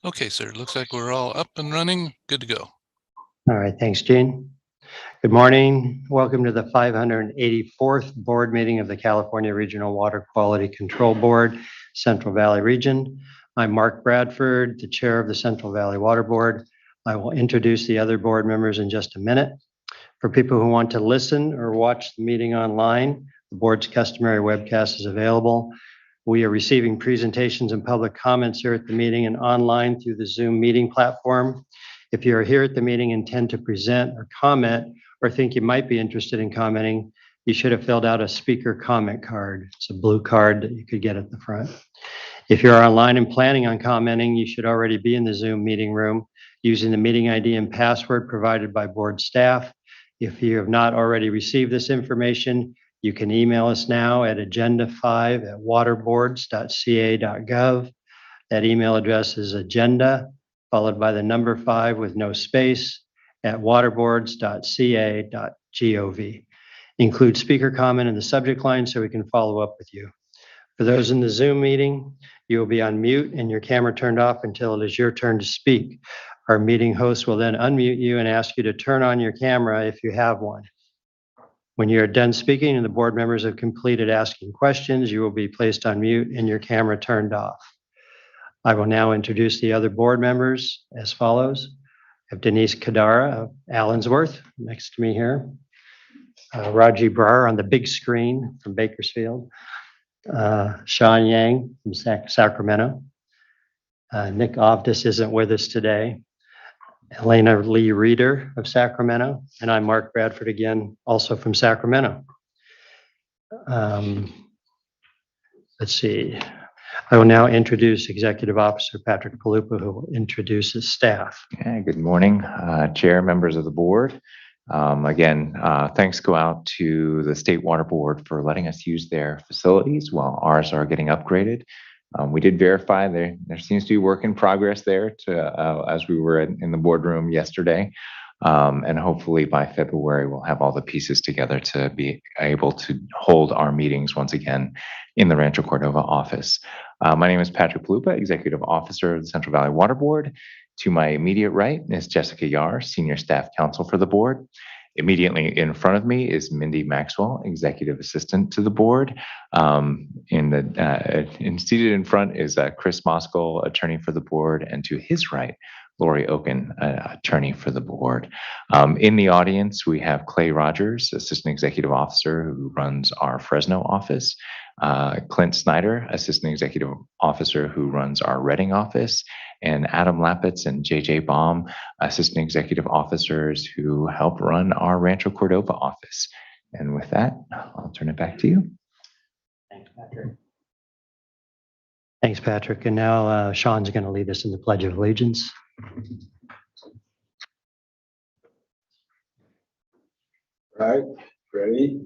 Okay, sir. Looks like we're all up and running. Good to go. All right, thanks, Gene. Good morning. Welcome to the 584th board meeting of the California Regional Water Quality Control Board, Central Valley Region. I'm Mark Bradford, the chair of the Central Valley Water Board. I will introduce the other board members in just a minute. For people who want to listen or watch the meeting online, the board's customary webcast is available. We are receiving presentations and public comments here at the meeting and online through the Zoom meeting platform. If you are here at the meeting and intend to present or comment, or think you might be interested in commenting, you should have filled out a speaker comment card. It's a blue card that you could get at the front. If you're online and planning on commenting, you should already be in the Zoom meeting room using the meeting ID and password provided by board staff. If you have not already received this information, you can email us now at agenda5@waterboards.ca.gov. That email address is agenda followed by the number 5 with no space at waterboards.ca.gov. Include speaker comment in the subject line so we can follow up with you. For those in the Zoom meeting, you will be on mute and your camera turned off until it is your turn to speak. Our meeting host will then unmute you and ask you to turn on your camera if you have one. When you're done speaking and the board members have completed asking questions, you will be placed on mute and your camera turned off. I will now introduce the other board members as follows. I have Denise Kadara of Allensworth next to me here. Raji Brar on the big screen from Bakersfield. Sean Yang from Sacramento. Nick Ovdis isn't with us today. Elena Lee Reeder of Sacramento, and I'm Mark Bradford again, also from Sacramento. Let's see. I will now introduce Executive Officer Patrick Palupa, who will introduce his staff. Okay, good morning, Chair, members of the board. Again, thanks go out to the State Water Board for letting us use their facilities while ours are getting upgraded. We did verify there seems to be work in progress there as we were in the boardroom yesterday. And hopefully by February, we'll have all the pieces together to be able to hold our meetings once again in the Rancho Cordova office. My name is Patrick Palupa, Executive Officer of the Central Valley Water Board. To my immediate right is Jessica Yar, Senior Staff Counsel for the board. Immediately in front of me is Mindy Maxwell, Executive Assistant to the board. Seated in front is Chris Moskal, Attorney for the board, and to his right, Lori Oken, Attorney for the board. In the audience, we have Clay Rogers, Assistant Executive Officer who runs our Fresno office. Clint Snyder, Assistant Executive Officer who runs our Reading office, and Adam Lapitz and JJ Baum, Assistant Executive Officers who help run our Rancho Cordova office. And with that, I'll turn it back to you. Thanks, Patrick. Thanks, Patrick. And now Sean's going to lead us in the Pledge of Allegiance. Right, ready,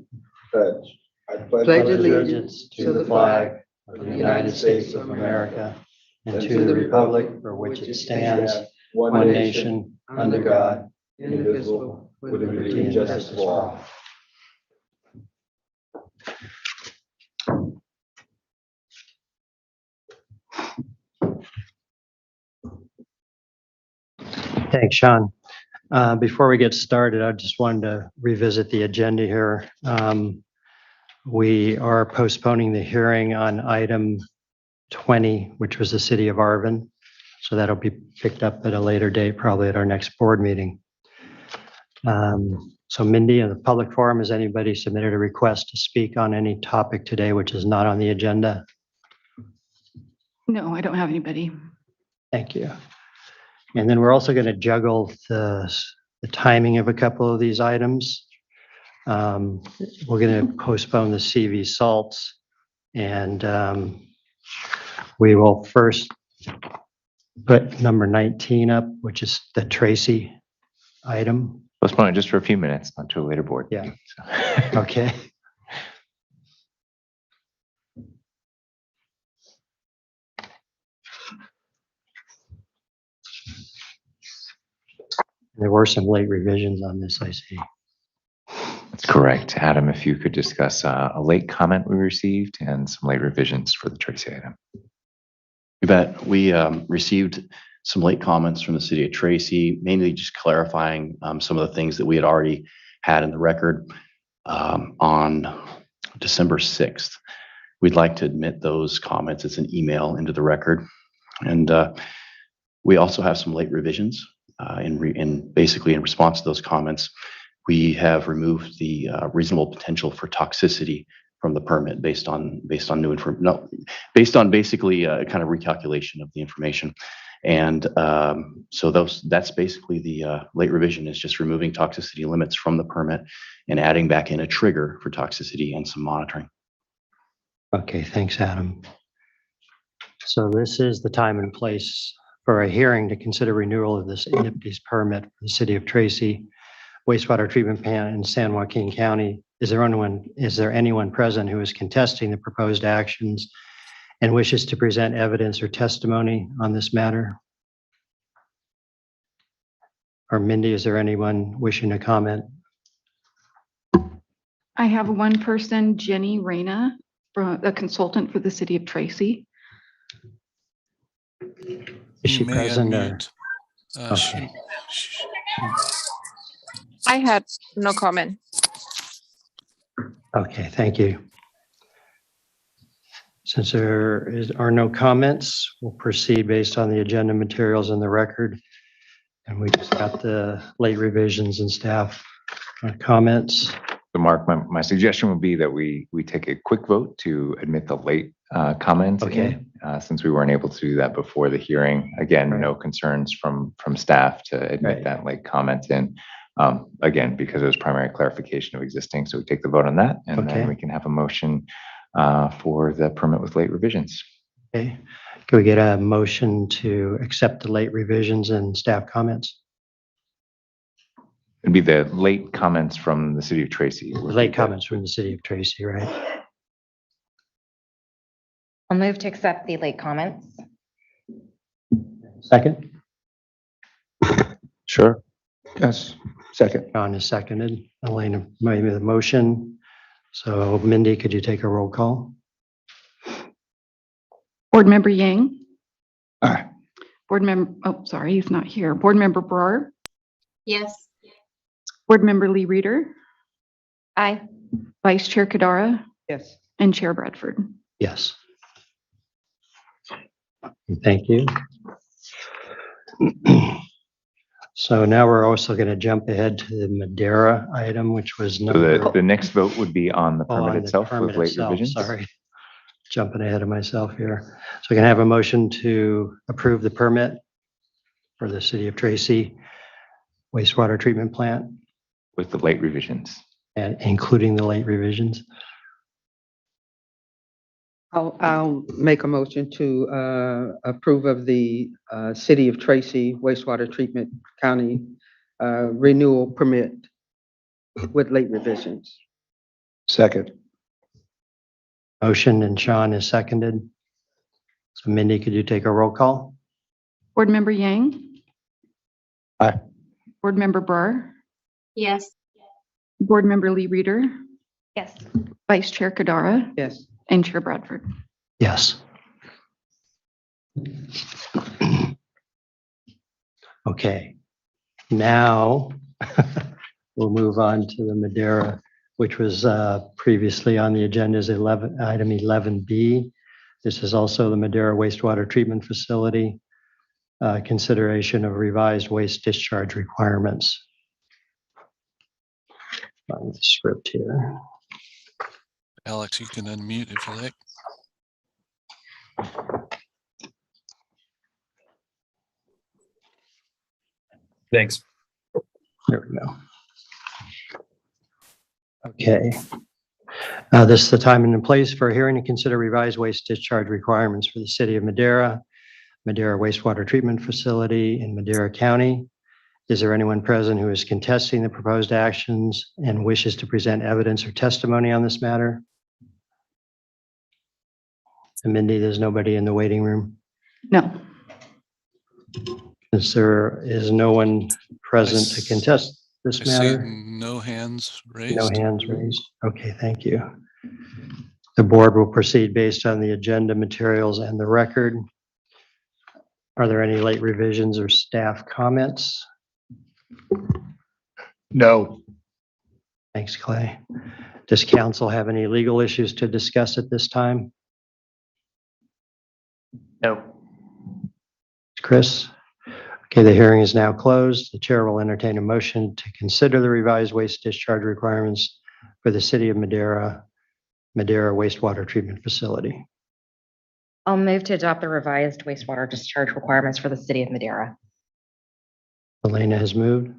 pledge. I Pledge allegiance to the flag of the United States of America and to the republic for which it stands, one nation, under God, indivisible, with liberty and justice for all. Thanks, Sean. Before we get started, I just wanted to revisit the agenda here. We are postponing the hearing on item 20, which was the City of Arvin. So that'll be picked up at a later date, probably at our next board meeting. So Mindy, in the public forum, has anybody submitted a request to speak on any topic today which is not on the agenda? No, I don't have anybody. Thank you. And then we're also going to juggle the timing of a couple of these items. We're going to postpone the CV salts, and we will first put number 19 up, which is the Tracy item. Postpone it just for a few minutes, not to a later board. Yeah. So. Okay. There were some late revisions on this, I see. That's correct. Adam, if you could discuss a late comment we received and some late revisions for the Tracy item. You bet. We received some late comments from the city of Tracy, mainly just clarifying some of the things that we had already had in the record on December 6th. We'd like to admit those comments. It's an email into the record. And we also have some late revisions basically in response to those comments. We have removed the reasonable potential for toxicity from the permit based on new information. No, based on basically a kind of recalculation of the information. And so that's basically the late revision, is just removing toxicity limits from the permit and adding back in a trigger for toxicity and some monitoring. Okay, thanks, Adam. So this is the time and place for a hearing to consider renewal of this NPDES permit for the city of Tracy wastewater treatment plant in San Joaquin County. Is there anyone present who is contesting the proposed actions and wishes to present evidence or testimony on this matter? Or Mindy, is there anyone wishing to comment? I have one person, Jenny Reyna, a consultant for the city of Tracy. Is she You may present or? unmute. Okay. I had no comment. Okay, thank you. Since there are no comments, we'll proceed based on the agenda materials in the record. And we just got the late revisions and staff comments. So Mark, my suggestion would be that we take a quick vote to admit the late comments Okay. in, since we weren't able to do that before the hearing. Again, Right. no concerns from staff to admit Right. that late comment in. Again, because it was primary clarification of existing. So we take the vote on that, and Okay. then we can have a motion for the permit with late revisions. Okay, can we get a motion to accept the late revisions and staff comments? It'd be the late comments from the city of Tracy. The late comments from the city of Tracy, right? I'll move to accept the late comments. Second, Sure. Yes, second. John is seconded. Elena made the motion. So Mindy, could you take a roll call? Board Member Yang, Aye. Board Member, oh, sorry, he's not here. Board Member Brar, Yes. Board Member Lee Reader, Aye. Vice Chair Kadara, Yes. and Chair Bradford. Yes. Thank you. So now we're also going to jump ahead to the Madera item, which was So number. the next vote would be on the Oh, on permit the itself permit with late itself, revisions. Sorry, jumping ahead of myself here. So we can have a motion to approve the permit for the city of Tracy wastewater treatment plant, With the late revisions. and including the late revisions. I'll make a motion to approve of the City of Tracy wastewater treatment county renewal permit with late revisions. Second. Motion, and Sean is seconded. So Mindy, could you take a roll call? Board Member Yang. Aye. Board Member Brar, Yes. Board Member Lee Reader, Yes. Vice Chair Kadara, Yes. and Chair Bradford. Yes. Okay, now we'll move on to the Madera, which was previously on the agenda as item 11B. This is also the Madera wastewater treatment facility, consideration of revised waste discharge requirements. Find the script here. Alex, you can unmute if you like. Thanks. There we go. Okay. This is the time and the place for a hearing to consider revised waste discharge requirements for the city of Madera, Madera wastewater treatment facility in Madera County. Is there anyone present who is contesting the proposed actions and wishes to present evidence or testimony on this matter? And Mindy, there's nobody in the waiting room? No. Is no one present to contest this I see matter? no hands No raised. hands raised. Okay, thank you. The board will proceed based on the agenda materials and the record. Are there any late revisions or staff comments? No. Thanks, Clay. Does council have any legal issues to discuss at this time? No. Chris? Okay, the hearing is now closed. The chair will entertain a motion to consider the revised waste discharge requirements for the city of Madera wastewater treatment facility. I'll move to adopt the revised wastewater discharge requirements for the city of Madera. Elena has moved.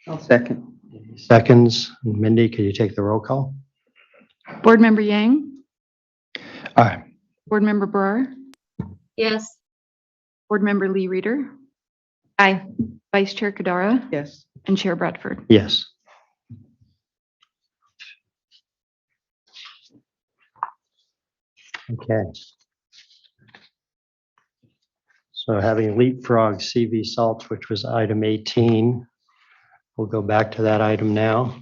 I'll second. Seconds. Mindy, could you take the roll call? Board Member Yang, Aye. Board Member Barr, Yes. Board Member Lee Reader, Aye. Vice Chair Kadara, Yes. and Chair Bradford. Yes. Okay. So having leapfrog CV salts, which was item 18, we'll go back to that item now.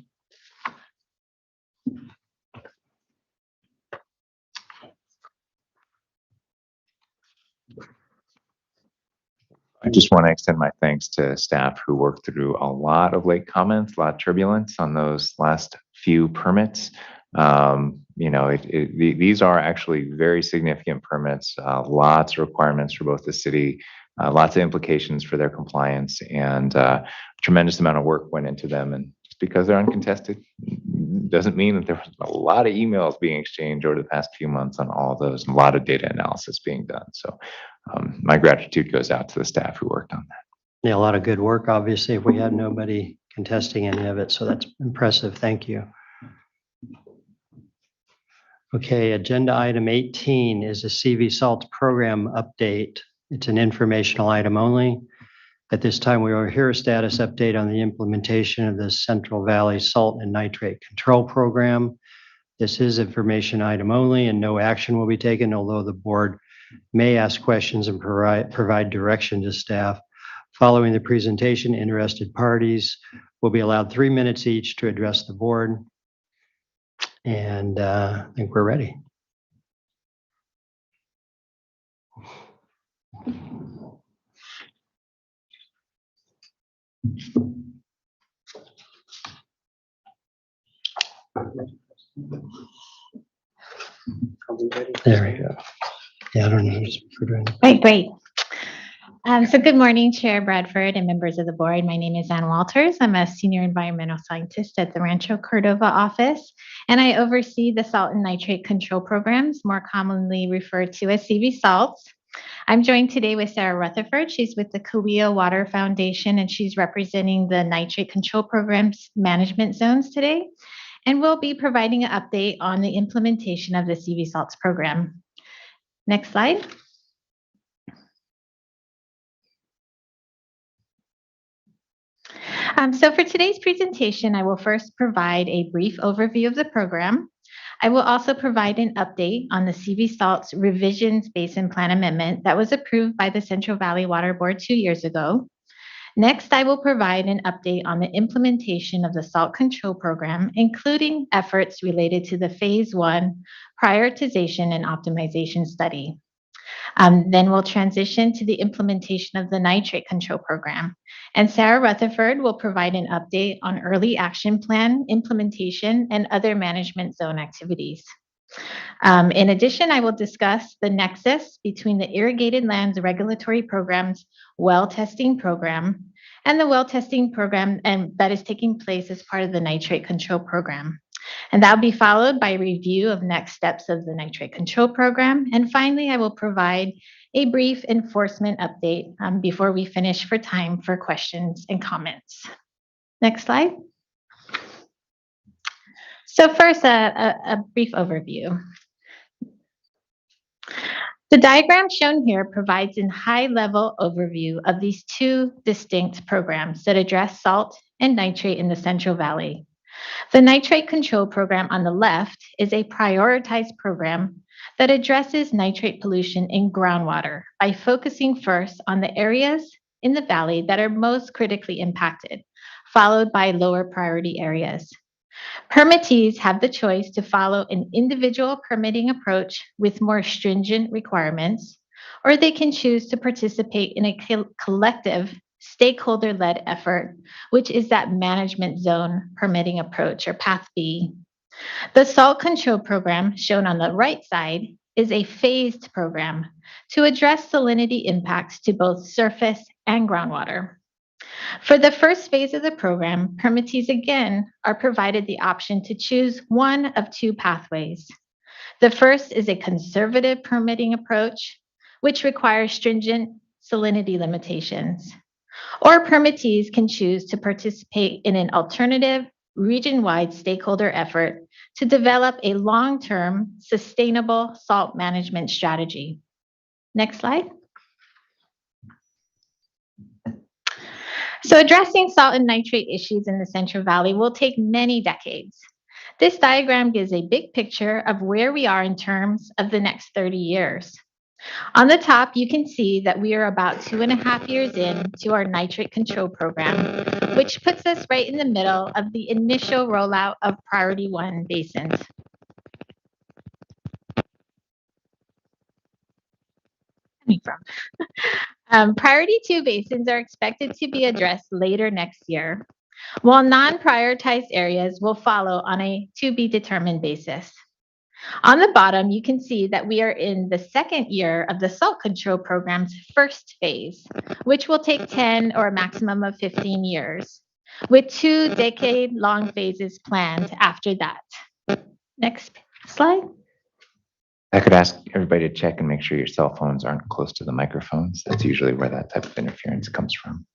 I just want to extend my thanks to staff who worked through a lot of late comments, a lot of turbulence on those last few permits. These are actually very significant permits, lots of requirements for both the city, lots of implications for their compliance, and tremendous amount of work went into them. And just because they're uncontested doesn't mean that there was a lot of emails being exchanged over the past few months on all of those, and a lot of data analysis being done. So my gratitude goes out to the staff who worked on that. Yeah, a lot of good work, obviously, if we had nobody contesting any of it. So that's impressive. Thank you. Okay, agenda item 18 is a CV Salt program update. It's an informational item only. At this time, we will hear a status update on the implementation of the Central Valley Salt and Nitrate Control Program. This is information item only and no action will be taken, although the board may ask questions and provide direction to staff. Following the presentation, interested parties will be allowed 3 minutes each to address the board. And I think we're ready. There we go. Yeah, I don't know who's doing. Great. So good morning, Chair Bradford and members of the board. My name is Ann Walters. I'm a senior environmental scientist at the Rancho Cordova office, and I oversee the salt and nitrate control programs, more commonly referred to as CV salts. I'm joined today with Sarah Rutherford. She's with the Cahuilla Water Foundation, and she's representing the nitrate control programs management zones today. And we'll be providing an update on the implementation of the CV salts program. Next slide. So for today's presentation, I will first provide a brief overview of the program. I will also provide an update on the CV Salts Revisions Basin Plan Amendment that was approved by the Central Valley Water Board 2 years ago. Next, I will provide an update on the implementation of the Salt Control Program, including efforts related to the Phase 1 Prioritization and Optimization Study. Then we'll transition to the implementation of the Nitrate Control Program. And Sarah Rutherford will provide an update on early action plan implementation and other management zone activities. In addition, I will discuss the nexus between the Irrigated Lands Regulatory Program's well testing program and the well testing program that is taking place as part of the Nitrate Control Program. And that'll be followed by a review of next steps of the Nitrate Control Program. And finally, I will provide a brief enforcement update before we finish for time for questions and comments. Next slide. So first, a brief overview. The diagram shown here provides a high-level overview of these two distinct programs that address salt and nitrate in the Central Valley. The nitrate control program on the left is a prioritized program that addresses nitrate pollution in groundwater by focusing first on the areas in the valley that are most critically impacted, followed by lower priority areas. Permittees have the choice to follow an individual permitting approach with more stringent requirements, or they can choose to participate in a collective stakeholder-led effort, which is that management zone permitting approach, or Path B. The salt control program, shown on the right side, is a phased program to address salinity impacts to both surface and groundwater. For the first phase of the program, permittees again are provided the option to choose one of two pathways. The first is a conservative permitting approach, which requires stringent salinity limitations. Or permittees can choose to participate in an alternative region-wide stakeholder effort to develop a long-term sustainable salt management strategy. Next slide. So addressing salt and nitrate issues in the Central Valley will take many decades. This diagram gives a big picture of where we are in terms of the next 30 years. On the top, you can see that we are about 2.5 years into our nitrate control program, which puts us right in the middle of the initial rollout of Priority 1 basins. Priority 2 basins are expected to be addressed later next year, while non-prioritized areas will follow on a to-be-determined basis. On the bottom, you can see that we are in the second year of the salt control program's first phase, which will take 10 or a maximum of 15 years, with 2 decade-long phases planned after that. Next slide. I could ask everybody to check and make sure your cell phones aren't close to the microphones. That's usually where that type of interference comes from.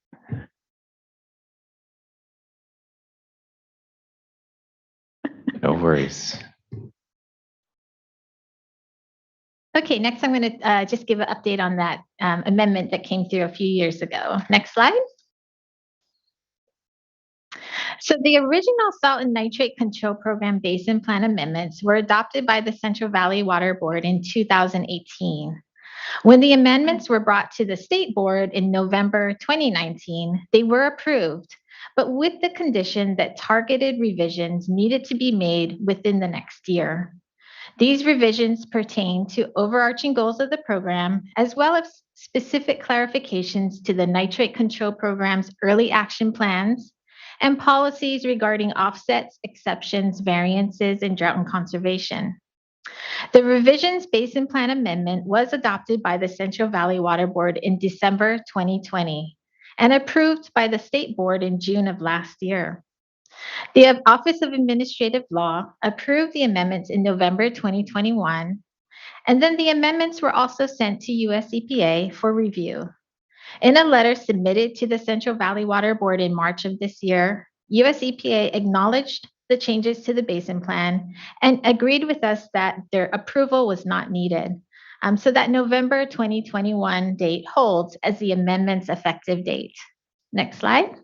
No worries. Okay, next I'm going to just give an update on that amendment that came through a few years ago. Next slide. So the original salt and nitrate control program basin plan amendments were adopted by the Central Valley Water Board in 2018. When the amendments were brought to the state board in November 2019, they were approved, but with the condition that targeted revisions needed to be made within the next year. These revisions pertain to overarching goals of the program, as well as specific clarifications to the nitrate control program's early action plans and policies regarding offsets, exceptions, variances, and drought and conservation. The revisions basin plan amendment was adopted by the Central Valley Water Board in December 2020 and approved by the state board in June of last year. The Office of Administrative Law approved the amendments in November 2021, and then the amendments were also sent to US EPA for review. In a letter submitted to the Central Valley Water Board in March of this year, US EPA acknowledged the changes to the basin plan and agreed with us that their approval was not needed. So that November 2021 date holds as the amendment's effective date. Next slide.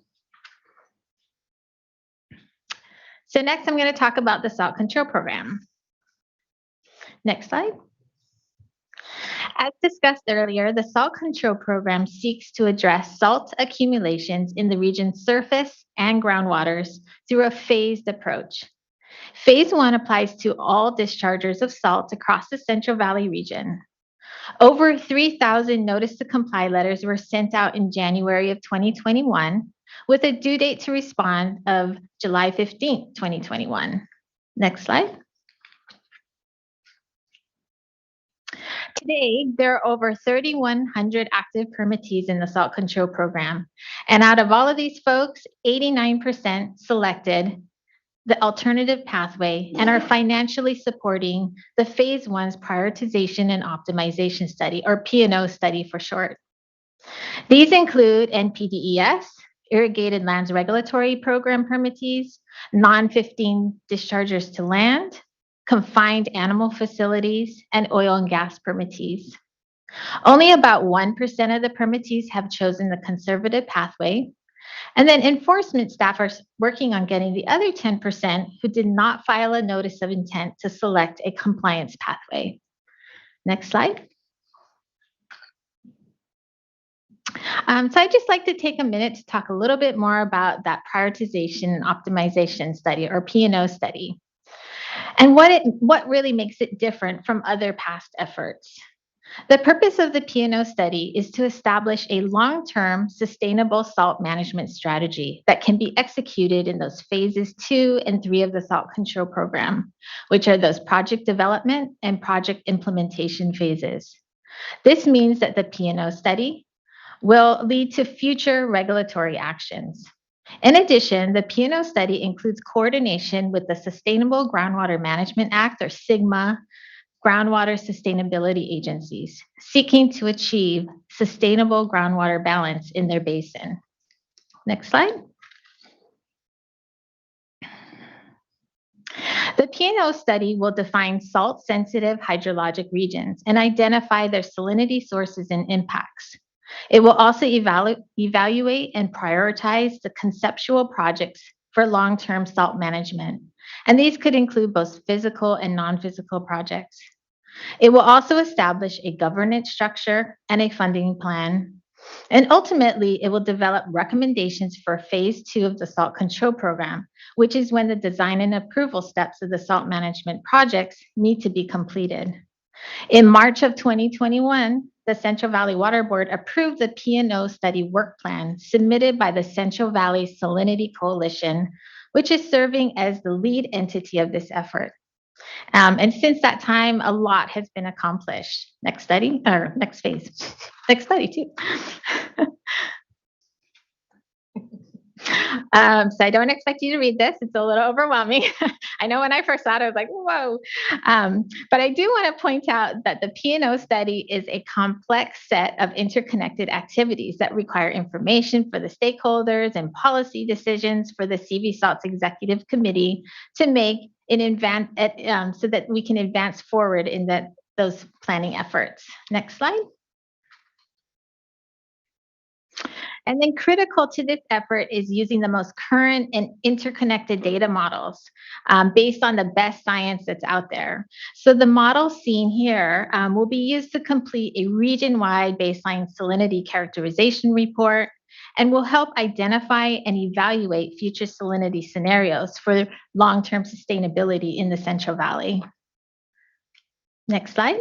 So next I'm going to talk about the salt control program. Next slide. As discussed earlier, the salt control program seeks to address salt accumulations in the region's surface and groundwaters through a phased approach. Phase 1 applies to all dischargers of salt across the Central Valley region. Over 3,000 notice to comply letters were sent out in January of 2021, with a due date to respond of July 15, 2021. Next slide. Today, there are over 3,100 active permittees in the salt control program. And out of all of these folks, 89% selected the alternative pathway and are financially supporting the Phase 1's prioritization and optimization study, or P&O study for short. These include NPDES, Irrigated Lands Regulatory Program permittees, non-15 dischargers to land, confined animal facilities, and oil and gas permittees. Only about 1% of the permittees have chosen the conservative pathway, And then enforcement staff are working on getting the other 10% who did not file a notice of intent to select a compliance pathway. Next slide. So I'd just like to take a minute to talk a little bit more about that prioritization and optimization study, or P&O study, and what really makes it different from other past efforts. The purpose of the P&O study is to establish a long-term sustainable salt management strategy that can be executed in those phases 2 and 3 of the salt control program, which are those project development and project implementation phases. This means that the P&O study will lead to future regulatory actions. In addition, the P&O study includes coordination with the Sustainable Groundwater Management Act, or SGMA, groundwater sustainability agencies, seeking to achieve sustainable groundwater balance in their basin. Next slide. The P&O study will define salt-sensitive hydrologic regions and identify their salinity sources and impacts. It will also evaluate and prioritize the conceptual projects for long-term salt management, and these could include both physical and non-physical projects. It will also establish a governance structure and a funding plan, and ultimately it will develop recommendations for phase 2 of the salt control program, which is when the design and approval steps of the salt management projects need to be completed. In March of 2021, the Central Valley Water Board approved the P&O study work plan submitted by the Central Valley Salinity Coalition, which is serving as the lead entity of this effort. And since that time, a lot has been accomplished. Next study, or next phase. Next study too. So I don't expect you to read this. It's a little overwhelming. I know when I first saw it, I was like, whoa. But I do want to point out that the P&O study is a complex set of interconnected activities that require information for the stakeholders and policy decisions for the CV Salts Executive Committee to make in advance, so that we can advance forward in those planning efforts. Next slide. And then critical to this effort is using the most current and interconnected data models based on the best science that's out there. So the model seen here will be used to complete a region-wide baseline salinity characterization report, and will help identify and evaluate future salinity scenarios for long-term sustainability in the Central Valley. Next slide.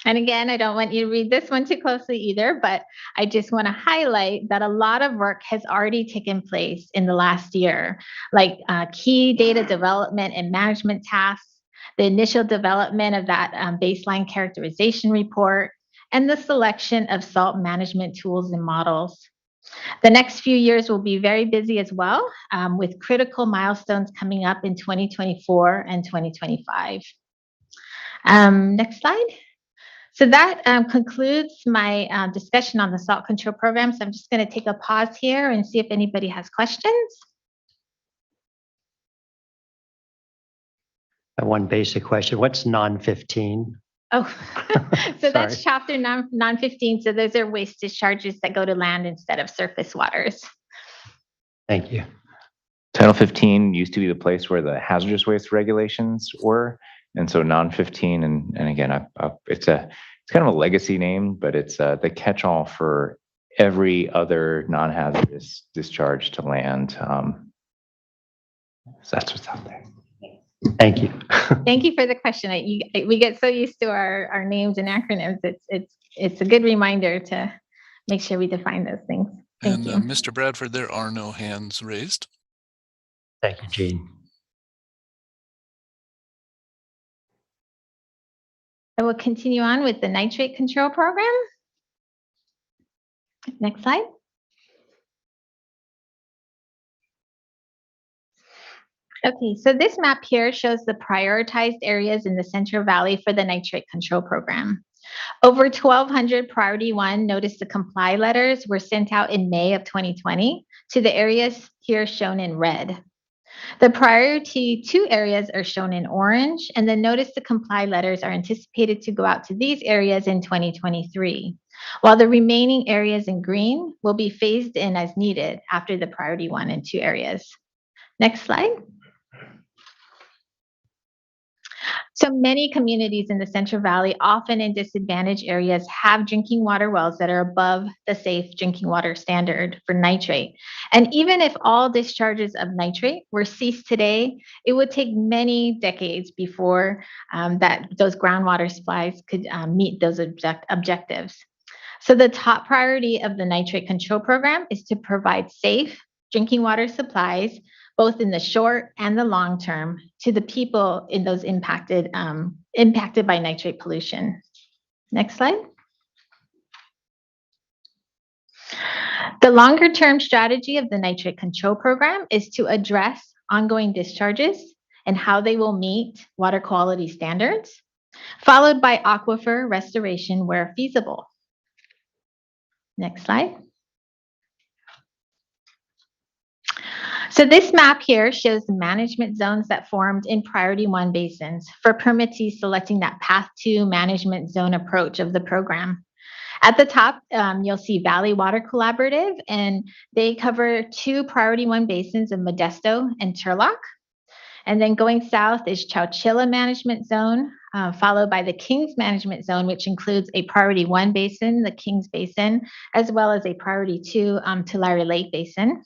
And again, I don't want you to read this one too closely either, but I just want to highlight that a lot of work has already taken place in the last year, like key data development and management tasks, the initial development of that baseline characterization report, and the selection of salt management tools and models. The next few years will be very busy as well, with critical milestones coming up in 2024 and 2025. Next slide. So that concludes my discussion on the salt control program. So I'm just going to take a pause here and see if anybody has questions. One basic question. What's non-15? Oh, so that's chapter non-15. So those are waste discharges that go to land instead of surface waters. Thank you. Title 15 used to be the place where the hazardous waste regulations were. And so non-15, and again, it's kind of a legacy name, but it's the catch-all for every other non-hazardous discharge to land. So that's what's out there. Thank you. Thank you for the question. We get so used to our names and acronyms. It's a good reminder to make sure we define those things. Thank you. Mr. Bradford, there are no hands raised. Thank you, Jean. I will continue on with the nitrate control program. Next slide. Okay, so this map here shows the prioritized areas in the Central Valley for the nitrate control program. Over 1,200 priority 1 notice to comply letters were sent out in May of 2020 to the areas here shown in red. The priority 2 areas are shown in orange, and the notice to comply letters are anticipated to go out to these areas in 2023. while the remaining areas in green will be phased in as needed after the priority 1 and 2 areas. Next slide. So many communities in the Central Valley, often in disadvantaged areas, have drinking water wells that are above the safe drinking water standard for nitrate. And even if all discharges of nitrate were ceased today, it would take many decades before that those groundwater supplies could meet those objectives. So the top priority of the nitrate control program is to provide safe drinking water supplies, both in the short and the long term, to the people in those impacted by nitrate pollution. Next slide. The longer term strategy of the nitrate control program is to address ongoing discharges and how they will meet water quality standards, followed by aquifer restoration where feasible. Next slide. So this map here shows the management zones that formed in priority 1 basins for permittees selecting that path to management zone approach of the program. At the top, you'll see Valley Water Collaborative, and they cover 2 priority 1 basins of Modesto and Turlock. And then going south is Chowchilla Management Zone, followed by the Kings Management Zone, which includes a priority 1 basin, the Kings Basin, as well as a priority 2 Tulare Lake Basin.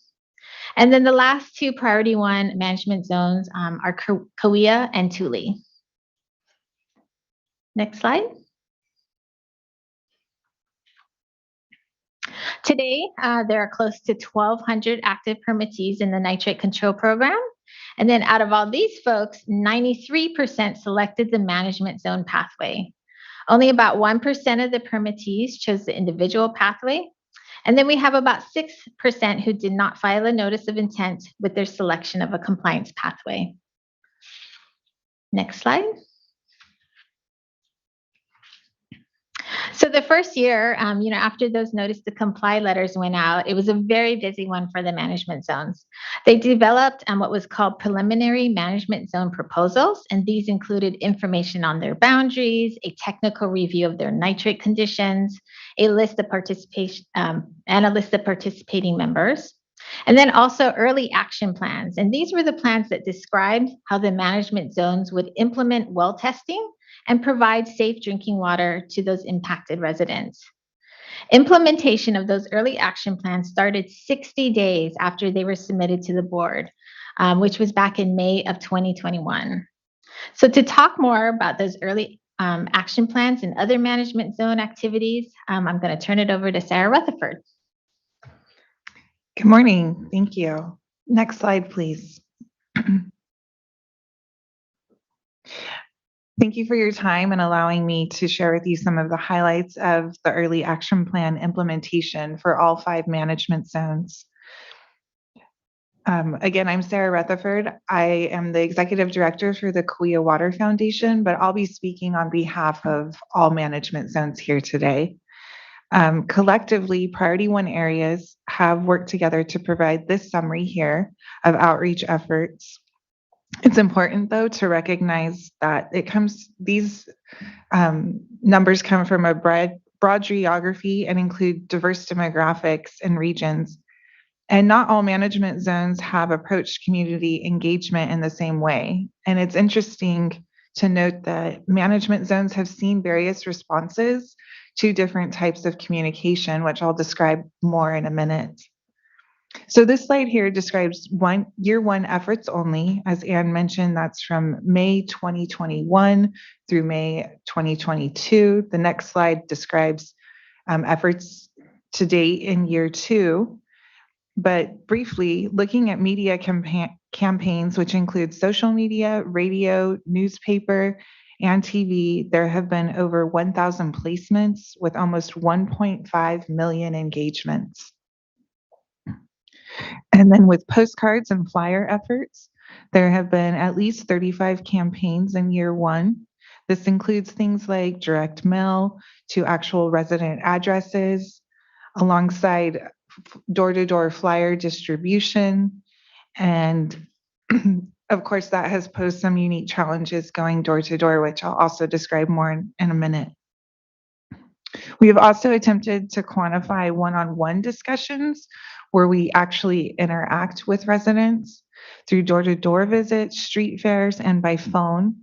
And then the last 2 priority 1 management zones are Cahuilla and Tule. Next slide. Today, there are close to 1,200 active permittees in the nitrate control program. And then out of all these folks, 93% selected the management zone pathway. Only about 1% of the permittees chose the individual pathway. And then we have about 6% who did not file a notice of intent with their selection of a compliance pathway. Next slide. So the first year, after those notice to comply letters went out, it was a very busy one for the management zones. They developed what was called preliminary management zone proposals, and these included information on their boundaries, a technical review of their nitrate conditions, a list of participation and a list of participating members, and then also early action plans. And these were the plans that described how the management zones would implement well testing and provide safe drinking water to those impacted residents. Implementation of those early action plans started 60 days after they were submitted to the board, which was back in May of 2021. So to talk more about those early action plans and other management zone activities, I'm going to turn it over to Sarah Rutherford. Good morning. Thank you. Next slide, please. Thank you for your time and allowing me to share with you some of the highlights of the early action plan implementation for all 5 management zones. Again, I'm Sarah Rutherford. I am the executive director for the Cahuilla Water Foundation, but I'll be speaking on behalf of all management zones here today. Collectively, priority 1 areas have worked together to provide this summary here of outreach efforts. It's important, though, to recognize that these numbers come from a broad geography and include diverse demographics and regions. And not all management zones have approached community engagement in the same way. And it's interesting to note that management zones have seen various responses to different types of communication, which I'll describe more in a minute. So this slide here describes year 1 efforts only. As Anne mentioned, that's from May 2021 through May 2022. The next slide describes efforts to date in year 2. But briefly, looking at media campaigns, which include social media, radio, newspaper, and TV, there have been over 1,000 placements with almost 1.5 million engagements. And then with postcards and flyer efforts, there have been at least 35 campaigns in year 1. This includes things like direct mail to actual resident addresses, alongside door-to-door flyer distribution. And of course, that has posed some unique challenges going door to door, which I'll also describe more in a minute. We have also attempted to quantify one-on-one discussions where we actually interact with residents through door-to-door visits, street fairs, and by phone.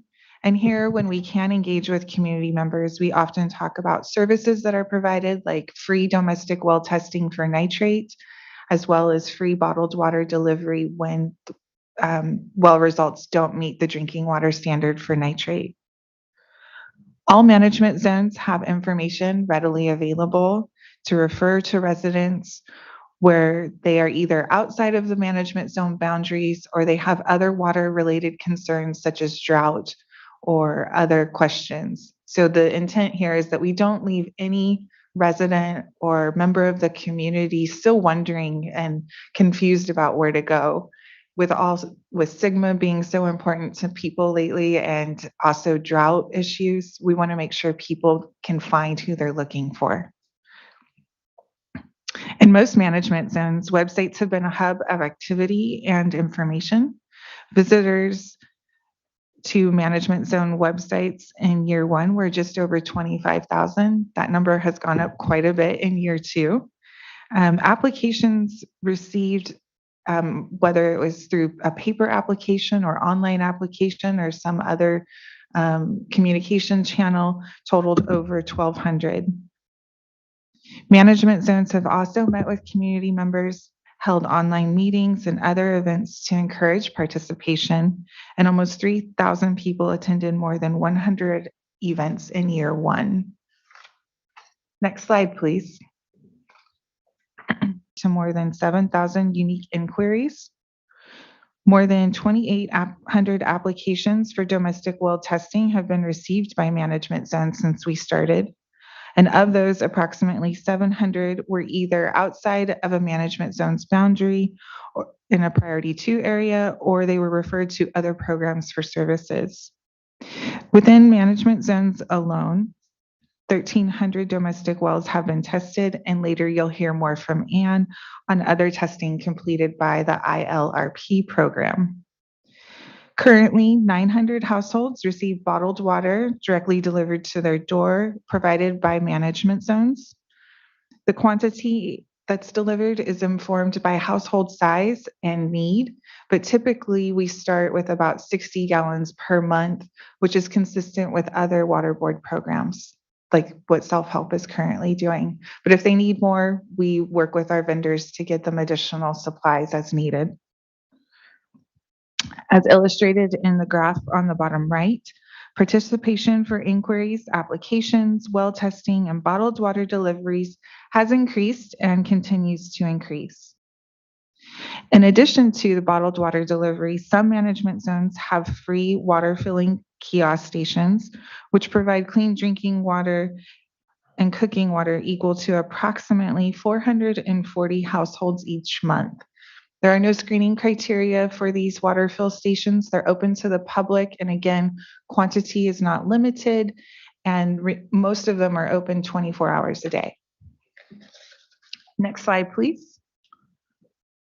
And here, when we can engage with community members, we often talk about services that are provided, like free domestic well testing for nitrate, as well as free bottled water delivery when well results don't meet the drinking water standard for nitrate. All management zones have information readily available to refer to residents where they are either outside of the management zone boundaries or they have other water-related concerns such as drought or other questions. So the intent here is that we don't leave any resident or member of the community still wondering and confused about where to go. With SIGMA being so important to people lately and also drought issues, we want to make sure people can find who they're looking for. In most management zones, websites have been a hub of activity and information. Visitors to management zone websites in year one were just over 25,000. That number has gone up quite a bit in year two. Applications received, whether it was through a paper application or online application or some other communication channel, totaled over 1,200. Management zones have also met with community members, held online meetings and other events to encourage participation, and almost 3,000 people attended more than 100 events in year one. Next slide, please. To more than 7,000 unique inquiries. More than 2,800 applications for domestic well testing have been received by management zones since we started. And of those, approximately 700 were either outside of a management zone's boundary or in a priority 2 area, or they were referred to other programs for services. Within management zones alone, 1,300 domestic wells have been tested, and later you'll hear more from Ann on other testing completed by the ILRP program. Currently, 900 households receive bottled water directly delivered to their door, provided by management zones. The quantity that's delivered is informed by household size and need, but typically we start with about 60 gallons per month, which is consistent with other water board programs, like what Self-Help is currently doing. But if they need more, we work with our vendors to get them additional supplies as needed. As illustrated in the graph on the bottom right, participation for inquiries, applications, well testing, and bottled water deliveries has increased and continues to increase. In addition to the bottled water delivery, some management zones have free water filling kiosk stations, which provide clean drinking water and cooking water equal to approximately 440 households each month. There are no screening criteria for these water fill stations. They're open to the public. And again, quantity is not limited, and most of them are open 24 hours a day. Next slide, please.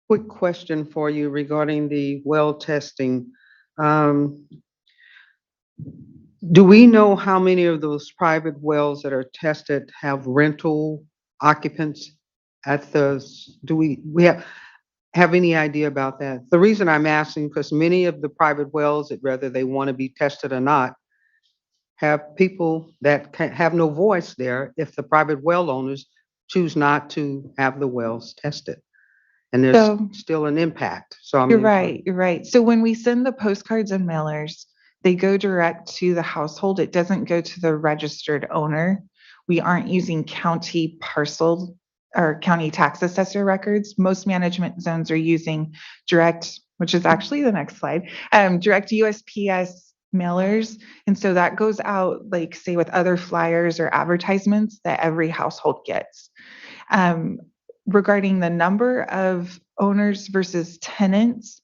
Quick question for you regarding the well testing. Do we know how many of those private wells that are tested have rental occupants at those? Do we have any idea about that? The reason I'm asking, because many of the private wells, whether they want to be tested or not, have people that have no voice there if the private well owners choose not to have the wells tested. And there's still an impact. So You're right. So when we send the postcards and mailers, they go direct to the household. It doesn't go to the registered owner. We aren't using county parcel or county tax assessor records. Most management zones are using direct, which is actually the next slide, direct USPS mailers. And so that goes out, like say with other flyers or advertisements that every household gets. Regarding the number of owners versus tenants,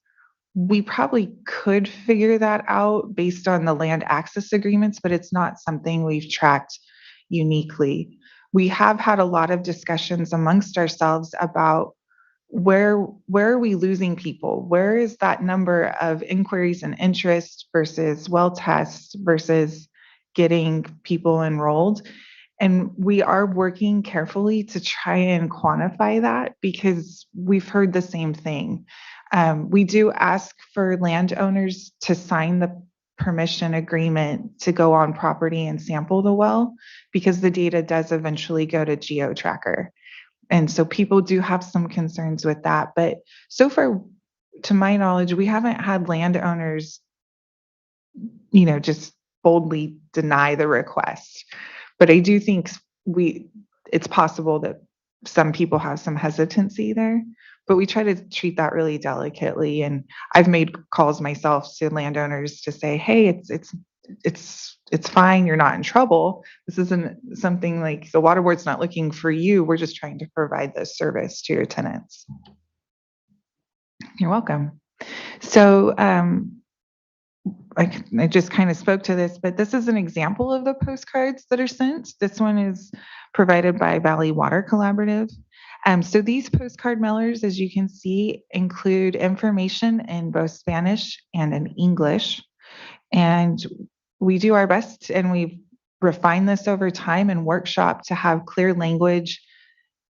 we probably could figure that out based on the land access agreements, but it's not something we've tracked uniquely. We have had a lot of discussions amongst ourselves about where are we losing people? Where is that number of inquiries and interest versus well tests versus getting people enrolled? And we are working carefully to try and quantify that because we've heard the same thing. We do ask for landowners to sign the permission agreement to go on property and sample the well because the data does eventually go to GeoTracker. And so people do have some concerns with that. But so far, to my knowledge, we haven't had landowners, just boldly deny the request. But I do think it's possible that some people have some hesitancy there, but we try to treat that really delicately. And I've made calls myself to landowners to say, hey, it's fine. You're not in trouble. This isn't something like the water board's not looking for you. We're just trying to provide this service to your tenants. You're welcome. So I just kind of spoke to this, but this is an example of the postcards that are sent. This one is provided by Valley Water Collaborative. So these postcard mailers, as you can see, include information in both Spanish and in English. And we do our best, and we've refined this over time and workshop to have clear language,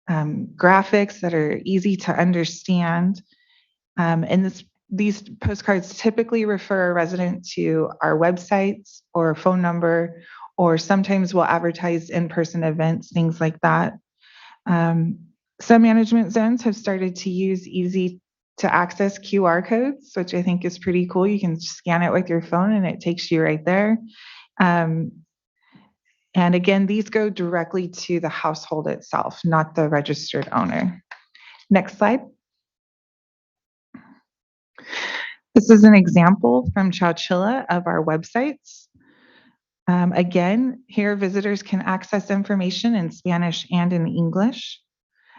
graphics that are easy to understand. And these postcards typically refer a resident to our websites or phone number, or sometimes we'll advertise in-person events, things like that. Some management zones have started to use easy to access QR codes, which I think is pretty cool. You can scan it with your phone and it takes you right there. And again, these go directly to the household itself, not the registered owner. Next slide. This is an example from Chowchilla of our websites. Again, here visitors can access information in Spanish and in English.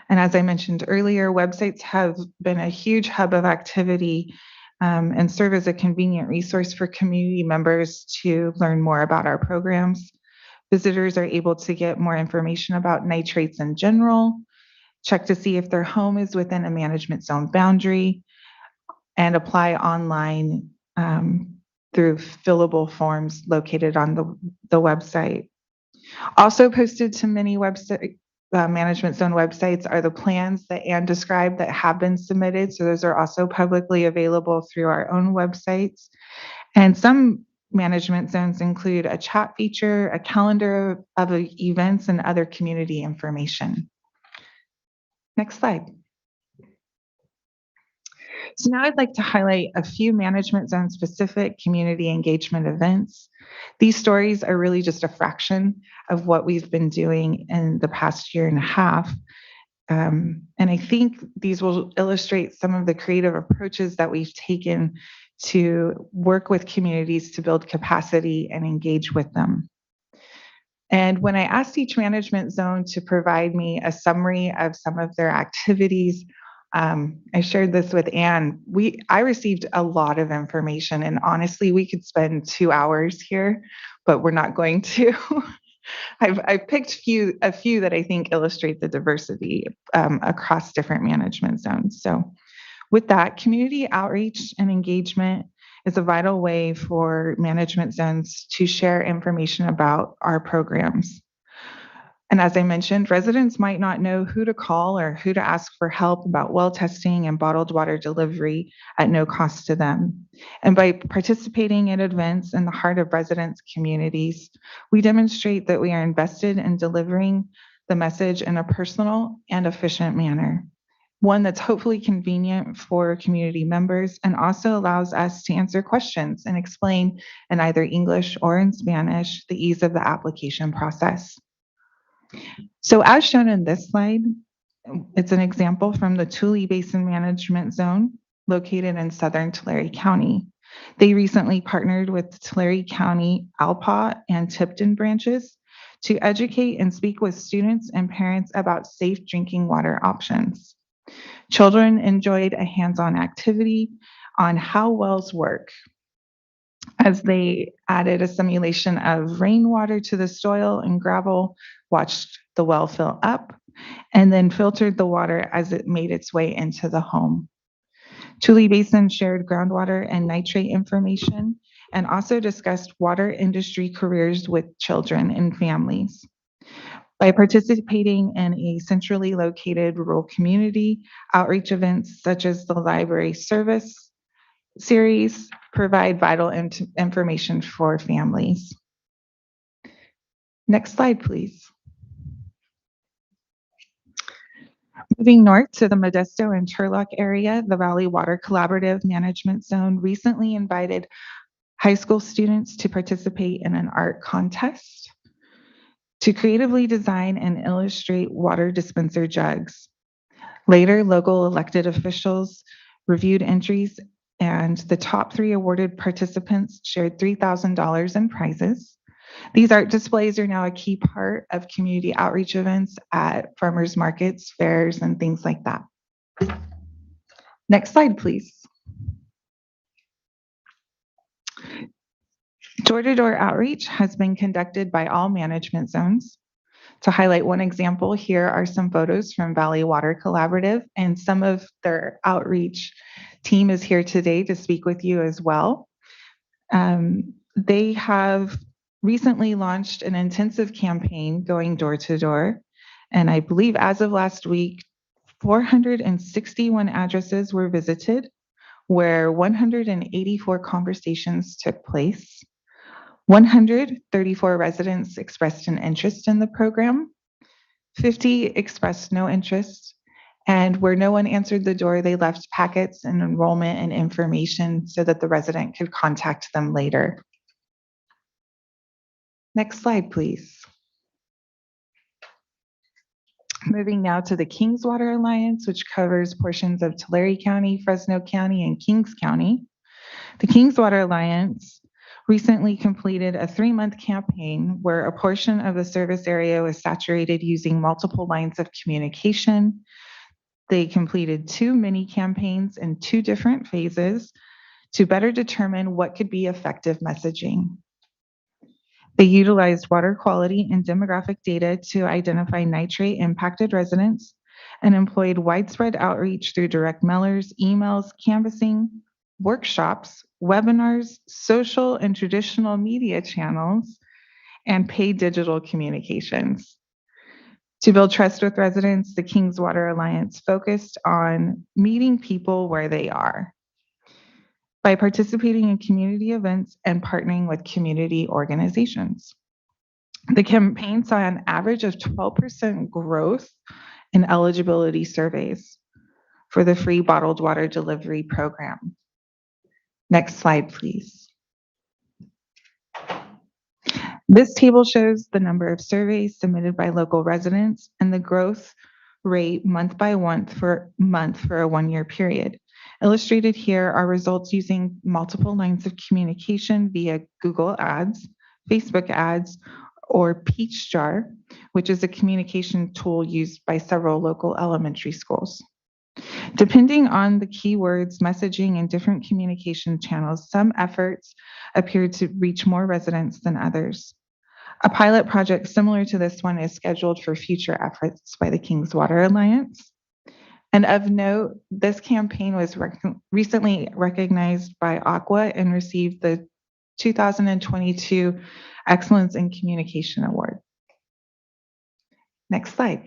And as I mentioned earlier, websites have been a huge hub of activity and serve as a convenient resource for community members to learn more about our programs. Visitors are able to get more information about nitrates in general, check to see if their home is within a management zone boundary, and apply online through fillable forms located on the website. Also posted to many website management zone websites are the plans that Anne described that have been submitted. So those are also publicly available through our own websites. And some management zones include a chat feature, a calendar of events, and other community information. Next slide. So now I'd like to highlight a few management zone specific community engagement events. These stories are really just a fraction of what we've been doing in the past year and a half. And I think these will illustrate some of the creative approaches that we've taken to work with communities to build capacity and engage with them. And when I asked each management zone to provide me a summary of some of their activities, I shared this with Anne. I received a lot of information, and honestly, we could spend 2 hours here, but we're not going to. I've picked a few that I think illustrate the diversity across different management zones. So with that, community outreach and engagement is a vital way for management zones to share information about our programs. And as I mentioned, residents might not know who to call or who to ask for help about well testing and bottled water delivery at no cost to them. And by participating in events in the heart of residents' communities, we demonstrate that we are invested in delivering the message in a personal and efficient manner, one that's hopefully convenient for community members and also allows us to answer questions and explain in either English or in Spanish the ease of the application process. So as shown in this slide, it's an example from the Tule Basin Management Zone located in southern Tulare County. They recently partnered with Tulare County, Alpa, and Tipton branches to educate and speak with students and parents about safe drinking water options. Children enjoyed a hands-on activity on how wells work, as they added a simulation of rainwater to the soil and gravel, watched the well fill up, and then filtered the water as it made its way into the home. Tule Basin shared groundwater and nitrate information and also discussed water industry careers with children and families. By participating in a centrally located rural community outreach events such as the library service series, provide vital information for families. Next slide, please. Moving north to the Modesto and Turlock area, the Valley Water Collaborative Management Zone recently invited high school students to participate in an art contest to creatively design and illustrate water dispenser jugs. Later, local elected officials reviewed entries, and the top 3 awarded participants shared $3,000 in prizes. These art displays are now a key part of community outreach events at farmers markets, fairs, and things like that. Next slide, please. Door-to-door outreach has been conducted by all management zones. To highlight one example, here are some photos from Valley Water Collaborative, and some of their outreach team is here today to speak with you as well. They have recently launched an intensive campaign going door to door, and I believe as of last week, 461 addresses were visited, where 184 conversations took place. 134 residents expressed an interest in the program, 50 expressed no interest, and where no one answered the door, they left packets and enrollment and information so that the resident could contact them later. Next slide, please. Moving now to the Kings Water Alliance, which covers portions of Tulare County, Fresno County, and Kings County. The Kings Water Alliance recently completed a 3-month campaign where a portion of the service area was saturated using multiple lines of communication. They completed 2 mini campaigns in 2 different phases to better determine what could be effective messaging. They utilized water quality and demographic data to identify nitrate impacted residents and employed widespread outreach through direct mailers, emails, canvassing, workshops, webinars, social and traditional media channels, and paid digital communications. To build trust with residents, the Kings Water Alliance focused on meeting people where they are by participating in community events and partnering with community organizations. The campaign saw an average of 12% growth in eligibility surveys for the free bottled water delivery program. Next slide, please. This table shows the number of surveys submitted by local residents and the growth rate month by month for a 1-year period. Illustrated here are results using multiple lines of communication via Google Ads, Facebook Ads, or Peachjar, which is a communication tool used by several local elementary schools. Depending on the keywords, messaging, and different communication channels, some efforts appear to reach more residents than others. A pilot project similar to this one is scheduled for future efforts by the Kings Water Alliance. And of note, this campaign was recently recognized by Aqua and received the 2022 Excellence in Communication Award. Next slide.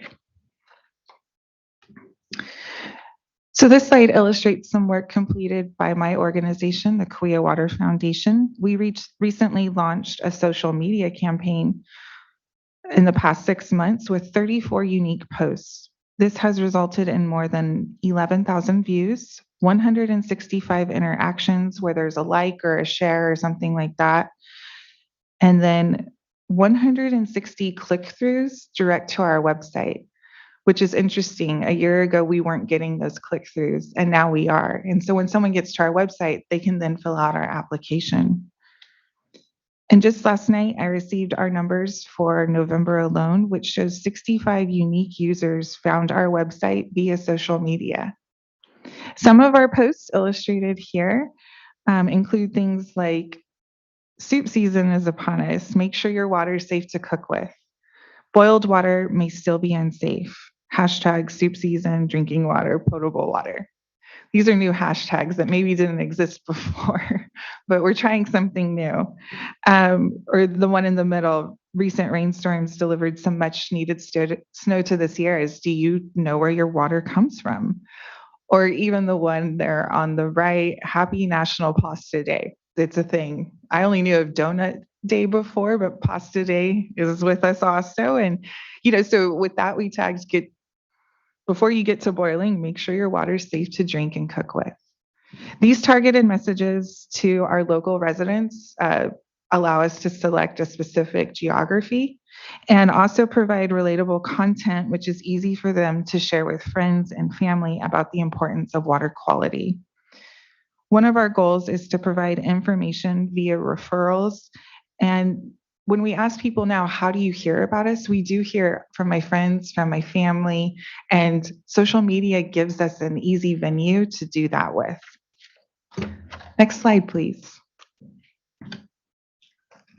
So this slide illustrates some work completed by my organization, the Kauai Water Foundation. We recently launched a social media campaign in the past 6 months with 34 unique posts. This has resulted in more than 11,000 views, 165 interactions where there's a like or a share or something like that, and then 160 click-throughs direct to our website, which is interesting. A year ago, we weren't getting those click-throughs, and now we are. And so when someone gets to our website, they can then fill out our application. And just last night, I received our numbers for November alone, which shows 65 unique users found our website via social media. Some of our posts illustrated here include things like, soup season is upon us. Make sure your water is safe to cook with. Boiled water may still be unsafe. Hashtag soup season, drinking water, potable water. These are new hashtags that maybe didn't exist before, but we're trying something new. Or the one in the middle, recent rainstorms delivered some much needed snow to the Sierras. Do you know where your water comes from? Or even the one there on the right, Happy National Pasta Day. It's a thing. I only knew of Donut Day before, but Pasta Day is with us also. And, so with that, we tagged before you get to boiling, make sure your water is safe to drink and cook with. These targeted messages to our local residents allow us to select a specific geography and also provide relatable content, which is easy for them to share with friends and family about the importance of water quality. One of our goals is to provide information via referrals. And when we ask people now, how do you hear about us? We do hear from my friends, from my family, and social media gives us an easy venue to do that with. Next slide, please.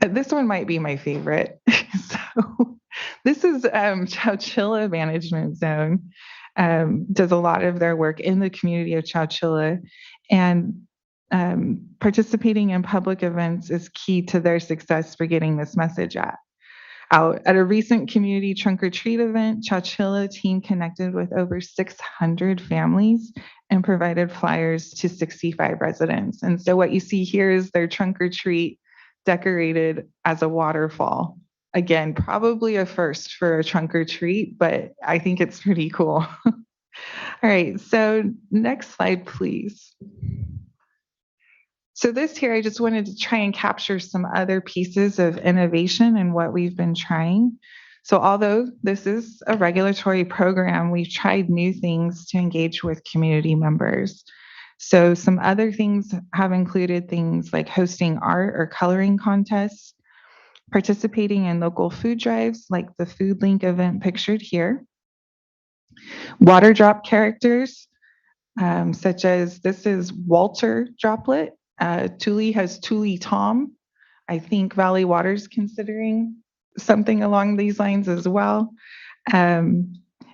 This one might be my favorite. So this is Chowchilla Management Zone. Does a lot of their work in the community of Chowchilla, and participating in public events is key to their success for getting this message out. At a recent community trunk or treat event, Chowchilla team connected with over 600 families and provided flyers to 65 residents. And so what you see here is their trunk or treat decorated as a waterfall. Again, probably a first for a trunk or treat, but I think it's pretty cool. All right, so next slide, please. So this here, I just wanted to try and capture some other pieces of innovation and what we've been trying. So although this is a regulatory program, we've tried new things to engage with community members. So some other things have included things like hosting art or coloring contests, participating in local food drives like the Food Link event pictured here, water drop characters, such as this is Walter Droplet. Thule has Thule Tom. I think Valley Water's considering something along these lines as well.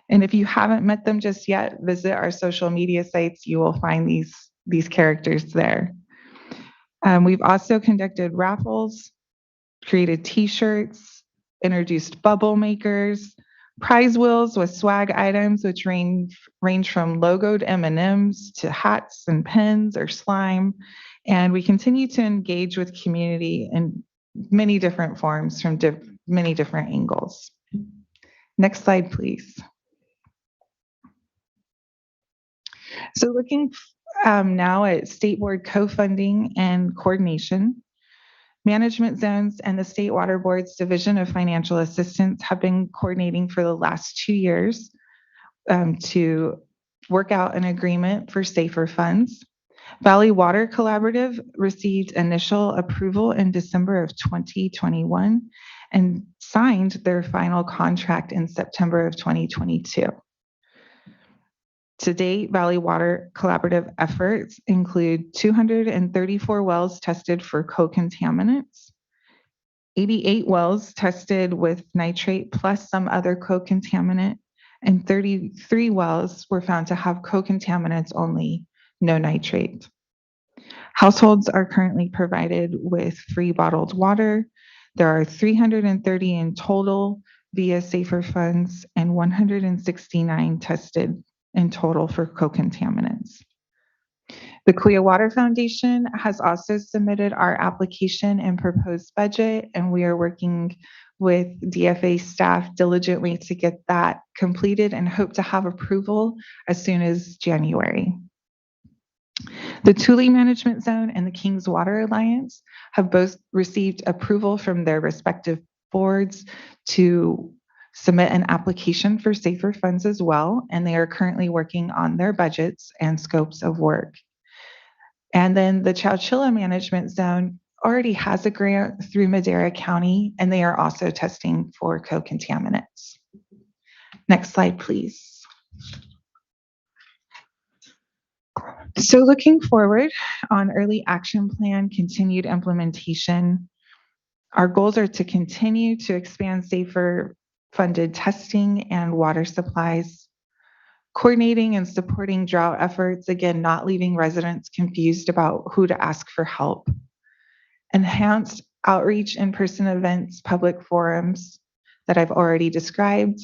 And if you haven't met them just yet, visit our social media sites. You will find these characters there. We've also conducted raffles, created t-shirts, introduced bubble makers, prize wheels with swag items, which range from logoed M&Ms to hats and pens or slime. And we continue to engage with community in many different forms from many different angles. Next slide, please. So looking now at state board co-funding and coordination, management zones and the State Water Board's Division of Financial Assistance have been coordinating for the last 2 years to work out an agreement for safer funds. Valley Water Collaborative received initial approval in December of 2021 and signed their final contract in September of 2022. To date, Valley Water Collaborative efforts include 234 wells tested for co-contaminants, 88 wells tested with nitrate plus some other co-contaminant, and 33 wells were found to have co-contaminants only, no nitrate. Households are currently provided with free bottled water. There are 330 in total via safer funds and 169 tested in total for co-contaminants. The Clear Water Foundation has also submitted our application and proposed budget, and we are working with DFA staff diligently to get that completed and hope to have approval as soon as January. The Thule Management Zone and the Kings Water Alliance have both received approval from their respective boards to submit an application for safer funds as well, and they are currently working on their budgets and scopes of work. And then the Chowchilla Management Zone already has a grant through Madera County, and they are also testing for co-contaminants. Next slide, please. So looking forward on early action plan, continued implementation, our goals are to continue to expand safer funded testing and water supplies, coordinating and supporting drought efforts, again, not leaving residents confused about who to ask for help. Enhanced outreach, in-person events, public forums that I've already described.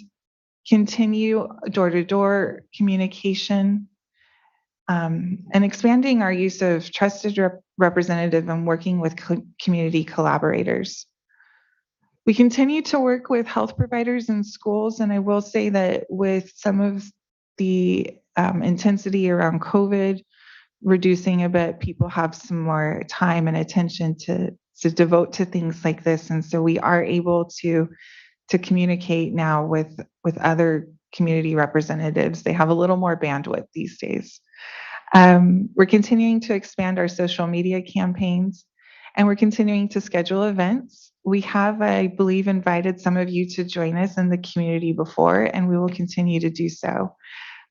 Continue door-to-door communication, and expanding our use of trusted representative and working with community collaborators. We continue to work with health providers and schools, and I will say that with some of the intensity around COVID reducing a bit, people have some more time and attention to devote to things like this, and so we are able to communicate now with other community representatives. They have a little more bandwidth these days. We're continuing to expand our social media campaigns, and we're continuing to schedule events. We have, I believe, invited some of you to join us in the community before, and we will continue to do so,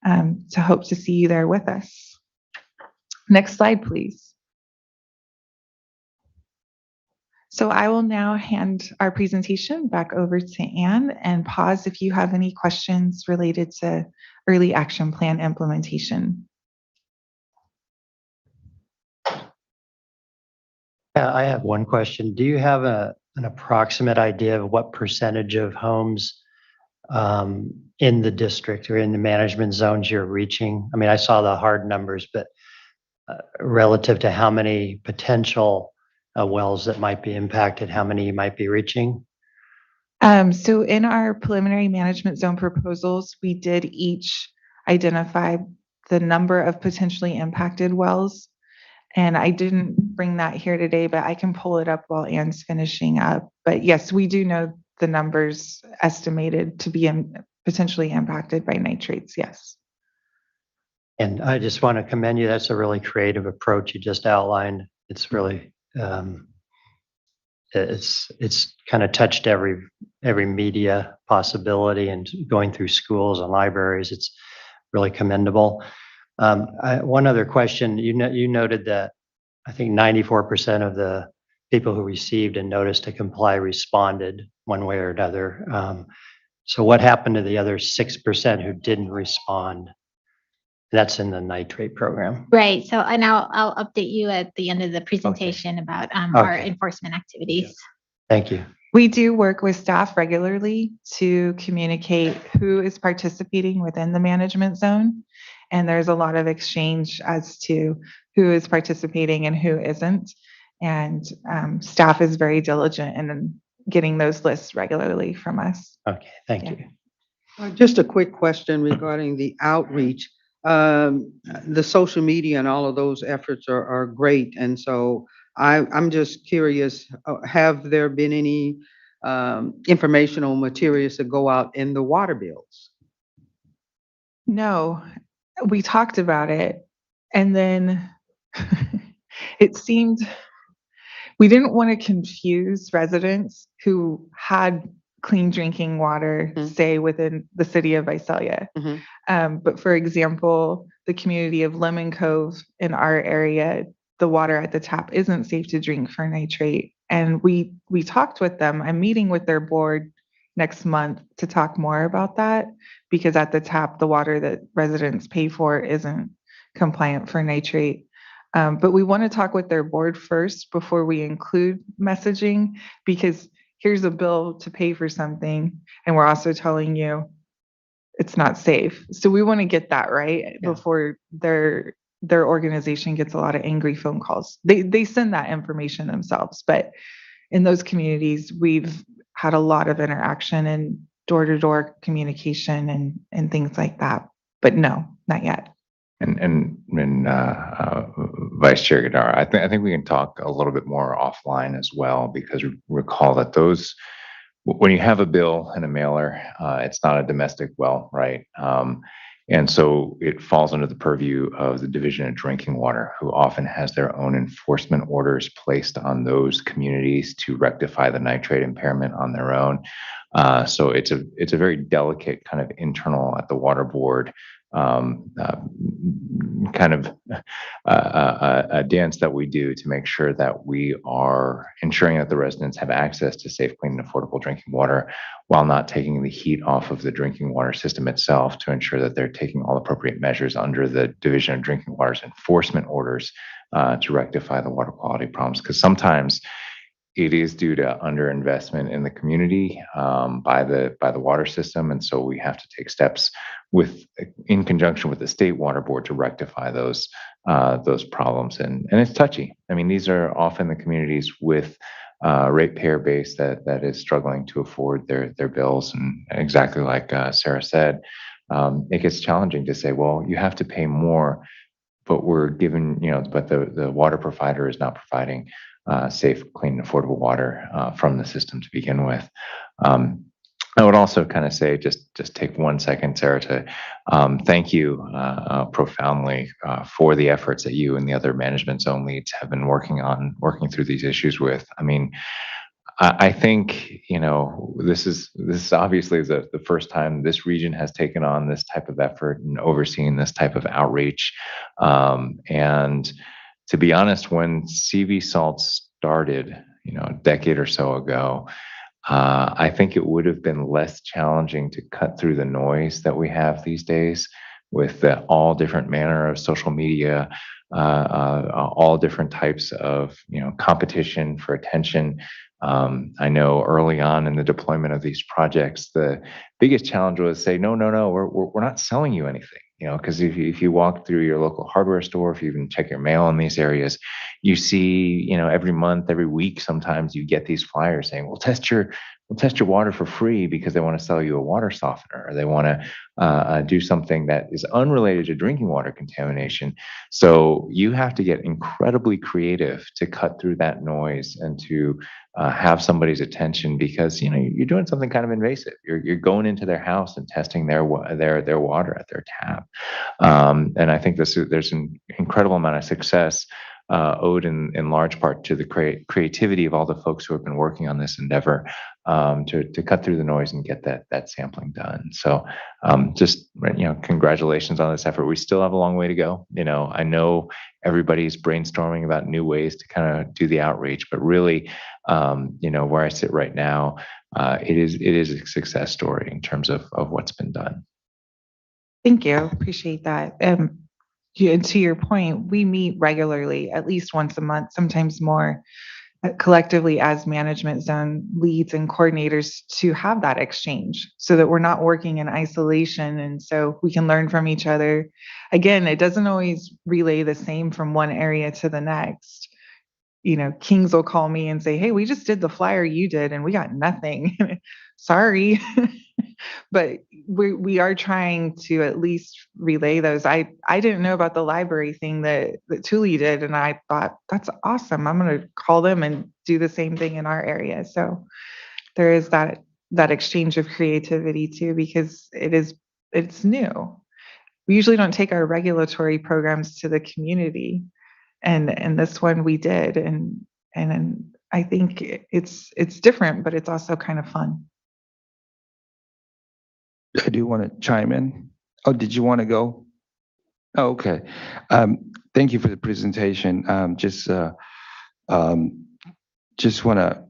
to hope to see you there with us. Next slide, please. So I will now hand our presentation back over to Anne and pause if you have any questions related to early action plan implementation. I have one question. Do you have an approximate idea of what percentage of homes in the district or in the management zones you're reaching? I mean, I saw the hard numbers, but relative to how many potential wells that might be impacted, how many you might be reaching? So in our preliminary management zone proposals, we did each identify the number of potentially impacted wells. And I didn't bring that here today, but I can pull it up while Anne's finishing up. But yes, we do know the numbers estimated to be potentially impacted by nitrates, yes. And I just want to commend you. That's a really creative approach you just outlined. It's really, it's kind of touched every media possibility and going through schools and libraries. It's really commendable. One other question, you noted that I think 94% of the people who received a notice to comply responded one way or another. So what happened to the other 6% who didn't respond? That's in the nitrate program. Right. So, and I'll update you at the end of the presentation about our enforcement activities. Thank you. We do work with staff regularly to communicate who is participating within the management zone. And there's a lot of exchange as to who is participating and who isn't. And staff is very diligent in getting those lists regularly from us. Okay, thank you. Just a quick question regarding the outreach. The social media and all of those efforts are great. And so I'm just curious, have there been any informational materials to go out in the water bills? No, we talked about it. And then it seemed we didn't want to confuse residents who had clean drinking water, say within the city of Visalia. But for example, the community of Lemon Cove in our area, the water at the tap isn't safe to drink for nitrate. And we talked with them. I'm meeting with their board next month to talk more about that, because at the tap, the water that residents pay for isn't compliant for nitrate. But we want to talk with their board first before we include messaging, because here's a bill to pay for something, and we're also telling you it's not safe. So we want to get that right before their organization gets a lot of angry phone calls. They send that information themselves, but in those communities, we've had a lot of interaction and door-to-door communication and things like that. But no, not yet. And Vice Chair Gadara, I think we can talk a little bit more offline as well, because recall that those, when you have a bill and a mailer, it's not a domestic well, right? And so it falls under the purview of the Division of Drinking Water, who often has their own enforcement orders placed on those communities to rectify the nitrate impairment on their own. So it's a very delicate kind of internal at the water board kind of a dance that we do to make sure that we are ensuring that the residents have access to safe, clean, and affordable drinking water while not taking the heat off of the drinking water system itself, to ensure that they're taking all appropriate measures under the Division of Drinking Water's enforcement orders to rectify the water quality problems. Because sometimes it is due to underinvestment in the community by the water system, and so we have to take steps in conjunction with the state water board to rectify those problems. And it's touchy. I mean, these are often the communities with ratepayer base that is struggling to afford their bills, and exactly like Sarah said, it gets challenging to say, well, you have to pay more, but we're given, but the water provider is not providing safe, clean, and affordable water from the system to begin with. I would also kind of say, just take 1 second, Sarah, to thank you profoundly for the efforts that you and the other management zone leads have been working through these issues with. I mean, I think, this is obviously the first time this region has taken on this type of effort and overseeing this type of outreach. And to be honest, when CV Salt started, a decade or so ago, I think it would have been less challenging to cut through the noise that we have these days with all different manner of social media, all different types of competition for attention. I know early on in the deployment of these projects, the biggest challenge was say, no, we're not selling you anything. Because if you walk through your local hardware store, if you even check your mail in these areas, you see, every month, every week, sometimes you get these flyers saying, we'll test your water for free, because they want to sell you a water softener, or they want to do something that is unrelated to drinking water contamination. So you have to get incredibly creative to cut through that noise and to have somebody's attention, because you're doing something kind of invasive. You're going into their house and testing their water at their tap, and I think there's an incredible amount of success owed in large part to the creativity of all the folks who have been working on this endeavor to cut through the noise and get that sampling done. So just congratulations on this effort. We still have a long way to go. I know everybody's brainstorming about new ways to kind of do the outreach, but really, where I sit right now, it is a success story in terms of what's been done. Thank you. Appreciate that. And to your point, we meet regularly, at least once a month, sometimes more, collectively as management zone leads and coordinators, to have that exchange so that we're not working in isolation, and so we can learn from each other. Again, it doesn't always relay the same from one area to the next. Kings will call me and say, hey, we just did the flyer you did and we got nothing. Sorry. But we are trying to at least relay those. I didn't know about the library thing that Thule did, and I thought, that's awesome. I'm going to call them and do the same thing in our area. So there is that exchange of creativity too, because it's new. We usually don't take our regulatory programs to the community, and this one we did, and I think it's different, but it's also kind of fun. I do want to chime in. Oh, did you want to go? Oh, okay. Thank you for the presentation. Just want to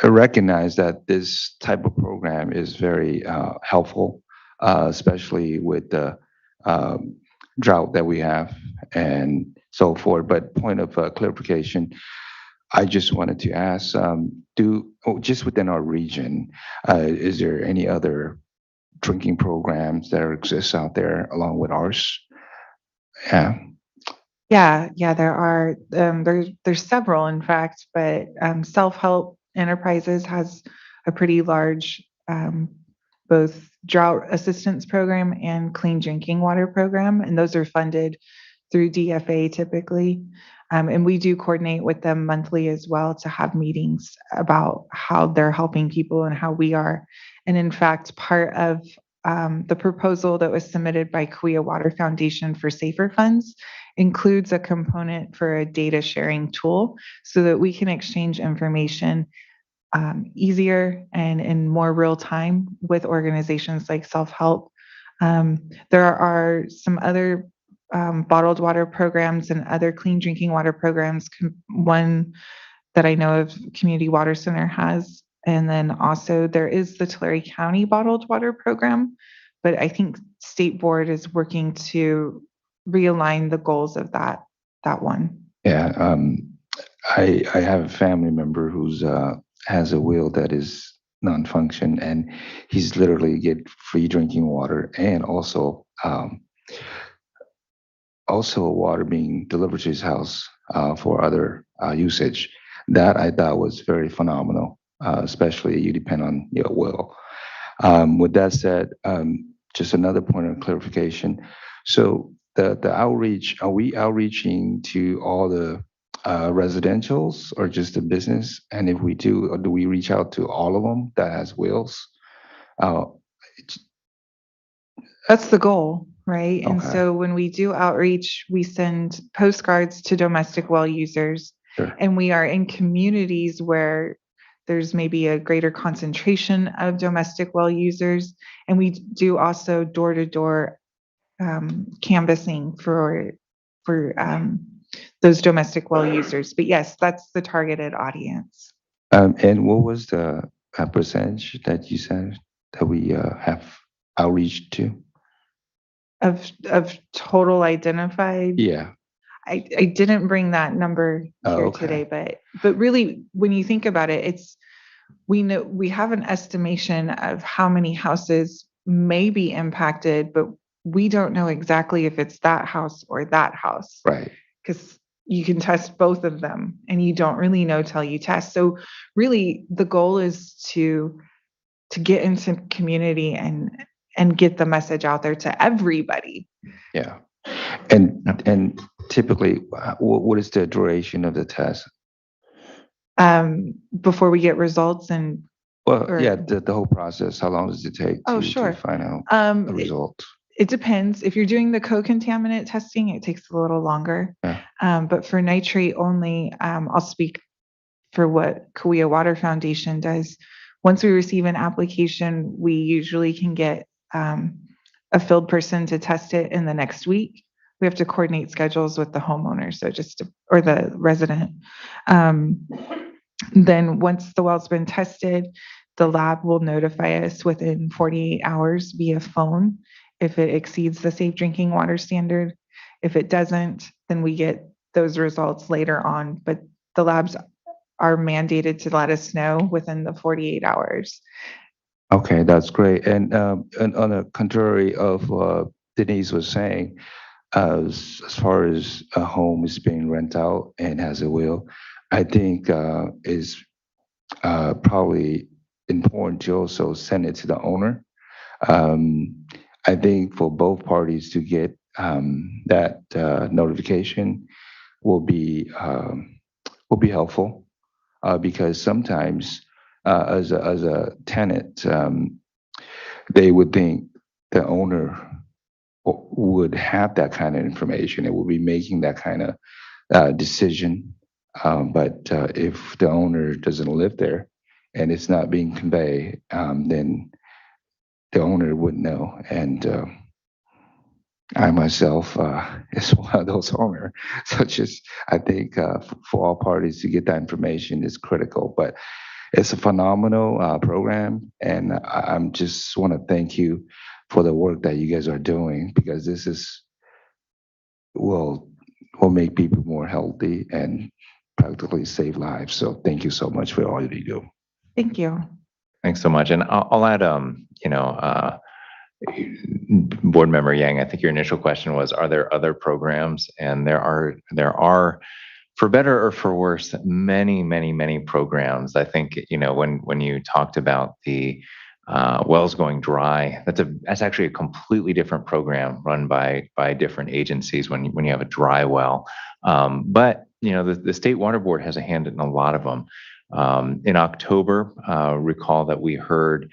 recognize that this type of program is very helpful, especially with the drought that we have and so forth. But point of clarification, I just wanted to ask, just within our region, is there any other drinking programs that exist out there along with ours? Yeah. Yeah, there are. There's several, in fact, but Self-Help Enterprises has a pretty large both drought assistance program and clean drinking water program, and those are funded through DFA typically. And we do coordinate with them monthly as well to have meetings about how they're helping people and how we are. And in fact, part of the proposal that was submitted by Kauai Water Foundation for Safer Funds includes a component for a data sharing tool so that we can exchange information easier and in more real time with organizations like Self-Help There are some other bottled water programs and other clean drinking water programs. One that I know of, Community Water Center has. And then also there is the Tulare County Bottled Water Program, but I think State Board is working to realign the goals of that one. Yeah, I have a family member who's has a wheel that is non-function, and he's literally get free drinking water and also water being delivered to his house for other usage. That I thought was very phenomenal, especially you depend on your will. With that said, just another point of clarification. So the outreach, are we outreaching to all the residentials or just the business? And if we do, or do we reach out to all of them that has wheels? That's the goal, right? And Okay. so when we do outreach, we send postcards to domestic well users. Sure. And we are in communities where there's maybe a greater concentration of domestic well users. And we do also door-to-door canvassing for those domestic well users. But yes, that's the targeted audience. And what was the percentage that you said that we have outreach to? Of total identified? Yeah. I didn't bring that number here okay. today, but really, when you think about it, we know we have an estimation of how many houses may be impacted, but we don't know exactly if it's that house or that house. Right. Because you can test both of them and you don't really know till you test. So really the goal is to get into community and get the message out there to everybody. Yeah. And typically, what is the duration of the test? Before we get results and Well, yeah, the whole process. How long does it take sure. to find out the result? It depends. If you're doing the co-contaminant testing, it takes a little longer. Yeah. But for nitrate only, I'll speak for what Kauai Water Foundation does. Once we receive an application, we usually can get a field person to test it in the next week. We have to coordinate schedules with the homeowner, or the resident. Then once the well's been tested, the lab will notify us within 48 hours via phone if it exceeds the safe drinking water standard. If it doesn't, then we get those results later on. But the labs are mandated to let us know within the 48 hours. Okay, that's great. And on the contrary of what Denise was saying, as far as a home is being rent out and has a will, I think is probably important to also send it to the owner. I think for both parties to get that notification will be helpful because sometimes as a tenant, they would think the owner would have that kind of information. It would be making that kind of decision. But if the owner doesn't live there and it's not being conveyed, then the owner wouldn't know. And I myself is one of those owners, such as I think for all parties to get that information is critical. But it's a phenomenal program, and I'm just want to thank you for the work that you guys are doing, because this will make people more healthy and practically save lives. So thank you so much for all you do. Thank you. Thanks so much. And I'll add, Board Member Yang, I think your initial question was, are there other programs? And there are, for better or for worse, many, many, many programs. I think, when you talked about the wells going dry, that's actually a completely different program run by different agencies when you have a dry well. But the State Water Board has a hand in a lot of them. In October, recall that we heard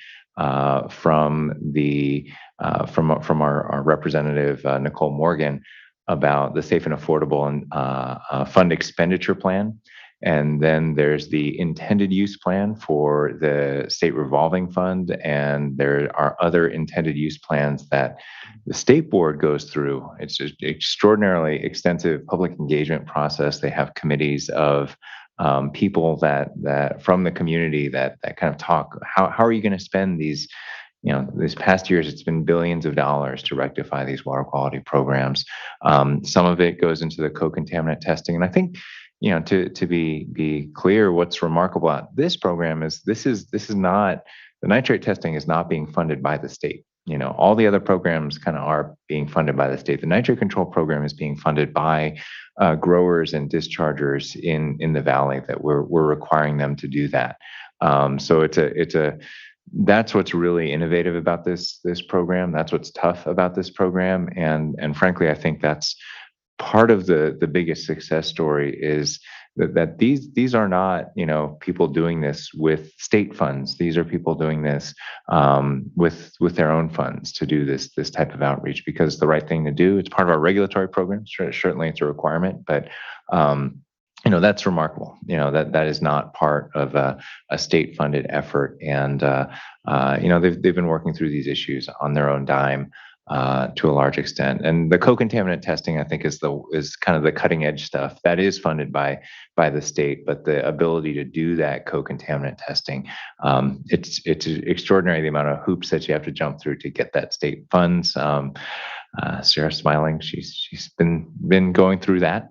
from our representative Nicole Morgan about the Safe and Affordable and Fund Expenditure Plan. And then there's the intended use plan for the state revolving fund. And there are other intended use plans that the state board goes through. It's just extraordinarily extensive public engagement process. They have committees of people that from the community that kind of talk, how are you going to spend these, this past years, it's been billions of dollars to rectify these water quality programs. Some of it goes into the co-contaminant testing. And I think, to be clear, what's remarkable about this program is this is not, the nitrate testing is not being funded by the state. All the other programs kind of are being funded by the state. The nitrate control program is being funded by growers and dischargers in the valley that we're requiring them to do that. So that's what's really innovative about this program. That's what's tough about this program. And frankly, I think that's part of the biggest success story is that these are not, people doing this with state funds. These are people doing this with their own funds to do this type of outreach, because it's the right thing to do. It's part of our regulatory program. Certainly it's a requirement, but that's remarkable. That is not part of a state funded effort. And, they've been working through these issues on their own dime to a large extent. And the co-contaminant testing, I think, is kind of the cutting edge stuff that is funded by the state, but the ability to do that co-contaminant testing, it's extraordinary the amount of hoops that you have to jump through to get that state funds. Sarah's smiling. She's been going through that,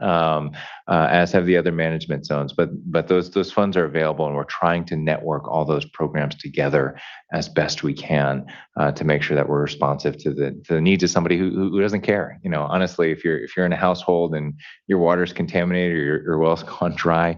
as have the other management zones. But those funds are available, and we're trying to network all those programs together as best we can to make sure that we're responsive to the needs of somebody who doesn't care. Honestly, if you're in a household and your water's contaminated or your well's gone dry,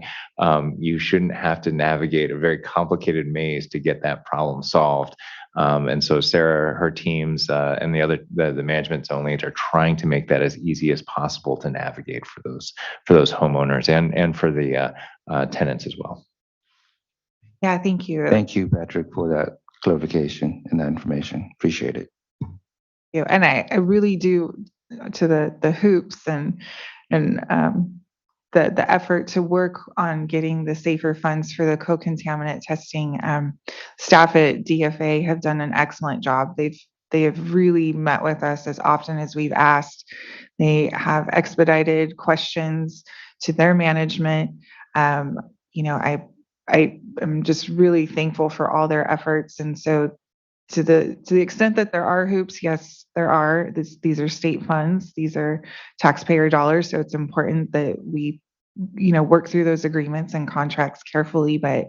you shouldn't have to navigate a very complicated maze to get that problem solved. And so Sarah, her teams, and the management zone leads are trying to make that as easy as possible to navigate for those homeowners and for the tenants as well. Yeah, thank you. Thank you, Patrick, for that clarification and that information. Appreciate it. And I really do, to the hoops and the effort to work on getting the safer funds for the co-contaminant testing. Staff at DFA have done an excellent job. They have really met with us as often as we've asked. They have expedited questions to their management. I am just really thankful for all their efforts. And so to the extent that there are hoops, yes, there are. These are state funds. These are taxpayer dollars. So it's important that we, work through those agreements and contracts carefully. But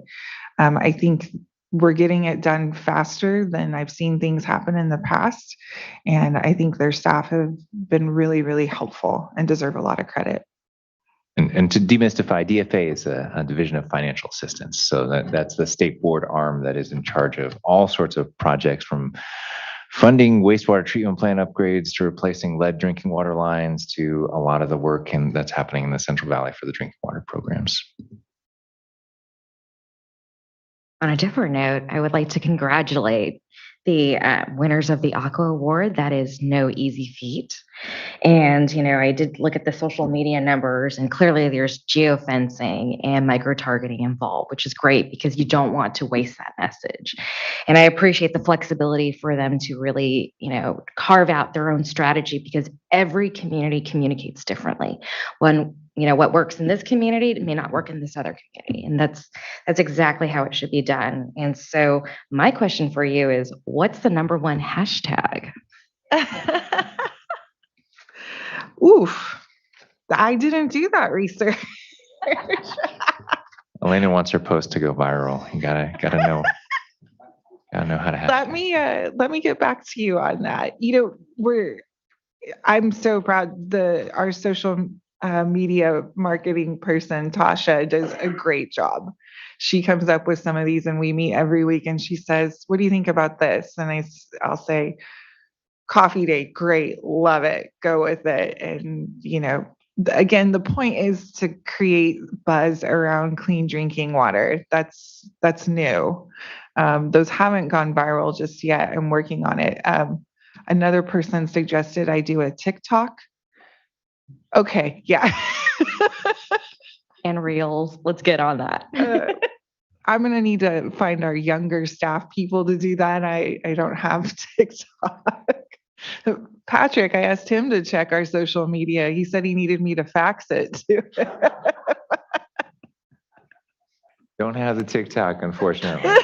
I think we're getting it done faster than I've seen things happen in the past. And I think their staff have been really, really helpful and deserve a lot of credit. And to demystify, DFA is a division of financial assistance. So that's the state board arm that is in charge of all sorts of projects, from funding wastewater treatment plant upgrades to replacing lead drinking water lines to a lot of the work that's happening in the Central Valley for the drinking water programs. On a different note, I would like to congratulate the winners of the Aqua Award. That is no easy feat. And, I did look at the social media numbers, and clearly there's geofencing and micro-targeting involved, which is great because you don't want to waste that message. And I appreciate the flexibility for them to really, carve out their own strategy, because every community communicates differently. What works in this community may not work in this other community. And that's exactly how it should be done. And so my question for you is, what's the #1 hashtag? Oof, I didn't do that research. Elena wants her post to go viral. You gotta know. Gotta know how to have. Let me get back to you on that. I'm so proud. Our social media marketing person, Tasha, does a great job. She comes up with some of these, and we meet every week, and she says, "What do you think about this?" And I'll say, "Coffee date, great, love it, go with it." And again, the point is to create buzz around clean drinking water. That's new. Those haven't gone viral just yet. I'm working on it. Another person suggested I do a TikTok. Okay, yeah. and reels. Let's get on that. I'm gonna need to find our younger staff people to do that. I don't have TikTok. Patrick, I asked him to check our social media. He said he needed me to fax it too. Don't have the TikTok, unfortunately.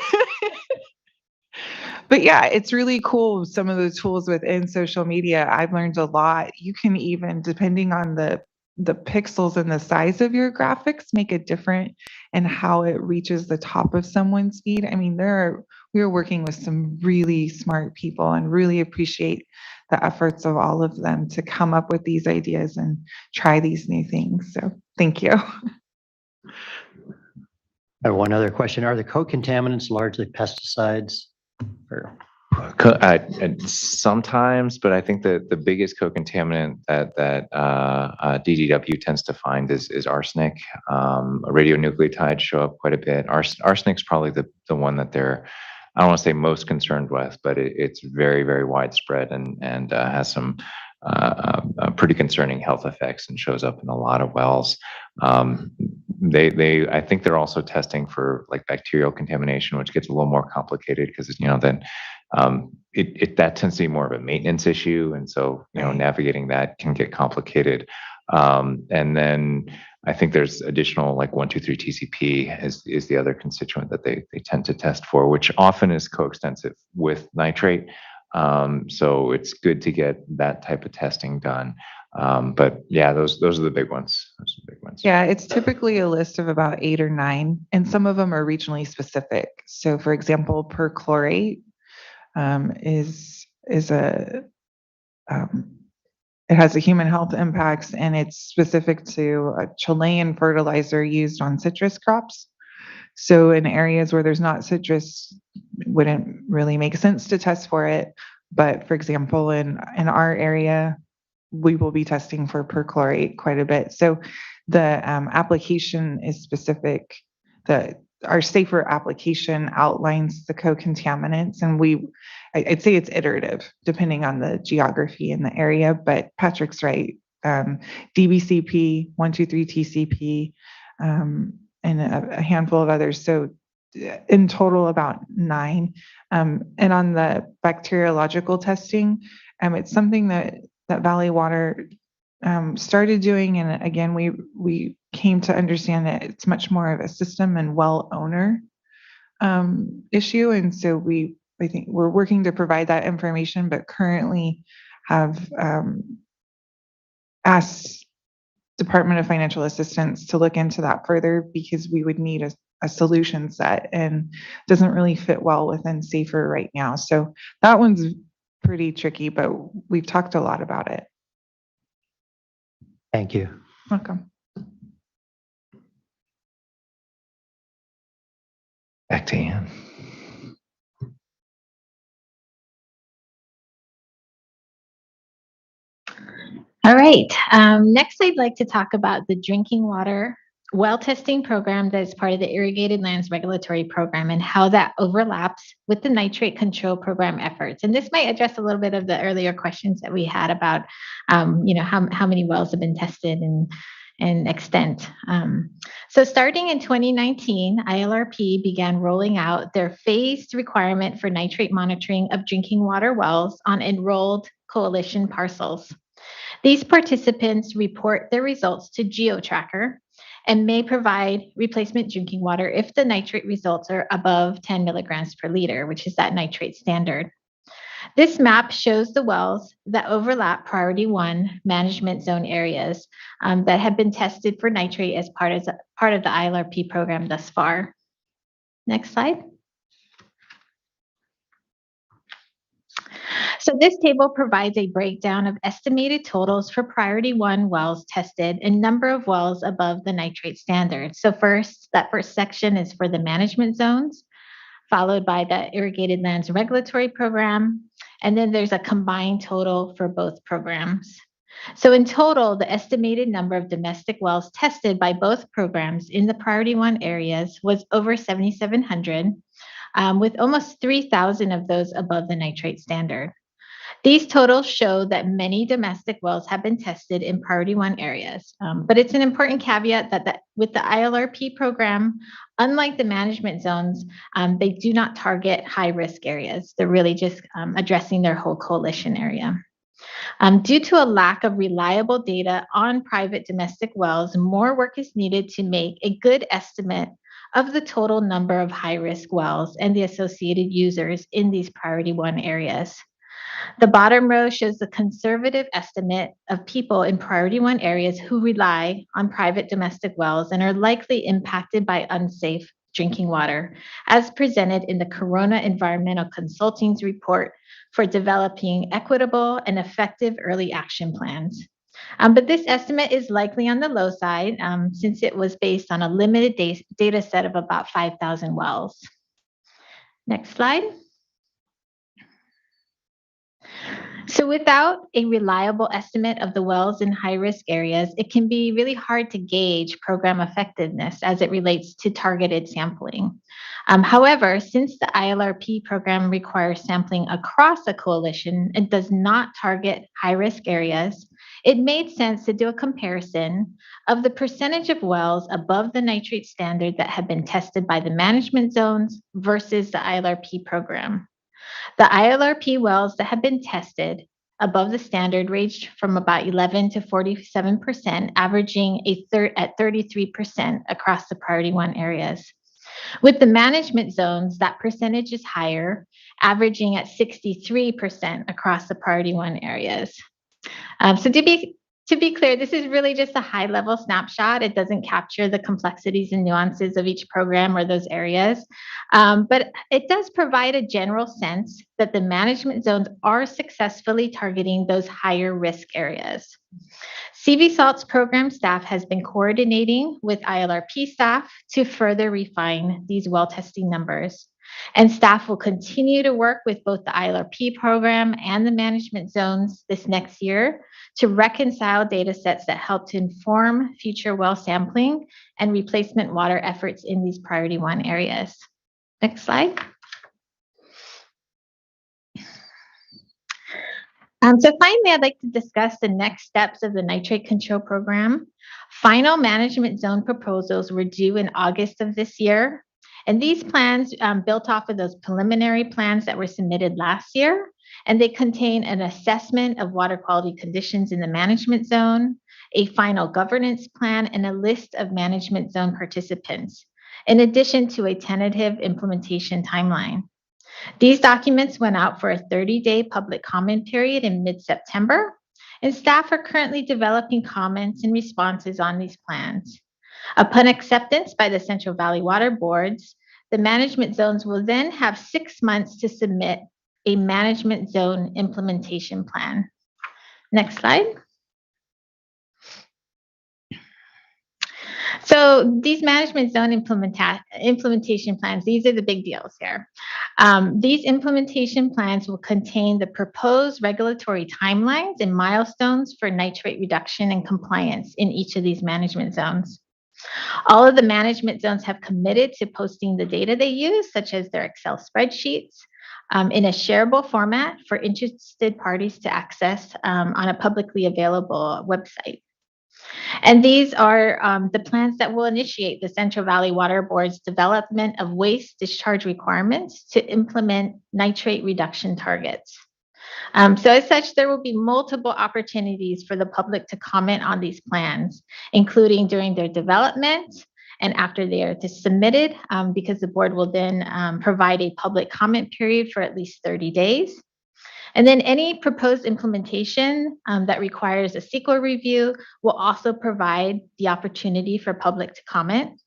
But yeah, it's really cool. Some of the tools within social media, I've learned a lot. You can even, depending on the pixels and the size of your graphics, make it different and how it reaches the top of someone's feed. I mean, we are working with some really smart people and really appreciate the efforts of all of them to come up with these ideas and try these new things. So thank you. I have one other question. Are the co-contaminants largely pesticides? Or Sometimes, but I think that the biggest co-contaminant that DDW tends to find is arsenic. Radionucleotides show up quite a bit. Arsenic's probably the one that they're, I don't want to say most concerned with, but it's very, very widespread and has some pretty concerning health effects and shows up in a lot of wells. I think they're also testing for like bacterial contamination, which gets a little more complicated because then that tends to be more of a maintenance issue, and so navigating that can get complicated. And then I think there's additional like 1,2,3-TCP is the other constituent that they tend to test for, which often is coextensive with nitrate. So it's good to get that type of testing done. But yeah, those are the big ones. Those are the big ones. Yeah, it's typically a list of about 8 or 9, and some of them are regionally specific. So for example, perchlorate it has a human health impacts, and it's specific to a Chilean fertilizer used on citrus crops. So in areas where there's not citrus, it wouldn't really make sense to test for it. But for example, in our area, we will be testing for perchlorate quite a bit. So the application is specific. Our safer application outlines the co-contaminants, and I'd say it's iterative depending on the geography in the area, but Patrick's right. DBCP, 1,2,3-TCP, and a handful of others. So in total about 9. And on the bacteriological testing, it's something that Valley Water started doing, and again, we came to understand that it's much more of a system and well owner issue, and so I think we're working to provide that information, but currently have asked Department of Financial Assistance to look into that further because we would need a solution set, and doesn't really fit well within SAFER right now. So that one's pretty tricky, but we've talked a lot about it. Thank you. Welcome. Back to Ann. All right. Next, I'd like to talk about the drinking water well testing program that is part of the Irrigated Lands Regulatory Program and how that overlaps with the nitrate control program efforts. And this might address a little bit of the earlier questions that we had about, how many wells have been tested and extent. So starting in 2019, ILRP began rolling out their phased requirement for nitrate monitoring of drinking water wells on enrolled coalition parcels. These participants report their results to GeoTracker and may provide replacement drinking water if the nitrate results are above 10 milligrams per liter, which is that nitrate standard. This map shows the wells that overlap Priority 1 management zone areas that have been tested for nitrate as part of the ILRP program thus far. Next slide. So this table provides a breakdown of estimated totals for Priority 1 wells tested and number of wells above the nitrate standard. So that first section is for the management zones, followed by the Irrigated Lands Regulatory Program, and then there's a combined total for both programs. So in total, the estimated number of domestic wells tested by both programs in the Priority 1 areas was over 7,700, with almost 3,000 of those above the nitrate standard. These totals show that many domestic wells have been tested in priority 1 areas. But it's an important caveat that with the ILRP program, unlike the management zones, they do not target high risk areas. They're really just addressing their whole coalition area. Due to a lack of reliable data on private domestic wells, more work is needed to make a good estimate of the total number of high-risk wells and the associated users in these priority 1 areas. The bottom row shows the conservative estimate of people in priority 1 areas who rely on private domestic wells and are likely impacted by unsafe drinking water, as presented in the Corona Environmental Consulting's report for developing equitable and effective early action plans. But this estimate is likely on the low side since it was based on a limited data set of about 5,000 wells. Next slide. So without a reliable estimate of the wells in high-risk areas, it can be really hard to gauge program effectiveness as it relates to targeted sampling. However, since the ILRP program requires sampling across a coalition and does not target high-risk areas, it made sense to do a comparison of the percentage of wells above the nitrate standard that have been tested by the management zones versus the ILRP program. The ILRP wells that have been tested above the standard ranged from about 11 to 47%, averaging at 33% across the priority 1 areas. With the management zones, that percentage is higher, averaging at 63% across the priority 1 areas. So to be clear, this is really just a high-level snapshot. It doesn't capture the complexities and nuances of each program or those areas, but it does provide a general sense that the management zones are successfully targeting those higher risk areas. CV Salt's program staff has been coordinating with ILRP staff to further refine these well testing numbers. And staff will continue to work with both the ILRP program and the management zones this next year to reconcile data sets that help to inform future well sampling and replacement water efforts in these priority 1 areas. Next slide. So finally, I'd like to discuss the next steps of the nitrate control program. Final management zone proposals were due in August of this year. And these plans built off of those preliminary plans that were submitted last year, and they contain an assessment of water quality conditions in the management zone, a final governance plan, and a list of management zone participants, in addition to a tentative implementation timeline. These documents went out for a 30-day public comment period in mid-September, and staff are currently developing comments and responses on these plans. Upon acceptance by the Central Valley Water Boards, the management zones will then have 6 months to submit a management zone implementation plan. Next slide. So these management zone implementation plans, these are the big deals here. These implementation plans will contain the proposed regulatory timelines and milestones for nitrate reduction and compliance in each of these management zones. All of the management zones have committed to posting the data they use, such as their Excel spreadsheets, in a shareable format for interested parties to access on a publicly available website. And these are the plans that will initiate the Central Valley Water Board's development of waste discharge requirements to implement nitrate reduction targets. So as such, there will be multiple opportunities for the public to comment on these plans, including during their development and after they are submitted, because the board will then provide a public comment period for at least 30 days. And then any proposed implementation that requires a CEQA review will also provide the opportunity for public to comment.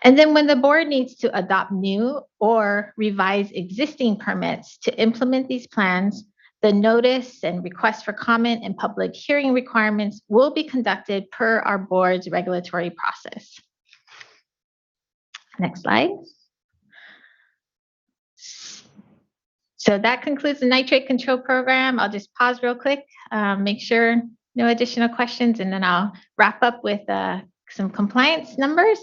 And then when the board needs to adopt new or revise existing permits to implement these plans, the notice and request for comment and public hearing requirements will be conducted per our board's regulatory process. Next slide. So that concludes the nitrate control program. I'll just pause real quick, make sure no additional questions, and then I'll wrap up with some compliance numbers.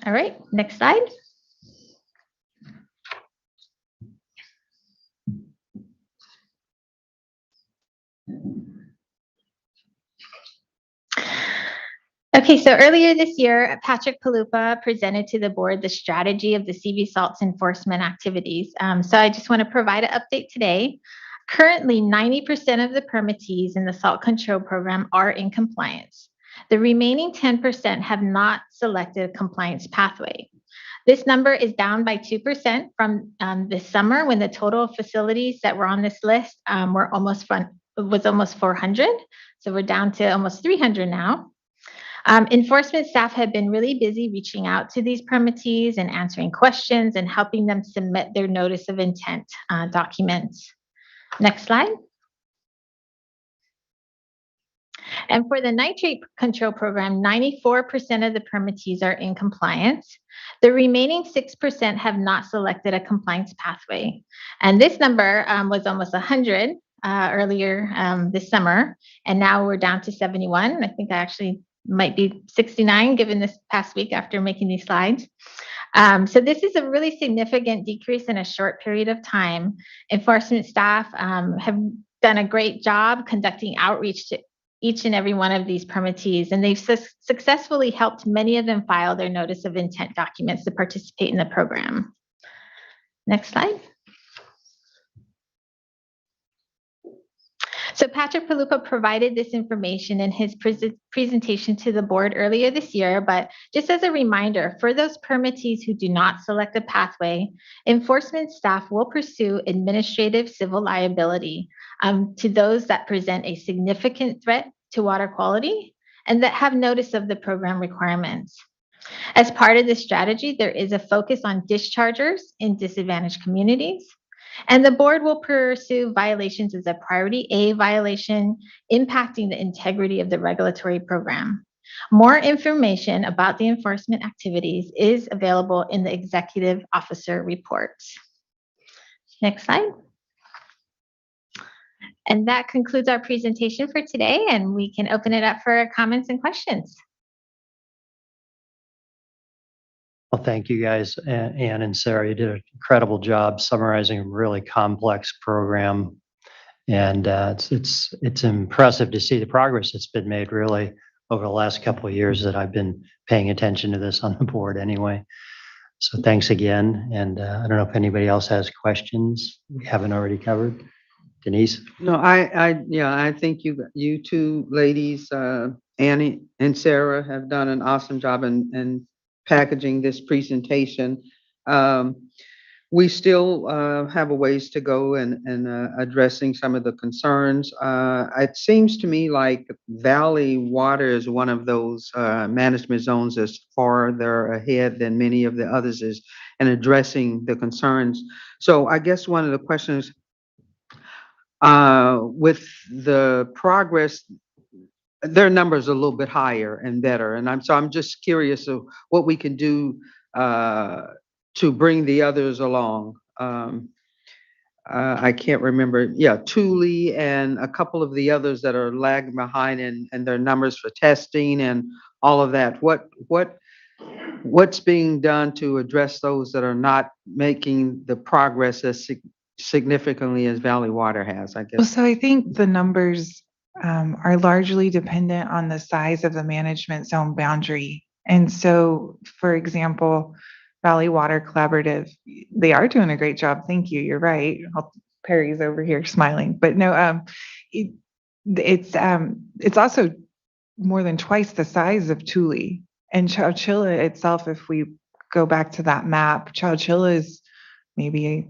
All right, next slide. Okay, so earlier this year, Patrick Palupa presented to the board the strategy of the CV salts enforcement activities. So I just want to provide an update today. Currently, 90% of the permittees in the salt control program are in compliance. The remaining 10% have not selected a compliance pathway. This number is down by 2% from this summer, when the total of facilities that were on this list was almost 400. So we're down to almost 300 now. Enforcement staff have been really busy reaching out to these permittees and answering questions and helping them submit their notice of intent documents. Next slide. And for the nitrate control program, 94% of the permittees are in compliance. The remaining 6% have not selected a compliance pathway. And this number was almost 100 earlier this summer, and now we're down to 71. I think I actually might be 69 given this past week after making these slides. So this is a really significant decrease in a short period of time. Enforcement staff have done a great job conducting outreach to each and every one of these permittees, and they've successfully helped many of them file their notice of intent documents to participate in the program. Next slide. So Patrick Palupa provided this information in his presentation to the board earlier this year, but just as a reminder, for those permittees who do not select a pathway, enforcement staff will pursue administrative civil liability to those that present a significant threat to water quality and that have notice of the program requirements. As part of this strategy, there is a focus on dischargers in disadvantaged communities. And the board will pursue violations as a priority A violation, impacting the integrity of the regulatory program. More information about the enforcement activities is available in the executive officer reports. Next slide. And that concludes our presentation for today, and we can open it up for comments and questions. Well, thank you guys, Ann and Sarah. You did an incredible job summarizing a really complex program. And it's impressive to see the progress that's been made really over the last couple of years that I've been paying attention to this on the board anyway. So thanks again. And I don't know if anybody else has questions we haven't already covered. Denise? No, I think you two ladies, Annie and Sarah, have done an awesome job in packaging this presentation. We still have a ways to go in addressing some of the concerns. It seems to me like Valley Water is one of those management zones that's farther ahead than many of the others is in addressing the concerns. So I guess one of the questions with the progress, their numbers are a little bit higher and better. And I'm just curious of what we can do to bring the others along. I can't remember. Yeah, Thule and a couple of the others that are lagging behind in their numbers for testing and all of that. What's being done to address those that are not making the progress as significantly as Valley Water has, I guess? Well, so I think the numbers are largely dependent on the size of the management zone boundary. And so, for example, Valley Water Collaborative, they are doing a great job. Thank you. You're right. Perry's over here smiling, but no, it's also more than twice the size of Thule. And Chowchilla itself, if we go back to that map, Chowchilla is maybe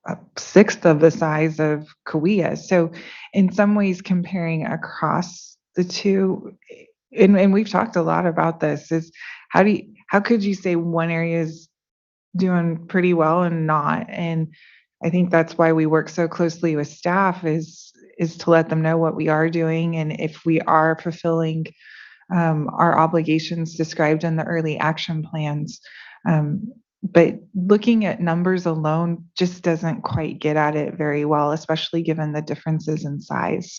a sixth of the size of Kauai. So in some ways, comparing across the two, and we've talked a lot about this, is how could you say one area is doing pretty well and not? And I think that's why we work so closely with staff is to let them know what we are doing and if we are fulfilling our obligations described in the early action plans. But looking at numbers alone just doesn't quite get at it very well, especially given the differences in size.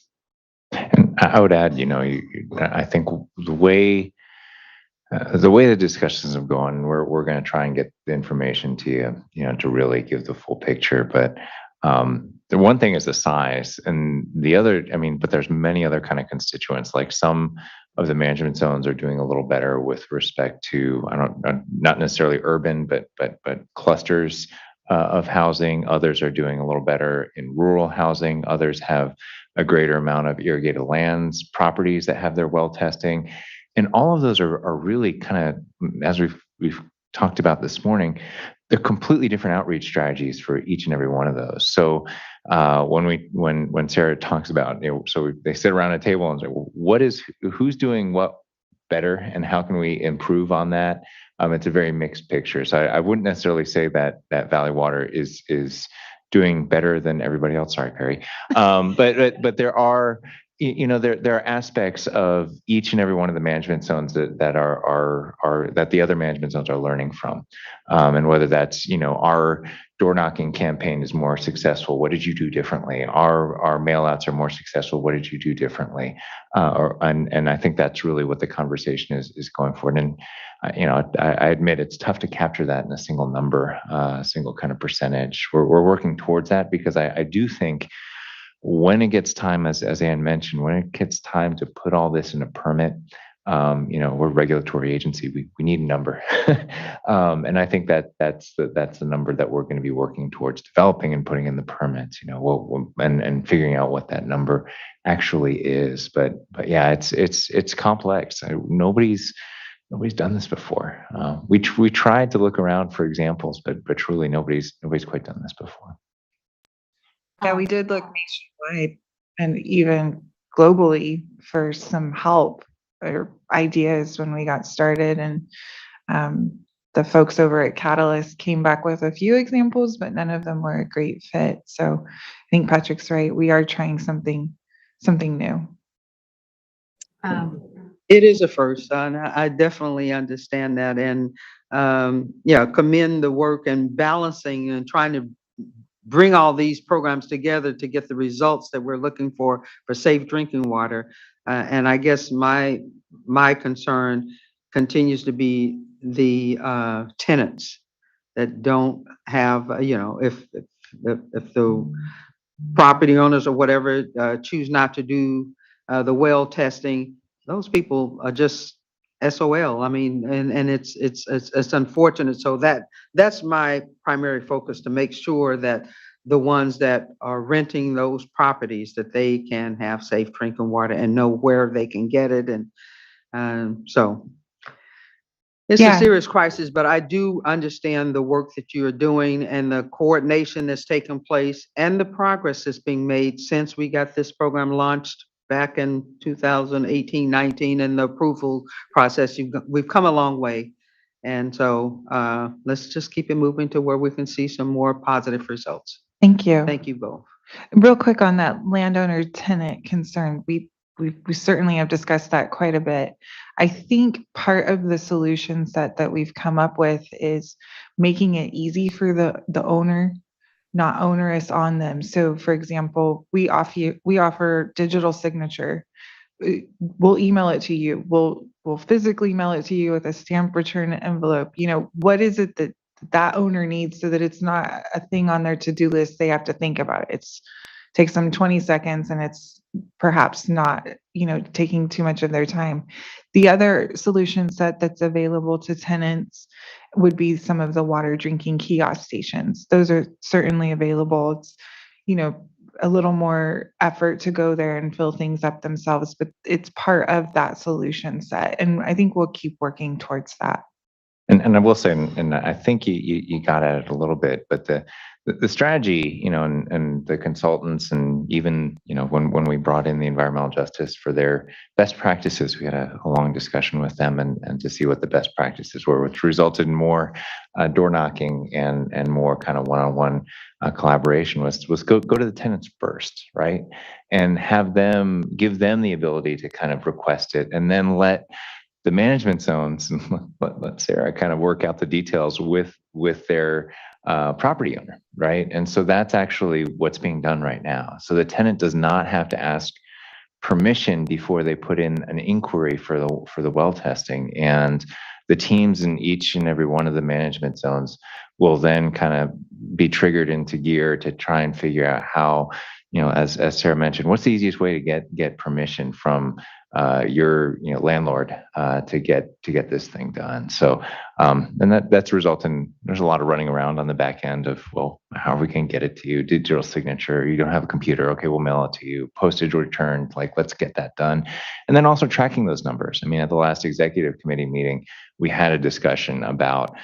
And I would add, I think the way the discussions have gone, we're going to try and get the information to you, to really give the full picture. But the one thing is the size, and the other, I mean, but there's many other kind of constituents. Like some of the management zones are doing a little better with respect to, not necessarily urban, but clusters of housing. Others are doing a little better in rural housing. Others have a greater amount of irrigated lands, properties that have their well testing. And all of those are really kind of, as we've talked about this morning, they're completely different outreach strategies for each and every one of those. So when Sarah talks about, so they sit around a table and say, well, who's doing what better and how can we improve on that? It's a very mixed picture. So I wouldn't necessarily say that Valley Water is doing better than everybody else. Sorry, Perry. But there are, there are aspects of each and every one of the management zones that are that the other management zones are learning from, and whether that's our door knocking campaign is more successful. What did you do differently? Our mail outs are more successful. What did you do differently? And I think that's really what the conversation is going for. And I admit it's tough to capture that in a single number, single kind of percentage. We're working towards that because I do think when it gets time, as Ann mentioned, when it gets time to put all this in a permit, we're a regulatory agency. We need a number, and I think that's the number that we're going to be working towards developing and putting in the permits. And figuring out what that number actually is. But yeah, it's complex. Nobody's done this before. We tried to look around for examples, but truly nobody's quite done this before. Yeah, we did look nationwide and even globally for some help or ideas when we got started. And the folks over at Catalyst came back with a few examples, but none of them were a great fit. So I think Patrick's right. We are trying something new. It is a first, and I definitely understand that. And commend the work and balancing and trying to bring all these programs together to get the results that we're looking for safe drinking water. And I guess my concern continues to be the tenants that don't have, if the property owners or whatever choose not to do the well testing, those people are just SOL. I mean, and it's unfortunate. So that's my primary focus, to make sure that the ones that are renting those properties, that they can have safe drinking water and know where they can get it. And so it's a serious crisis, but I do understand the work that you are doing and the coordination that's taken place and the progress that's being made since we got this program launched back in 2018-19, and the approval process. We've come a long way. And so let's just keep it moving to where we can see some more positive results. Thank you. Thank you both. Real quick on that landowner tenant concern, we certainly have discussed that quite a bit. I think part of the solution set that we've come up with is making it easy for the owner, not onerous on them. So for example, we offer digital signature. We'll email it to you. We'll physically mail it to you with a stamp return envelope. What is it that owner needs so that it's not a thing on their to-do list they have to think about? It takes them 20 seconds and it's perhaps not, taking too much of their time. The other solution set that's available to tenants would be some of the water drinking kiosk stations. Those are certainly available. It's, a little more effort to go there and fill things up themselves, but it's part of that solution set. And I think we'll keep working towards that. And I will say, and I think you got at it a little bit, but the strategy, and the consultants, and even, when we brought in the environmental justice for their best practices, we had a long discussion with them and to see what the best practices were, which resulted in more door knocking and more kind of one-on-one collaboration was go to the tenants first, right? And give them the ability to kind of request it, and then let the management zones and let Sarah kind of work out the details with their property owner, right? And so that's actually what's being done right now. So the tenant does not have to ask permission before they put in an inquiry for the well testing. And the teams in each and every one of the management zones will then kind of be triggered into gear to try and figure out how, as Sarah mentioned, what's the easiest way to get permission from your landlord to get this thing done. So and that's resulting. There's a lot of running around on the back end of, well, how we can get it to you, digital signature. You don't have a computer, okay, we'll mail it to you. Postage return, like let's get that done. And then also tracking those numbers. I mean, at the last executive committee meeting, we had a discussion about,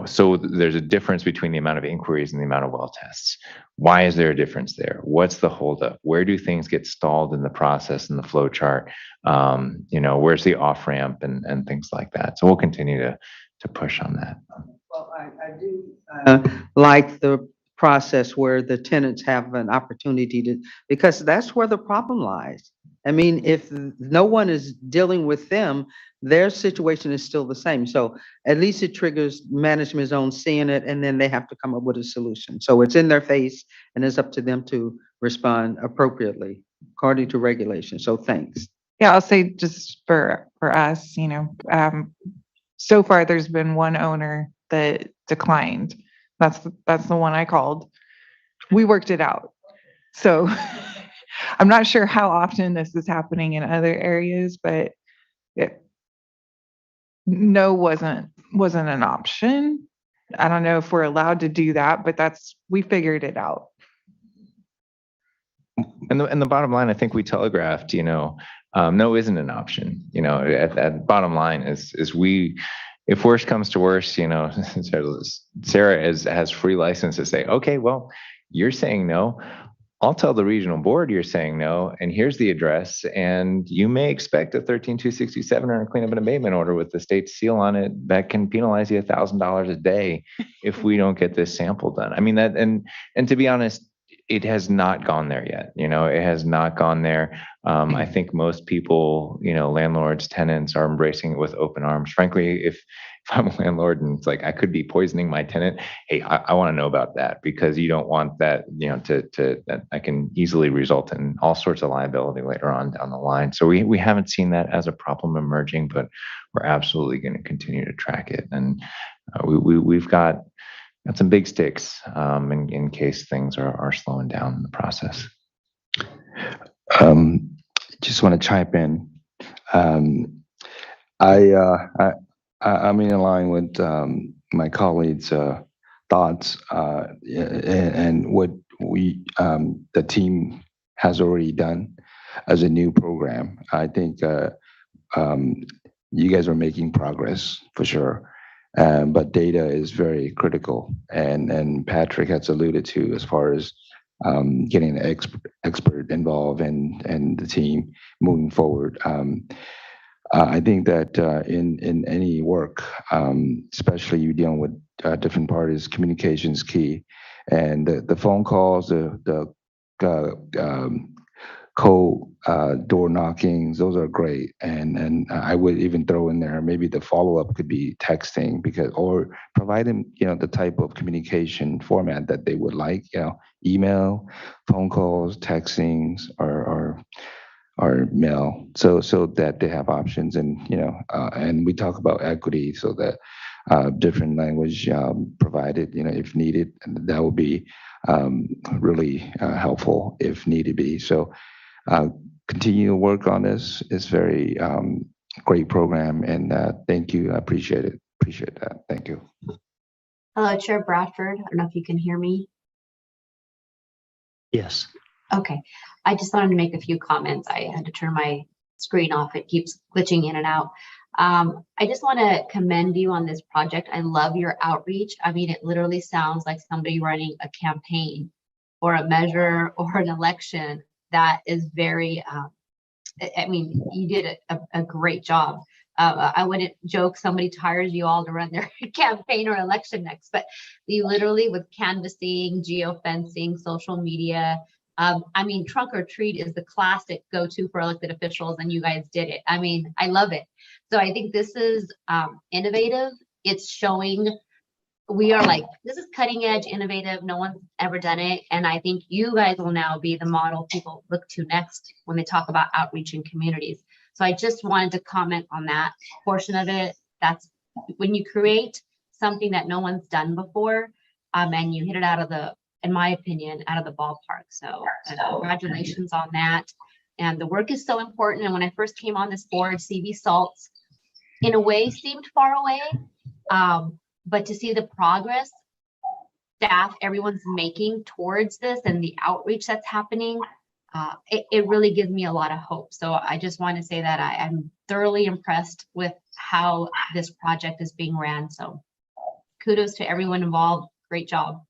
so there's a difference between the amount of inquiries and the amount of well tests. Why is there a difference there? What's the holdup? Where do things get stalled in the process and the flow chart? Where's the off ramp and things like that? So we'll continue to push on that. Well, I do like the process where the tenants have an opportunity to, because that's where the problem lies. I mean, if no one is dealing with them, their situation is still the same. So at least it triggers management zone seeing it, and then they have to come up with a solution. So it's in their face, and it's up to them to respond appropriately according to regulation. So thanks. Yeah, I'll say just for us, so far there's been one owner that declined. That's the one I called. We worked it out. So I'm not sure how often this is happening in other areas, but no wasn't an option. I don't know if we're allowed to do that, but we figured it out. And the bottom line, I think we telegraphed, no isn't an option. At bottom line is if worse comes to worse, Sarah has free license to say, okay, well, you're saying no. I'll tell the regional board you're saying no, and here's the address, and you may expect a 13-267 or a cleanup and abatement order with the state seal on it that can penalize you $1,000 a day if we don't get this sample done. I mean, that, and to be honest, it has not gone there yet. It has not gone there. I think most people, landlords, tenants are embracing it with open arms. Frankly, if I'm a landlord and it's like, I could be poisoning my tenant, hey, I want to know about that, because you don't want that, that can easily result in all sorts of liability later on down the line. So we haven't seen that as a problem emerging, but we're absolutely going to continue to track it. And we've got some big sticks in case things are slowing down in the process. Just want to chime in. I'm in line with my colleagues' thoughts and what the team has already done as a new program. I think you guys are making progress for sure. But data is very critical, and Patrick has alluded to as far as getting an expert involved and the team moving forward. I think that in any work, especially you dealing with different parties, communication is key, and the phone calls, the door knockings, those are great. And I would even throw in there, maybe the follow-up could be texting, or provide them, the type of communication format that they would like, email, phone calls, textings, or mail, so that they have options. And, and we talk about equity, so that different language provided, if needed, that would be really helpful if needed be. So continue to work on this. It's very great program, and thank you. I appreciate it. Appreciate that. Thank you. Hello, Chair Bradford. I don't know if you can hear me. Yes. Okay. I just wanted to make a few comments. I had to turn my screen off. It keeps glitching in and out. I just want to commend you on this project. I love your outreach. I mean, it literally sounds like somebody running a campaign or a measure or an election. That is very, I mean, you did a great job. I wouldn't joke somebody hires you all to run their campaign or election next, but you literally, with canvassing, geofencing, social media, I mean, trunk or treat is the classic go-to for elected officials, and you guys did it. I mean, I love it. So I think this is innovative. It's showing we are like, this is cutting edge, innovative. No one's ever done it. And I think you guys will now be the model people look to next when they talk about outreach in communities. So I just wanted to comment on that portion of it. that's when you create something that no one's done before, and you hit it out of the, in my opinion, out of the ballpark. So congratulations on that. And the work is so important. And when I first came on this board, CV Salts in a way seemed far away. But to see the progress staff, everyone's making towards this and the outreach that's happening, it really gives me a lot of hope. So I just want to say that I'm thoroughly impressed with how this project is being ran. So kudos to everyone involved. Great job.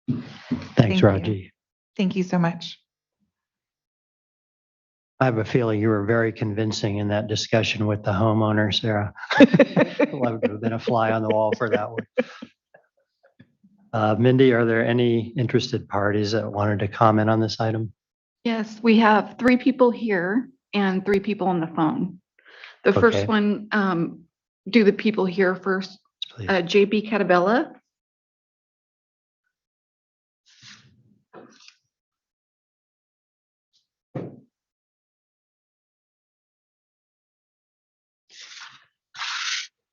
Thanks, Thank you. Raji. Thank you so much. I have a feeling you were very convincing in that discussion with the homeowner, Sarah. Love to have been a fly on the wall for that one. Mindy, are there any interested parties that wanted to comment on this item? Yes, we have 3 people here and 3 people on the phone. The Okay. first one, do the people here first. Please. JB Catabella.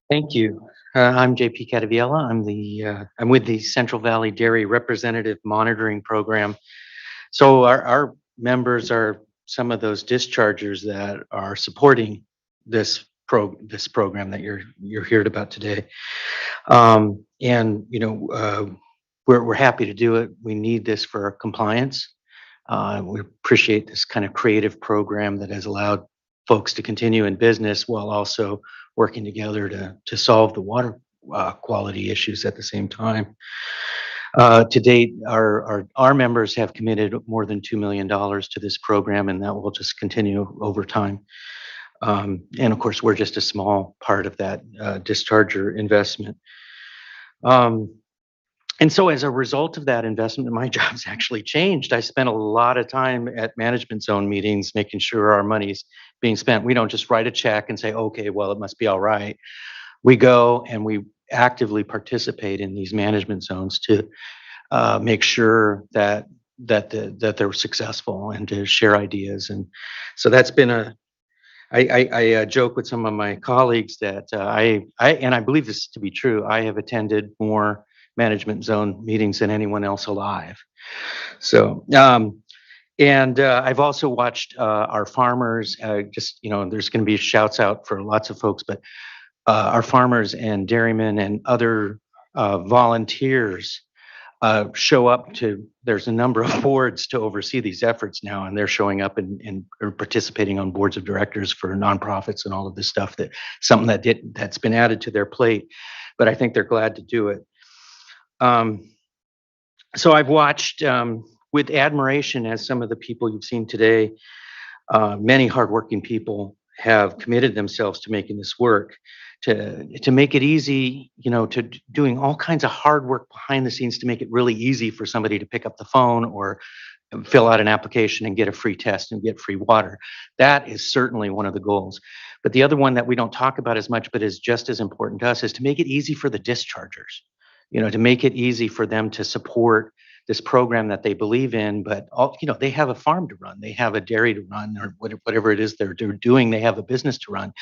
Thank you. I'm JP Cataviella. I'm with the Central Valley Dairy Representative Monitoring Program. So our members are some of those dischargers that are supporting this program that you're heard about today. And we're happy to do it. We need this for compliance. We appreciate this kind of creative program that has allowed folks to continue in business while also working together to solve the water quality issues at the same time. To date, our members have committed more than $2 million to this program, and that will just continue over time. And of course, we're just a small part of that discharger investment. And so as a result of that investment, my job's actually changed. I spent a lot of time at management zone meetings, making sure our money's being spent. We don't just write a check and say, okay, well, it must be all right. We go and we actively participate in these management zones to make sure that they're successful and to share ideas. And so that's been I joke with some of my colleagues that and I believe this to be true, I have attended more management zone meetings than anyone else alive. So, and I've also watched our farmers, there's going to be shouts out for lots of folks, but our farmers and dairymen and other volunteers show up there's a number of boards to oversee these efforts now, and they're showing up and are participating on boards of directors for nonprofits and all of this stuff, that's been added to their plate, but I think they're glad to do it. So I've watched with admiration as some of the people you've seen today, many hardworking people have committed themselves to making this work, to make it easy, to doing all kinds of hard work behind the scenes to make it really easy for somebody to pick up the phone or fill out an application and get a free test and get free water. That is certainly one of the goals. But the other one that we don't talk about as much, but is just as important to us, is to make it easy for the dischargers. To make it easy for them to support this program that they believe in, but they have a farm to run, they have a dairy to run, or whatever it is they're doing, they have a business to run.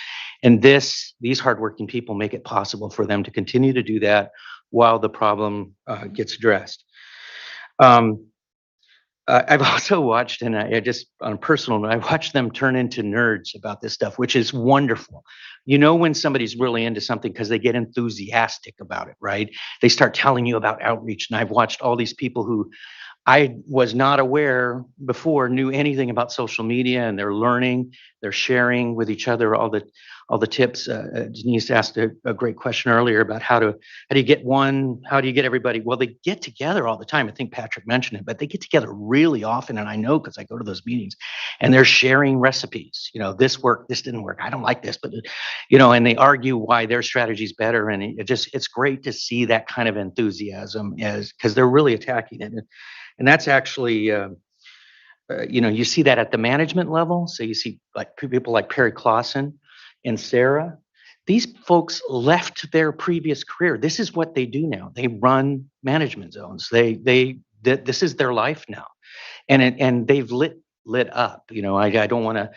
And these hardworking people make it possible for them to continue to do that while the problem gets addressed. I've also watched, and I just on a personal note, I watched them turn into nerds about this stuff, which is wonderful. When somebody's really into something because they get enthusiastic about it, right? They start telling you about outreach. And I've watched all these people who I was not aware before knew anything about social media, and they're learning, they're sharing with each other all the tips. Denise asked a great question earlier about how do you get everybody? Well, they get together all the time. I think Patrick mentioned it, but they get together really often. And I know because I go to those meetings and they're sharing recipes. This worked, this didn't work. I don't like this, but and they argue why their strategy is better. And it's great to see that kind of enthusiasm because they're really attacking it. And that's actually, you see that at the management level. So you see like people like Perry Clausen and Sarah. These folks left their previous career. This is what they do now. They run management zones. This is their life now, and they've lit up. I don't want to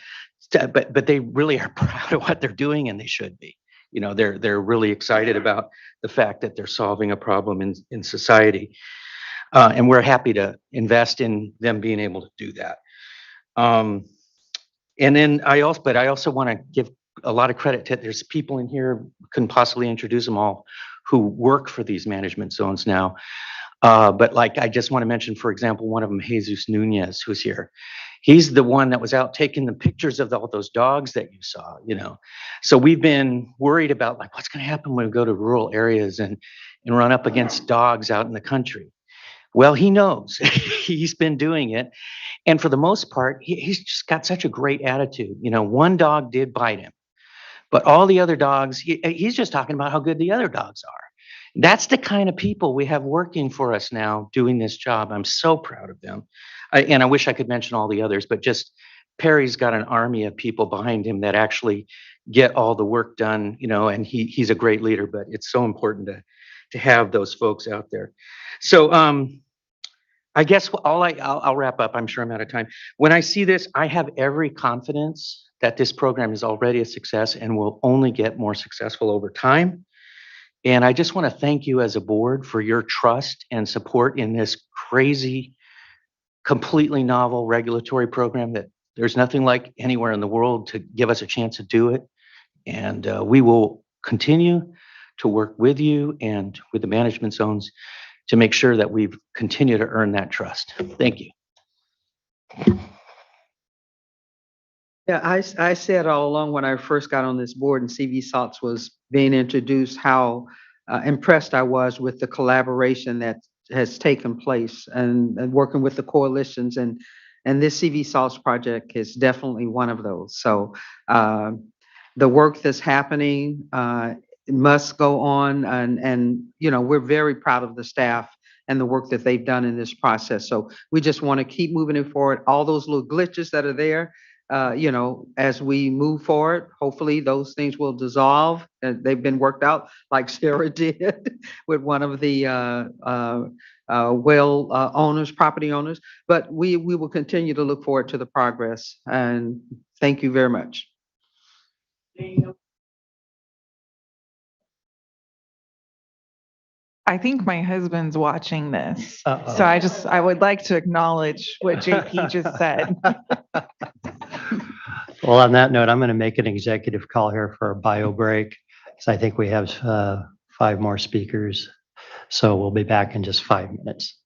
but they really are proud of what they're doing, and they should be. You know, they're really excited about the fact that they're solving a problem in society. And we're happy to invest in them being able to do that. And then I also want to give a lot of credit to, there's people in here, couldn't possibly introduce them all, who work for these management zones now. But like, I just want to mention, for example, one of them, Jesus Nunez, who's here. He's the one that was out taking the pictures of all those dogs that you saw, you know. So we've been worried about like, what's going to happen when we go to rural areas and run up against dogs out in the country. Well, he knows. He's been doing it. And for the most part, he's just got such a great attitude. You know, one dog did bite him, but all the other dogs, he's just talking about how good the other dogs are. That's the kind of people we have working for us now doing this job. I'm so proud of them. And I wish I could mention all the others, but just Perry's got an army of people behind him that actually get all the work done, you know, and he's a great leader, but it's so important to have those folks out there. So I guess I'll wrap up. I'm sure I'm out of time. When I see this, I have every confidence that this program is already a success and will only get more successful over time. And I just want to thank you as a board for your trust and support in this crazy, completely novel regulatory program that there's nothing like anywhere in the world to give us a chance to do it. And we will continue to work with you and with the management zones to make sure that we continue to earn that trust. Thank you. Yeah, I said all along when I first got on this board and CV Salts was being introduced, how impressed I was with the collaboration that has taken place and working with the coalitions, and this CV Salts project is definitely one of those. So the work that's happening must go on, and you know, we're very proud of the staff and the work that they've done in this process. So we just want to keep moving it forward. All those little glitches that are there, you know, as we move forward, hopefully those things will dissolve. And they've been worked out, like Sarah did with one of the owners, property owners. But we will continue to look forward to the progress. And thank you very much. I think my husband's watching this. Uh-oh. So I would like to acknowledge what JP just said. Well, on that note, I'm going to make an executive call here for a bio break, because I think we have 5 more speakers. So we'll be back in just 5 minutes.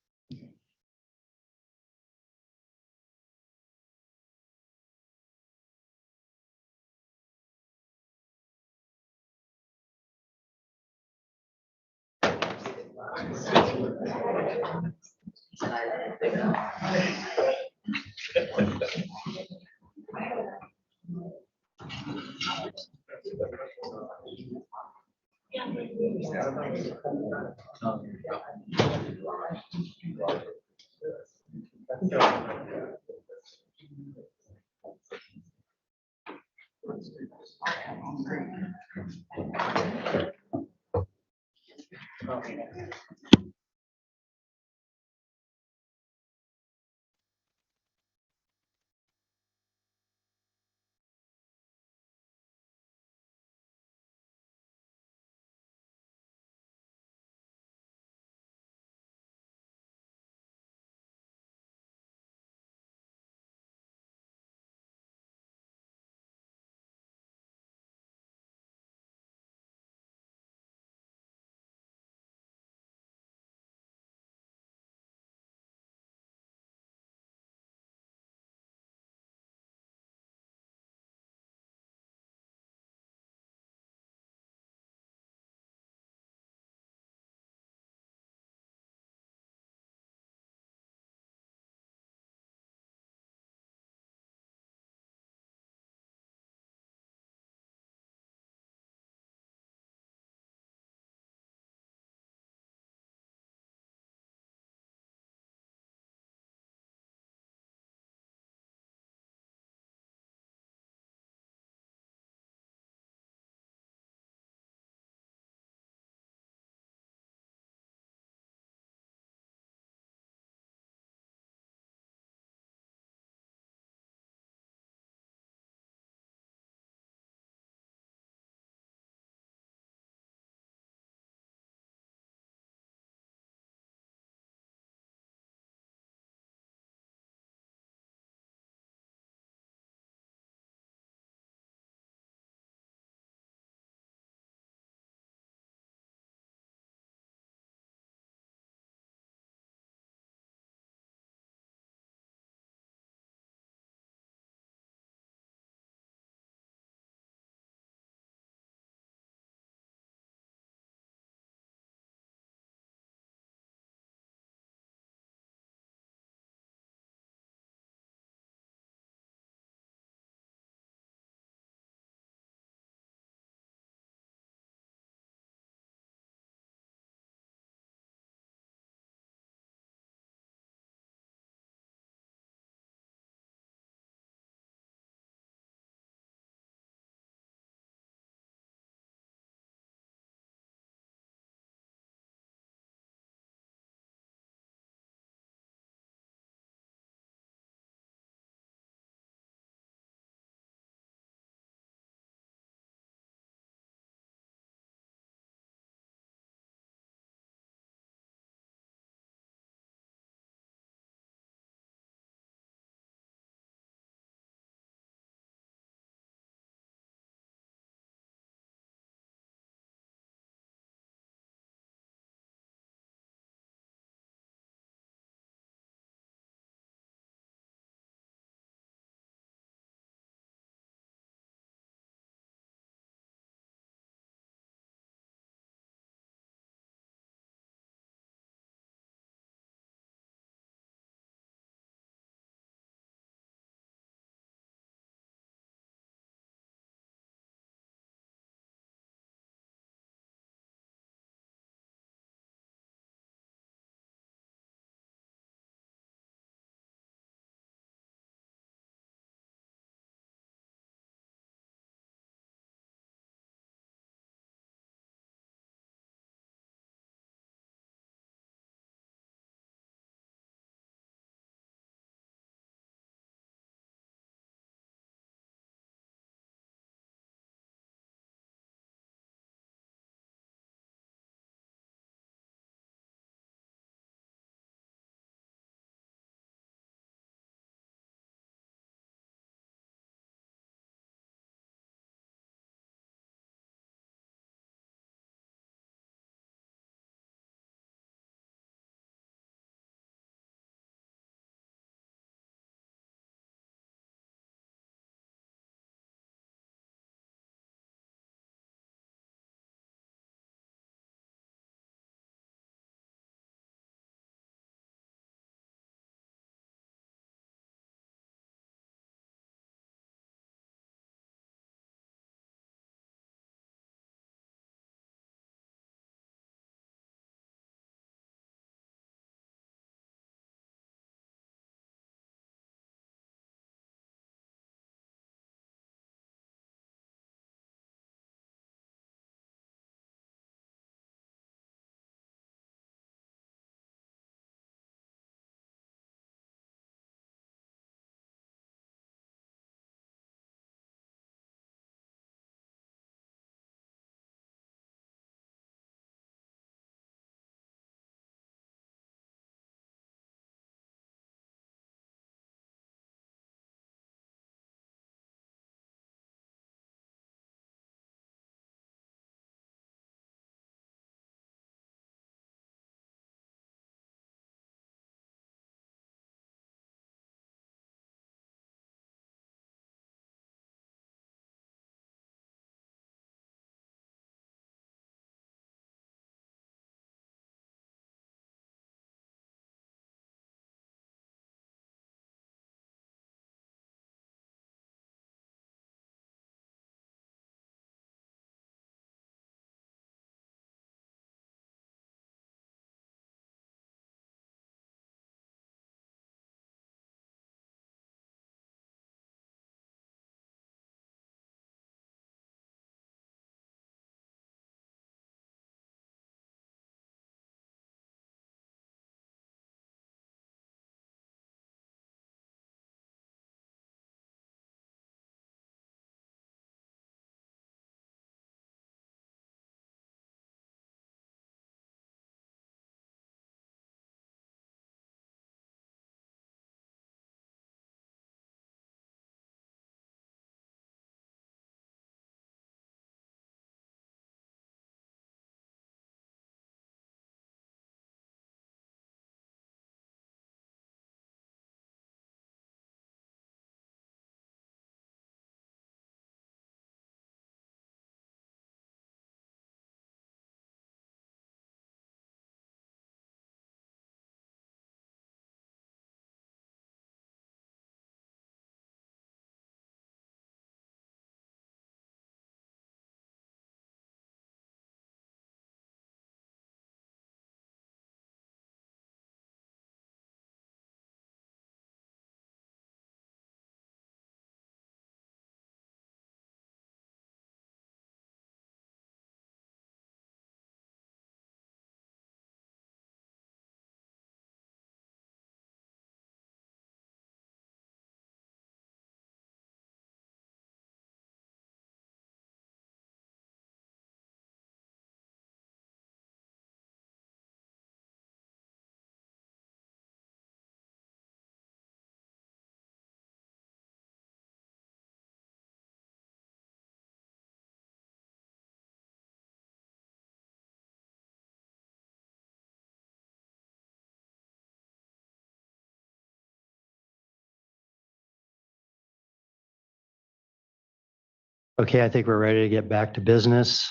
Okay, I think we're ready to get back to business.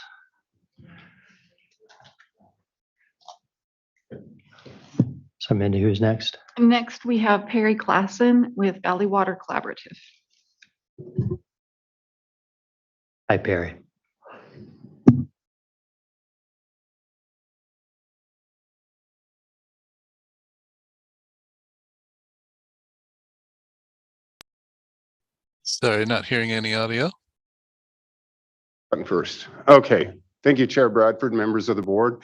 So Mindy, who's next? Next, we have Perry Klassen with Valley Water Collaborative. Hi, Perry. Sorry, not hearing any audio. Button first. Okay. Thank you, Chair Bradford, members of the board.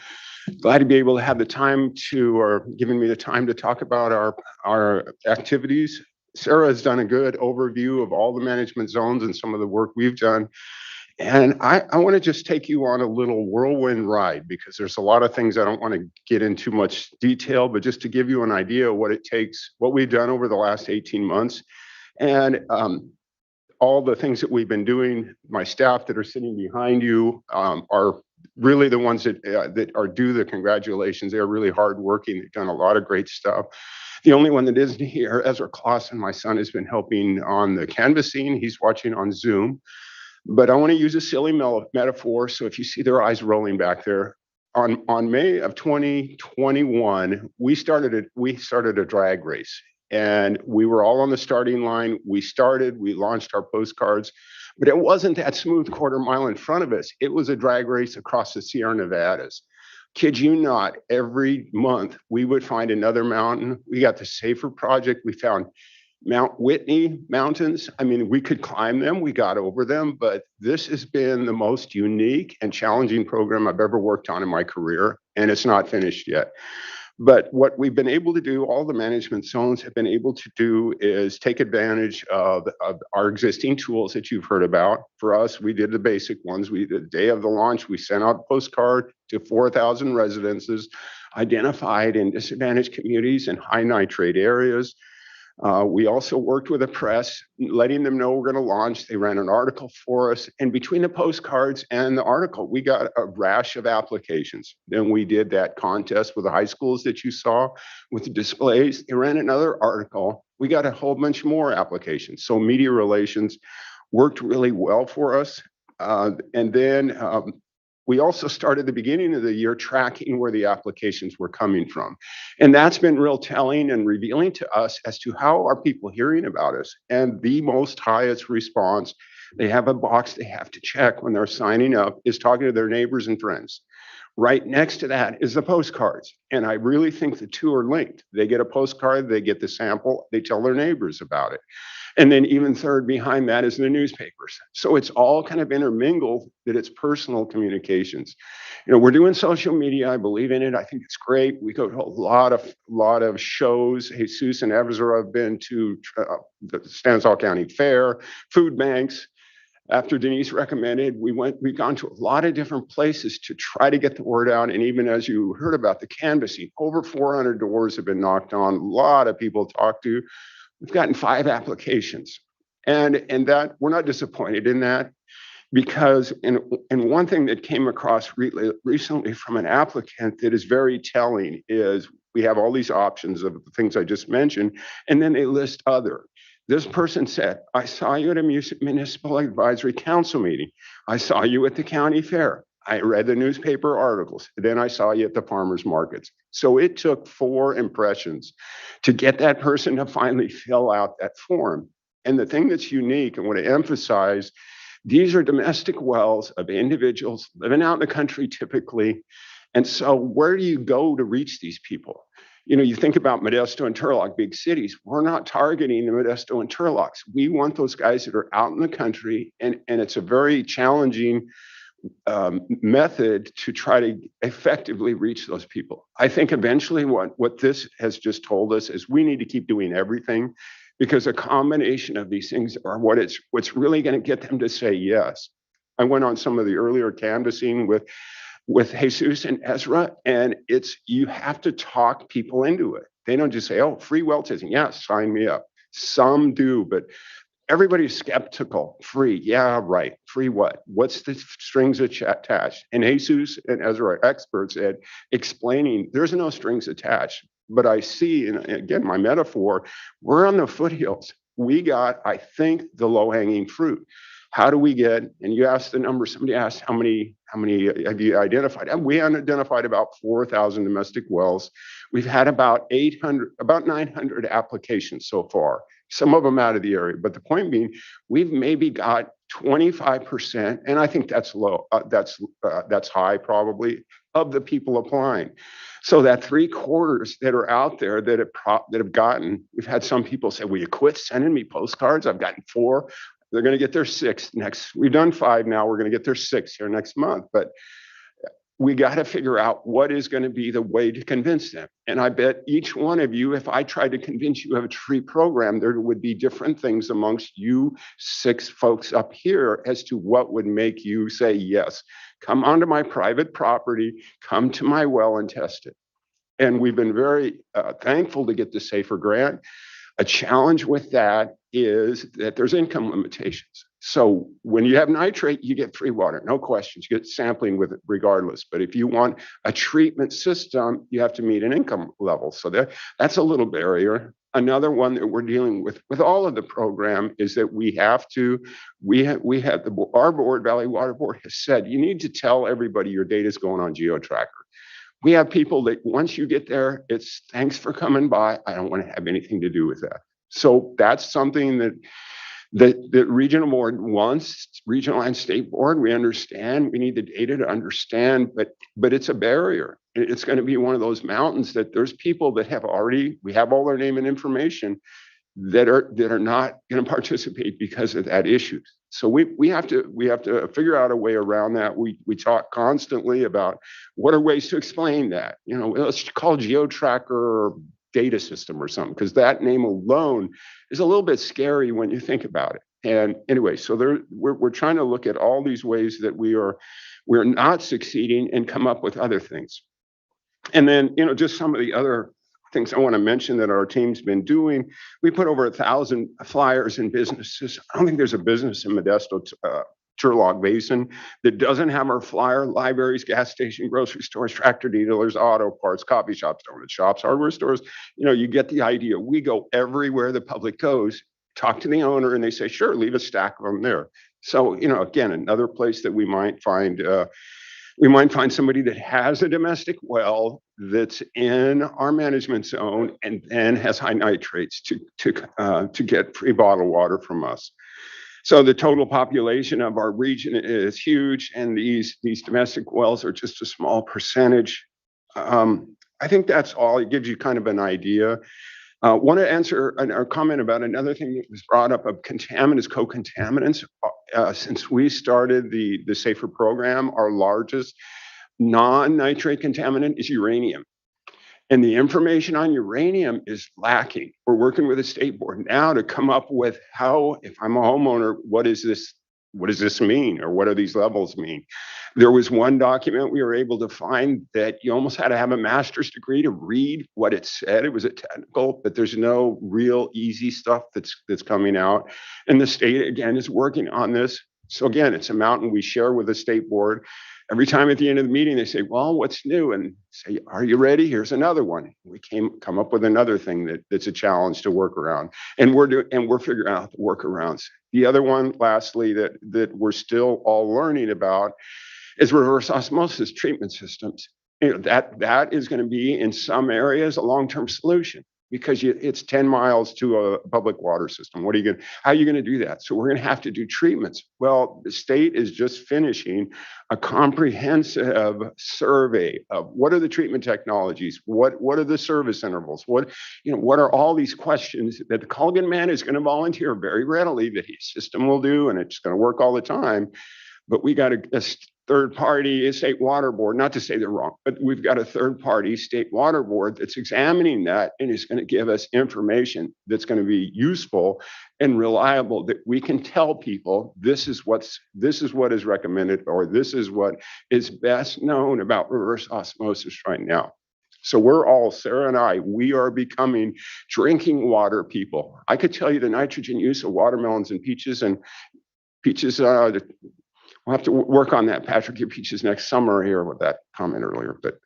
Glad to be able to have the time to, or giving me the time to talk about our activities. Sarah has done a good overview of all the management zones and some of the work we've done. And I want to just take you on a little whirlwind ride because there's a lot of things I don't want to get in too much detail, but just to give you an idea of what it takes, what we've done over the last 18 months. And all the things that we've been doing, my staff that are sitting behind you are really the ones that are due the congratulations. They're really hardworking. They've done a lot of great stuff. The only one that isn't here, Ezra Clausen, my son, has been helping on the canvassing. He's watching on Zoom. But I want to use a silly metaphor. So if you see their eyes rolling back there, on May of 2021, we started a drag race. And we were all on the starting line. We launched our postcards, but it wasn't that smooth quarter mile in front of us. It was a drag race across the Sierra Nevadas. Kid you not, every month we would find another mountain. We got the Safer Project. We found Mount Whitney mountains. I mean, we could climb them. We got over them, but this has been the most unique and challenging program I've ever worked on in my career, and it's not finished yet. But what we've been able to do, all the management zones have been able to do is take advantage of our existing tools that you've heard about. For us, we did the basic ones. The day of the launch, we sent out a postcard to 4,000 residences identified in disadvantaged communities and high nitrate areas. We also worked with the press, letting them know we're going to launch. They ran an article for us. And between the postcards and the article, we got a rash of applications. Then we did that contest with the high schools that you saw with the displays. They ran another article. We got a whole bunch more applications. So media relations worked really well for us. And then we also started the beginning of the year tracking where the applications were coming from. And that's been real telling and revealing to us as to how are people hearing about us. And the most highest response, they have a box they have to check when they're signing up, is talking to their neighbors and friends. Right next to that is the postcards. And I really think the two are linked. They get a postcard, they get the sample, they tell their neighbors about it. And then even third behind that is the newspapers. So it's all kind of intermingled that it's personal communications. You know, we're doing social media. I believe in it. I think it's great. We go to a lot of shows. Jesus and Ezra have been to the Stanislaus County Fair, food banks. After Denise recommended, we've gone to a lot of different places to try to get the word out. And even as you heard about the canvassing, over 400 doors have been knocked on, a lot of people talked to. We've gotten 5 applications. And that we're not disappointed in that, because and one thing that came across recently from an applicant that is very telling is we have all these options of the things I just mentioned, and then they list other. This person said, I saw you at a municipal advisory council meeting. I saw you at the county fair. I read the newspaper articles. Then I saw you at the farmers markets. So it took 4 impressions to get that person to finally fill out that form. And the thing that's unique, I want to emphasize, these are domestic wells of individuals living out in the country typically. And so where do you go to reach these people? You know, you think about Modesto and Turlock, big cities. We're not targeting the Modesto and Turlocks. We want those guys that are out in the country. And it's a very challenging method to try to effectively reach those people. I think eventually what this has just told us is we need to keep doing everything, because a combination of these things are what's really going to get them to say yes. I went on some of the earlier canvassing with Jesus and Ezra, and you have to talk people into it. They don't just say, oh, free well testing. Yeah, sign me up. Some do, but everybody's skeptical. Free, yeah, right. Free what? What's the strings attached? And Jesus and Ezra are experts at explaining there's no strings attached. But I see, and again, my metaphor, we're on the foothills. We got, I think, the low-hanging fruit. How do we get, and you asked the number, somebody asked how many have you identified? And we identified about 4,000 domestic wells. We've had about 900 applications so far, some of them out of the area. But the point being, we've maybe got 25%, and I think that's low, that's high probably, of the people applying. So that 3/4 that are out there that have gotten, we've had some people say, will you quit sending me postcards? I've gotten 4. They're going to get their 6th next. We've done 5 now. We're going to get their 6th here next month. But we got to figure out what is going to be the way to convince them. And I bet each one of you, if I tried to convince you of a tree program, there would be different things amongst you 6 folks up here as to what would make you say, yes, come onto my private property, come to my well and test it. And we've been very thankful to get the SAFER grant. A challenge with that is that there's income limitations. So when you have nitrate, you get free water, no questions. You get sampling with it regardless. But if you want a treatment system, you have to meet an income level. So that's a little barrier. Another one that we're dealing with all of the program is that our board, Valley Water Board, has said you need to tell everybody your data is going on GeoTracker. We have people that once you get there, it's thanks for coming by. I don't want to have anything to do with that. So that's something that regional board wants, regional and state board. We understand. We need the data to understand, but it's a barrier. It's going to be one of those mountains that there's people that we have all their name and information that are not going to participate because of that issue. So we have to figure out a way around that. We talk constantly about what are ways to explain that. Let's call GeoTracker data system or something, because that name alone is a little bit scary when you think about it. And anyway, so we're trying to look at all these ways that we're not succeeding and come up with other things. And then just some of the other things I want to mention that our team's been doing. We put over 1,000 flyers in businesses. I don't think there's a business in Modesto, Turlock Basin that doesn't have our flyer. Libraries, gas station, grocery stores, tractor dealers, auto parts, coffee shops, donut shops, hardware stores. You get the idea. We go everywhere the public goes, talk to the owner, and they say, sure, leave a stack of them there. So, again, another place that we might find somebody that has a domestic well that's in our management zone and then has high nitrates to get free bottled water from us. So the total population of our region is huge, and these domestic wells are just a small percentage. I think that's all. It gives you kind of an idea. Want to answer a comment about another thing that was brought up of contaminants, co-contaminants. Since we started the SAFER program, our largest non-nitrate contaminant is uranium. And the information on uranium is lacking. We're working with the state board now to come up with how, if I'm a homeowner, what does this mean? Or what do these levels mean? There was one document we were able to find that you almost had to have a master's degree to read what it said. It was a technical, but there's no real easy stuff that's coming out. And the state, again, is working on this. So again, it's a mountain we share with the state board. Every time at the end of the meeting, they say, well, what's new? And say, are you ready? Here's another one. We come up with another thing that's a challenge to work around. And we're figuring out the workarounds. The other one, lastly, that we're still all learning about is reverse osmosis treatment systems. That is going to be in some areas a long-term solution, because it's 10 miles to a public water system. How are you going to do that? So we're going to have to do treatments. Well, the state is just finishing a comprehensive survey of what are the treatment technologies? What are the service intervals? What are all these questions that the Culligan man is going to volunteer very readily that his system will do, and it's going to work all the time. But we got a third-party state water board, not to say they're wrong, but we've got a third-party state water board that's examining that and is going to give us information that's going to be useful and reliable, that we can tell people this is what is recommended, or this is what is best known about reverse osmosis right now. So we're all, Sarah and I, we are becoming drinking water people. I could tell you the nitrogen use of watermelons and peaches. We'll have to work on that, Patrick, your peaches next summer here with that comment earlier. But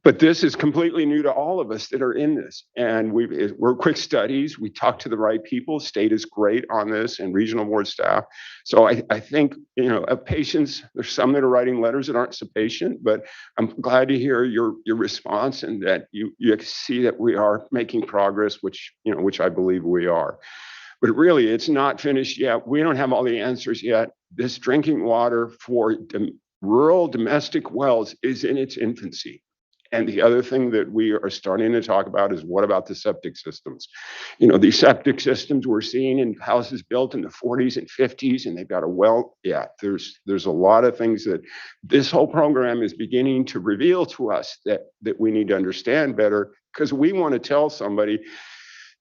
But this is completely new to all of us that are in this. And we're quick studies. We talk to the right people. State is great on this and regional board staff. So I think, of patience, there's some that are writing letters that aren't so patient, but I'm glad to hear your response and that you see that we are making progress, which I believe we are. But really, it's not finished yet. We don't have all the answers yet. This drinking water for rural domestic wells is in its infancy. And the other thing that we are starting to talk about is what about the septic systems? These septic systems we're seeing in houses built in the 40s and 50s, and they've got a well. Yeah, there's a lot of things that this whole program is beginning to reveal to us that we need to understand better, because we want to tell somebody,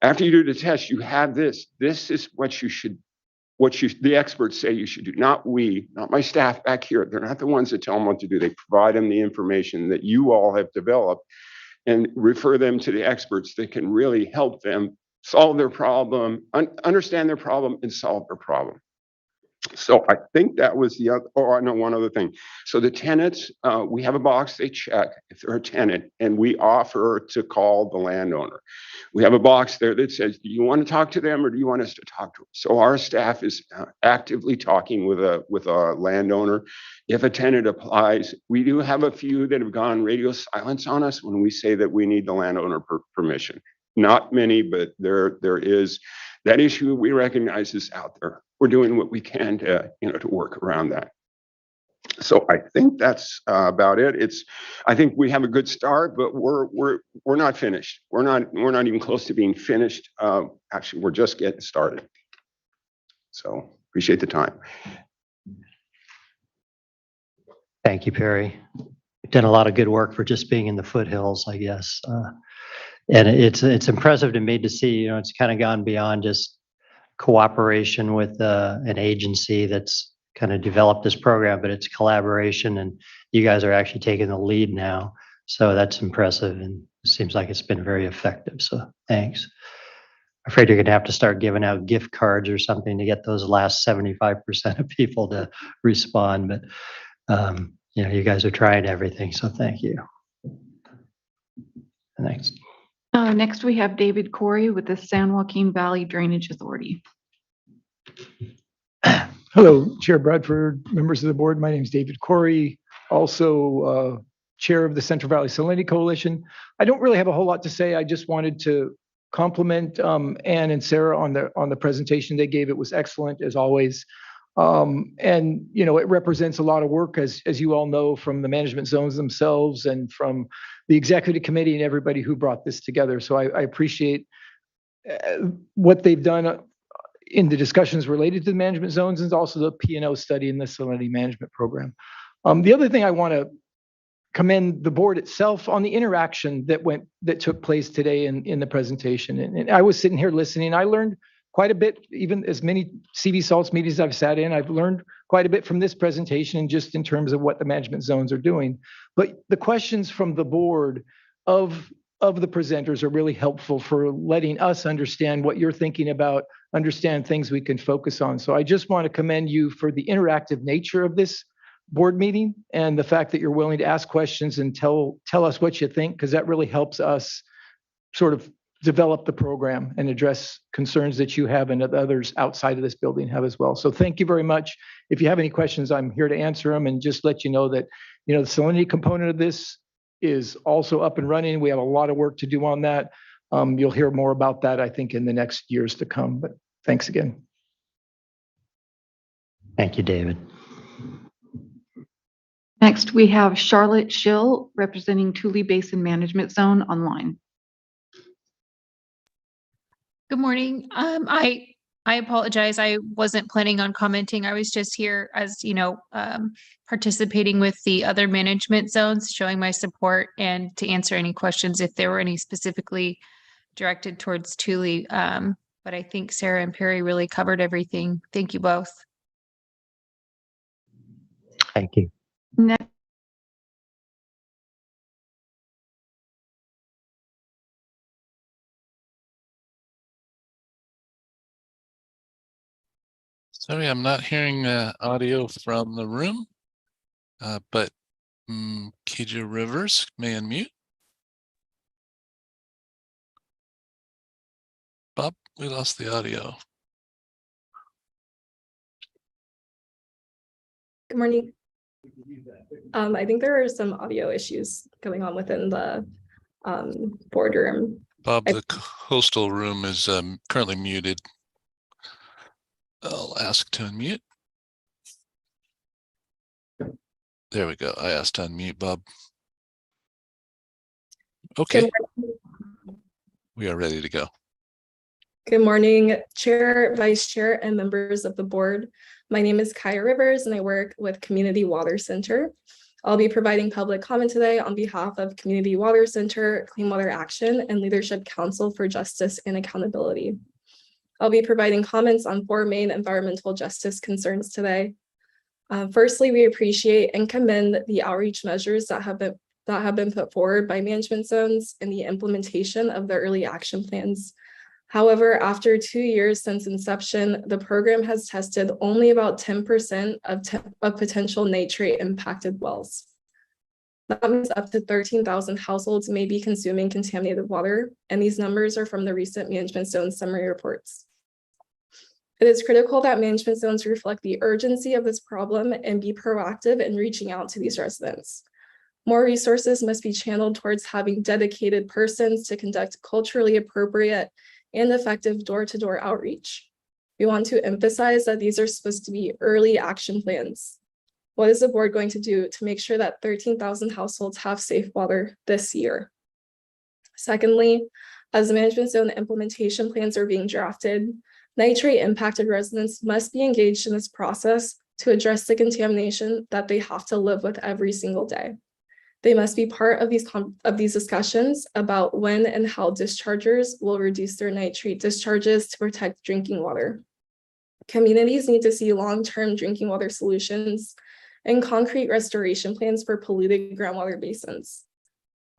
after you do the test, you have this. This is what the experts say you should do, not my staff back here. They're not the ones that tell them what to do. They provide them the information that you all have developed and refer them to the experts that can really help them solve their problem, understand their problem, and solve their problem. So I think that was the other, I know one other thing. So the tenants, we have a box they check if they're a tenant, and we offer to call the landowner. We have a box there that says, do you want to talk to them or do you want us to talk to them? So our staff is actively talking with a landowner. If a tenant applies, we do have a few that have gone radio silence on us when we say that we need the landowner permission. Not many, but there is that issue. We recognize is out there. We're doing what we can to work around that. So I think that's about it. I think we have a good start, but we're not finished. We're not even close to being finished. Actually, we're just getting started. So appreciate the time. Thank you, Perry. You've done a lot of good work for just being in the foothills, I guess. And it's impressive to me to see, it's kind of gone beyond just cooperation with an agency that's kind of developed this program, but it's collaboration, and you guys are actually taking the lead now. So that's impressive, and it seems like it's been very effective. So thanks. I'm afraid you're going to have to start giving out gift cards or something to get those last 75% of people to respond. But you guys are trying everything, so thank you. Next. Next, we have David Corey with the San Joaquin Valley Drainage Authority. Hello, Chair Bradford, members of the board. My name is David Corey, also chair of the Central Valley Salinity Coalition. I don't really have a whole lot to say. I just wanted to compliment Ann and Sarah on the presentation they gave. It was excellent as always. And it represents a lot of work, as you all know, from the management zones themselves and from the executive committee and everybody who brought this together. So I appreciate what they've done in the discussions related to the management zones, and also the P&O study in the salinity management program. The other thing I want to commend the board itself on the interaction that took place today in the presentation. And I was sitting here listening. I learned quite a bit, even as many CV Salts meetings I've sat in. I've learned quite a bit from this presentation, just in terms of what the management zones are doing. But the questions from the board of the presenters are really helpful for letting us understand what you're thinking about, understand things we can focus on. So I just want to commend you for the interactive nature of this board meeting and the fact that you're willing to ask questions and tell us what you think, because that really helps us sort of develop the program and address concerns that you have and that others outside of this building have as well. So thank you very much. If you have any questions, I'm here to answer them, and just let you know that, the salinity component of this is also up and running. We have a lot of work to do on that. You'll hear more about that, I think, in the next years to come, but thanks again. Thank you, David. Next, we have Charlotte Schill representing Tule Basin Management Zone online. Good morning. I apologize. I wasn't planning on commenting. I was just here as, participating with the other management zones, showing my support and to answer any questions if there were any specifically directed towards Tule. But I think Sarah and Perry really covered everything. Thank you both. Thank you. Next. Sorry, I'm not hearing audio from the room, but Keija Rivers may unmute. Bob, we lost the audio. Good morning. I think there are some audio issues going on within the boardroom. Bob, the coastal room is currently muted. I'll ask to unmute. There we go. I asked to unmute Bob. Okay. We are ready to go. Good morning, Chair, Vice Chair, and members of the board. My name is Kaya Rivers, and I work with Community Water Center. I'll be providing public comment today on behalf of Community Water Center, Clean Water Action, and Leadership Council for Justice and Accountability. I'll be providing comments on 4 main environmental justice concerns today. Firstly, we appreciate and commend the outreach measures that have been put forward by management zones in the implementation of the early action plans. However, after 2 years since inception, the program has tested only about 10% of potential nitrate impacted wells. That means up to 13,000 households may be consuming contaminated water, and these numbers are from the recent management zone summary reports. It is critical that management zones reflect the urgency of this problem and be proactive in reaching out to these residents. More resources must be channeled towards having dedicated persons to conduct culturally appropriate and effective door-to-door outreach. We want to emphasize that these are supposed to be early action plans. What is the board going to do to make sure that 13,000 households have safe water this year? Secondly, as management zone implementation plans are being drafted, nitrate impacted residents must be engaged in this process to address the contamination that they have to live with every single day. They must be part of these discussions about when and how dischargers will reduce their nitrate discharges to protect drinking water. Communities need to see long-term drinking water solutions and concrete restoration plans for polluted groundwater basins.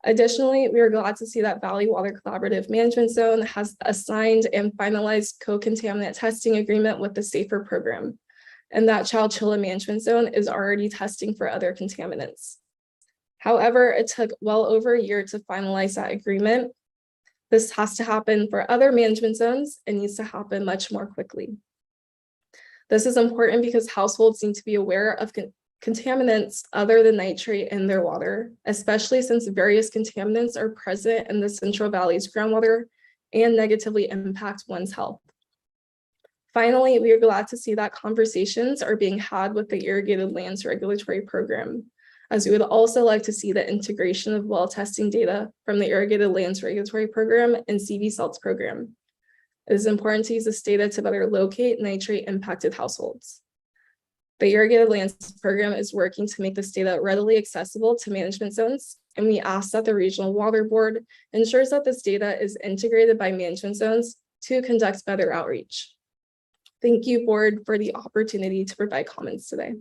Additionally, we are glad to see that Valley Water Collaborative Management Zone has assigned and finalized co-contaminant testing agreement with the SAFER program, and that Chowchilla Management Zone is already testing for other contaminants. However, it took well over a year to finalize that agreement. This has to happen for other management zones and needs to happen much more quickly. This is important because households need to be aware of contaminants other than nitrate in their water, especially since various contaminants are present in the Central Valley's groundwater and negatively impact one's health. Finally, we are glad to see that conversations are being had with the Irrigated Lands Regulatory Program, as we would also like to see the integration of well testing data from the Irrigated Lands Regulatory Program and CV Salts Program. It is important to use this data to better locate nitrate impacted households. The Irrigated Lands Program is working to make this data readily accessible to management zones, and we ask that the Regional Water Board ensures that this data is integrated by management zones to conduct better outreach. Thank you, Board, for the opportunity to provide comments today.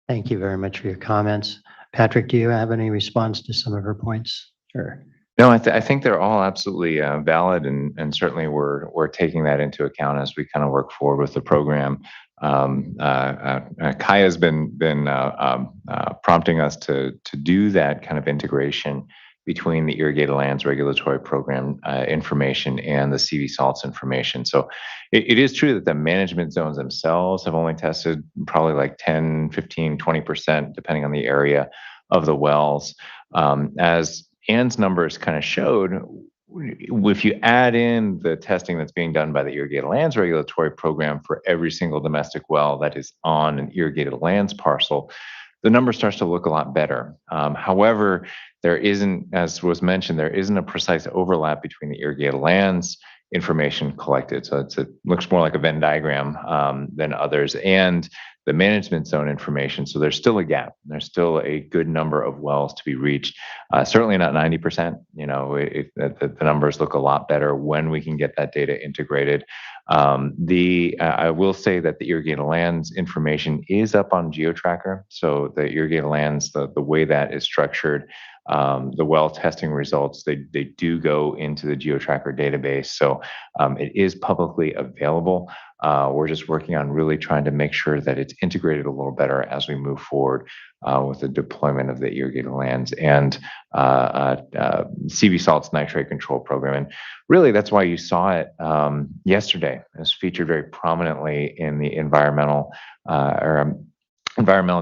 Thank you very much for your comments. Patrick, do you have any response to some of her points? Sure. No, I think they're all absolutely valid, and certainly we're taking that into account as we kind of work forward with the program. Kaya's been prompting us to do that kind of integration between the Irrigated Lands Regulatory Program information and the CV Salts information. So it is true that the management zones themselves have only tested probably like 10, 15, 20%, depending on the area of the wells. As Ann's numbers kind of showed, if you add in the testing that's being done by the Irrigated Lands Regulatory Program for every single domestic well that is on an irrigated lands parcel, the number starts to look a lot better. However, there isn't, as was mentioned, there isn't a precise overlap between the irrigated lands information collected. So it looks more like a Venn diagram than others, and the management zone information. So there's still a gap. There's still a good number of wells to be reached. Certainly not 90%. You know, the numbers look a lot better when we can get that data integrated. I will say that the irrigated lands information is up on GeoTracker. So the irrigated lands, the way that is structured, the well testing results, they do go into the GeoTracker database. So it is publicly available. We're just working on really trying to make sure that it's integrated a little better as we move forward with the deployment of the irrigated lands and CV Salt's nitrate control program. And really, that's why you saw it yesterday. It was featured very prominently in the environmental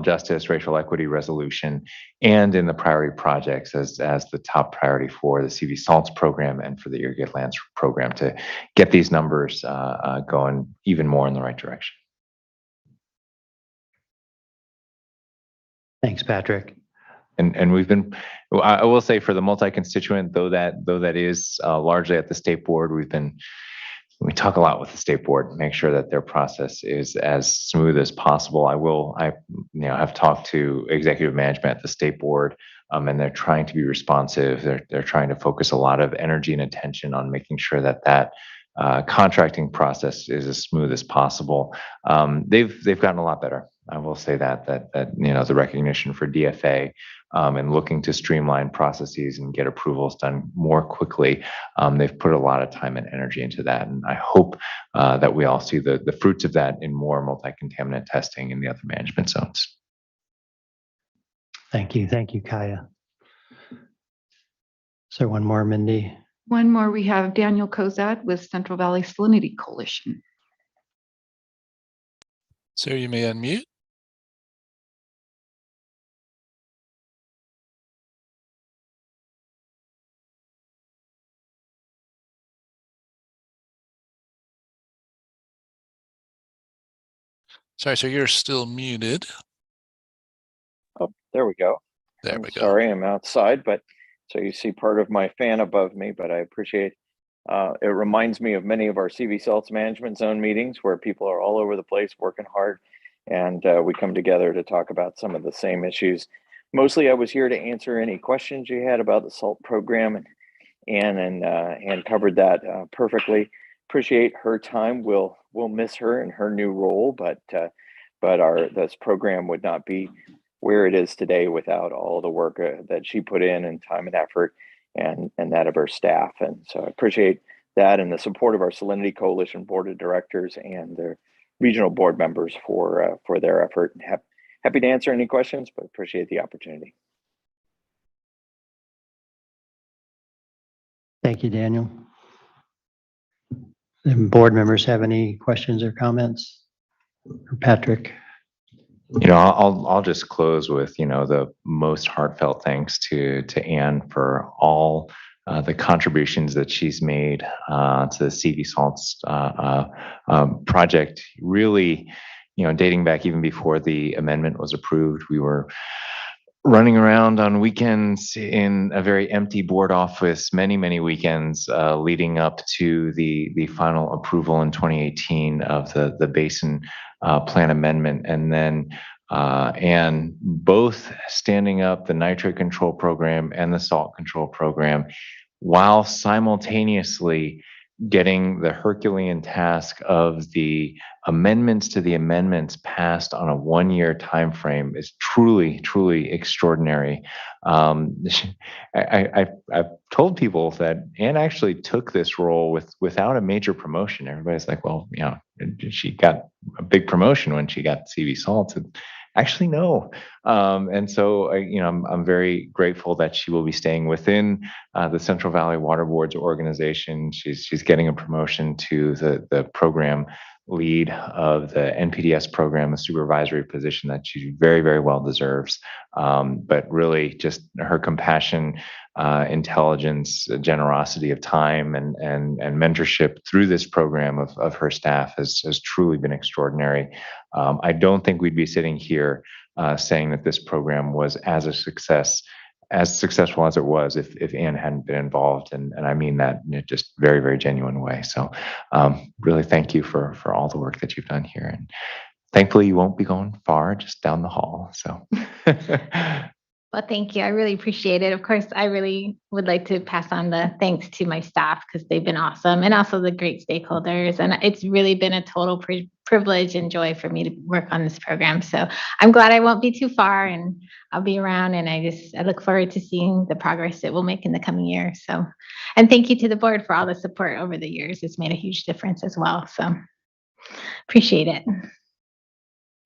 justice, racial equity resolution, and in the priority projects as the top priority for the CV Salts program and for the irrigated lands program to get these numbers going even more in the right direction. Thanks, Patrick. And we've been, I will say, for the multi-constituent, though that is largely at the state board, we talk a lot with the state board, make sure that their process is as smooth as possible. I have talked to executive management at the state board, and they're trying to be responsive. They're trying to focus a lot of energy and attention on making sure that contracting process is as smooth as possible. They've gotten a lot better. I will say that the recognition for DFA and looking to streamline processes and get approvals done more quickly. They've put a lot of time and energy into that, and I hope that we all see the fruits of that in more multi-contaminant testing in the other management zones. Thank you, Kaya. Is there one more, Mindy? One more, we have Daniel Kozad with Central Valley Salinity Coalition. Sir, you may unmute. Sorry, so you're still muted. Oh, there we go. There we go. Sorry, I'm outside, but so you see part of my fan above me, but I appreciate it. Reminds me of many of our CV Salts management zone meetings where people are all over the place working hard, and we come together to talk about some of the same issues. Mostly I was here to answer any questions you had about the SALT program, and covered that perfectly. Appreciate her time. We'll miss her in her new role, but this program would not be where it is today without all the work that she put in and time and effort and that of her staff. And so I appreciate that and the support of our Salinity Coalition Board of Directors and their regional board members for their effort. Happy to answer any questions, but appreciate the opportunity. Thank you, Daniel. Do board members have any questions or comments? Or Patrick? I'll just close with, the most heartfelt thanks to Anne for all the contributions that she's made to the CV Salts project. Really, dating back even before the amendment was approved, we were running around on weekends in a very empty board office, many weekends leading up to the final approval in 2018 of the basin plan amendment. And then and both standing up the nitrate control program and the salt control program while simultaneously getting the Herculean task of the amendments to the amendments passed on a 1-year time frame is truly extraordinary. I've told people that Anne actually took this role without a major promotion. Everybody's like, well, she got a big promotion when she got CV Salts. Actually, no. And so, I'm very grateful that she will be staying within the Central Valley Water Board's organization. She's getting a promotion to the program lead of the NPDES program, a supervisory position that she very well deserves. But really, just her compassion, intelligence, generosity of time, and mentorship through this program of her staff has truly been extraordinary. I don't think we'd be sitting here saying that this program was as successful as it was if Anne hadn't been involved, and I mean that in a just very genuine way. So really thank you for all the work that you've done here, and thankfully you won't be going far, just down the hall. So Well, thank you. I really appreciate it. Of course, I really would like to pass on the thanks to my staff because they've been awesome and also the great stakeholders. And it's really been a total privilege and joy for me to work on this program. So I'm glad I won't be too far and I'll be around. And I look forward to seeing the progress it will make in the coming year. So, and thank you to the board for all the support over the years. It's made a huge difference as well. So appreciate it.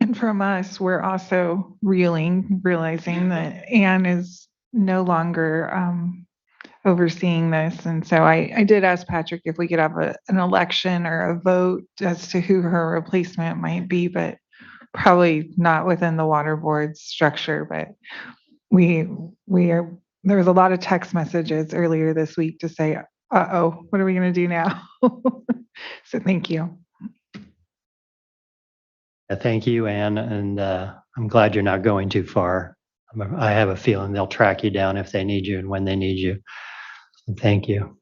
And from us, we're also realizing that Anne is no longer overseeing this. And so I did ask Patrick if we could have an election or a vote as to who her replacement might be, but probably not within the water board structure. But there was a lot of text messages earlier this week to say, uh-oh, what are we going to do now? So thank you. Thank you, Anne, and I'm glad you're not going too far. I have a feeling they'll track you down if they need you and when they need you. And thank you.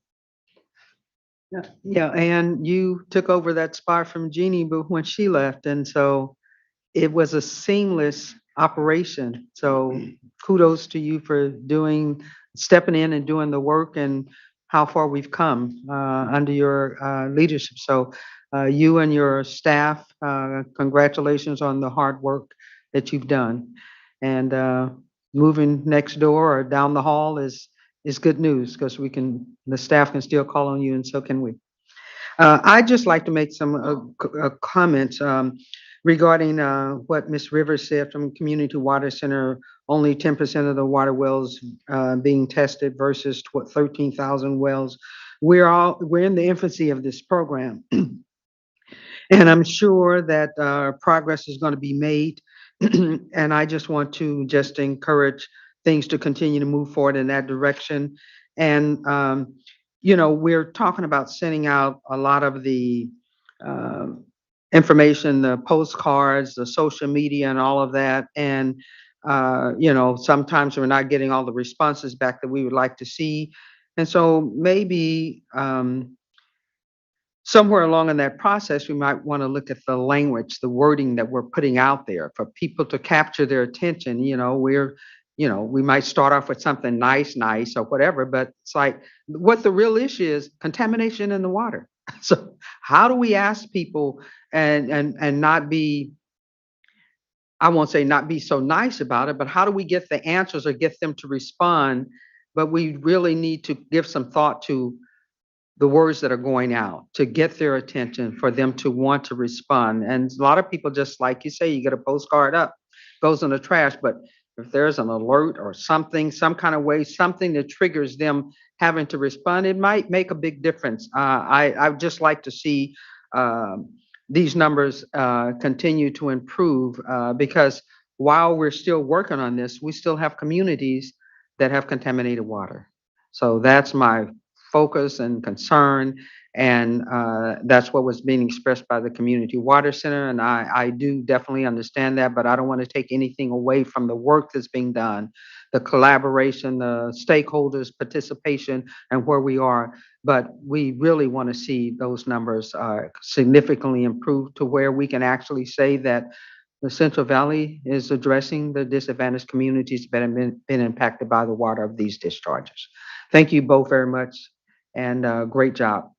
Yeah, and you took over that spot from Jeannie, but when she left, and so it was a seamless operation. So kudos to you for stepping in and doing the work and how far we've come under your leadership. So you and your staff, congratulations on the hard work that you've done. And moving next door or down the hall is good news because the staff can still call on you and so can we. I'd just like to make some comments regarding what Ms. Rivers said from Community Water Center, only 10% of the water wells being tested versus 13,000 wells. We're in the infancy of this program. And I'm sure that progress is going to be made. And I just want to encourage things to continue to move forward in that direction. And, we're talking about sending out a lot of the information, the postcards, the social media and all of that. And, sometimes we're not getting all the responses back that we would like to see. And so maybe somewhere along in that process, we might want to look at the language, the wording that we're putting out there for people to capture their attention. We might start off with something nice or whatever, but it's like what the real issue is contamination in the water. So how do we ask people and not be, I won't say not be so nice about it, but how do we get the answers or get them to respond? But we really need to give some thought to the words that are going out to get their attention for them to want to respond. And a lot of people, just like you say, you get a postcard up, goes in the trash. But if there's an alert or something, some kind of way, something that triggers them having to respond, it might make a big difference. I'd just like to see these numbers continue to improve because while we're still working on this, we still have communities that have contaminated water. So that's my focus and concern, and that's what was being expressed by the Community Water Center, and I do definitely understand that, but I don't want to take anything away from the work that's being done, the collaboration, the stakeholders' participation, and where we are. But we really want to see those numbers significantly improved to where we can actually say that the Central Valley is addressing the disadvantaged communities that have been impacted by the water of these discharges. Thank you both very much. And great job.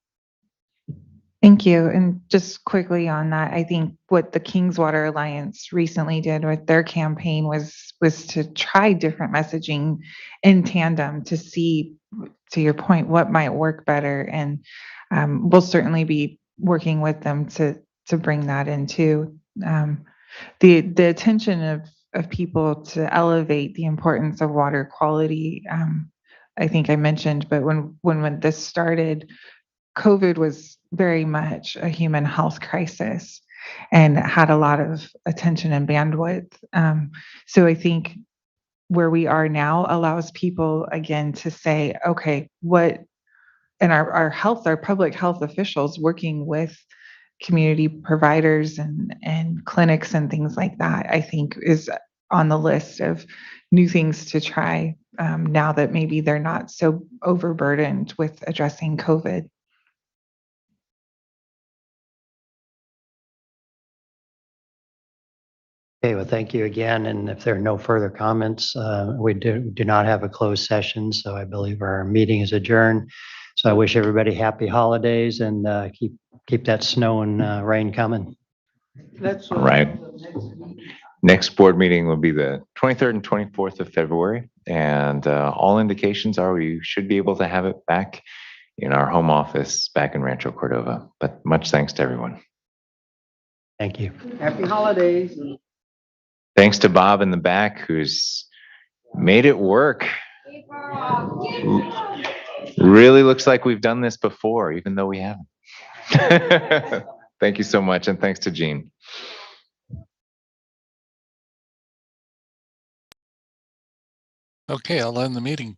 Thank you. And just quickly on that, I think what the Kings Water Alliance recently did with their campaign was to try different messaging in tandem to see, to your point, what might work better. And we'll certainly be working with them to bring that into the attention of people to elevate the importance of water quality. I think I mentioned, but when this started, COVID was very much a human health crisis and had a lot of attention and bandwidth. So I think where we are now allows people again to say, okay, and our public health officials working with community providers and clinics and things like that, I think is on the list of new things to try now that maybe they're not so overburdened with addressing COVID. Okay, well, thank you again. And if there are no further comments, we do not have a closed session, so I believe our meeting is adjourned. So I wish everybody happy holidays and keep that snow and rain coming. Let's. Right. Next board meeting will be the 23rd and 24th of February. And all indications are we should be able to have it back in our home office back in Rancho Cordova. But much thanks to everyone. Thank you. Happy holidays. Thanks to Bob in the back who's made it work. Really looks like we've done this before, even though we haven't. Thank you so much. And thanks to Jean. Okay, I'll end the meeting.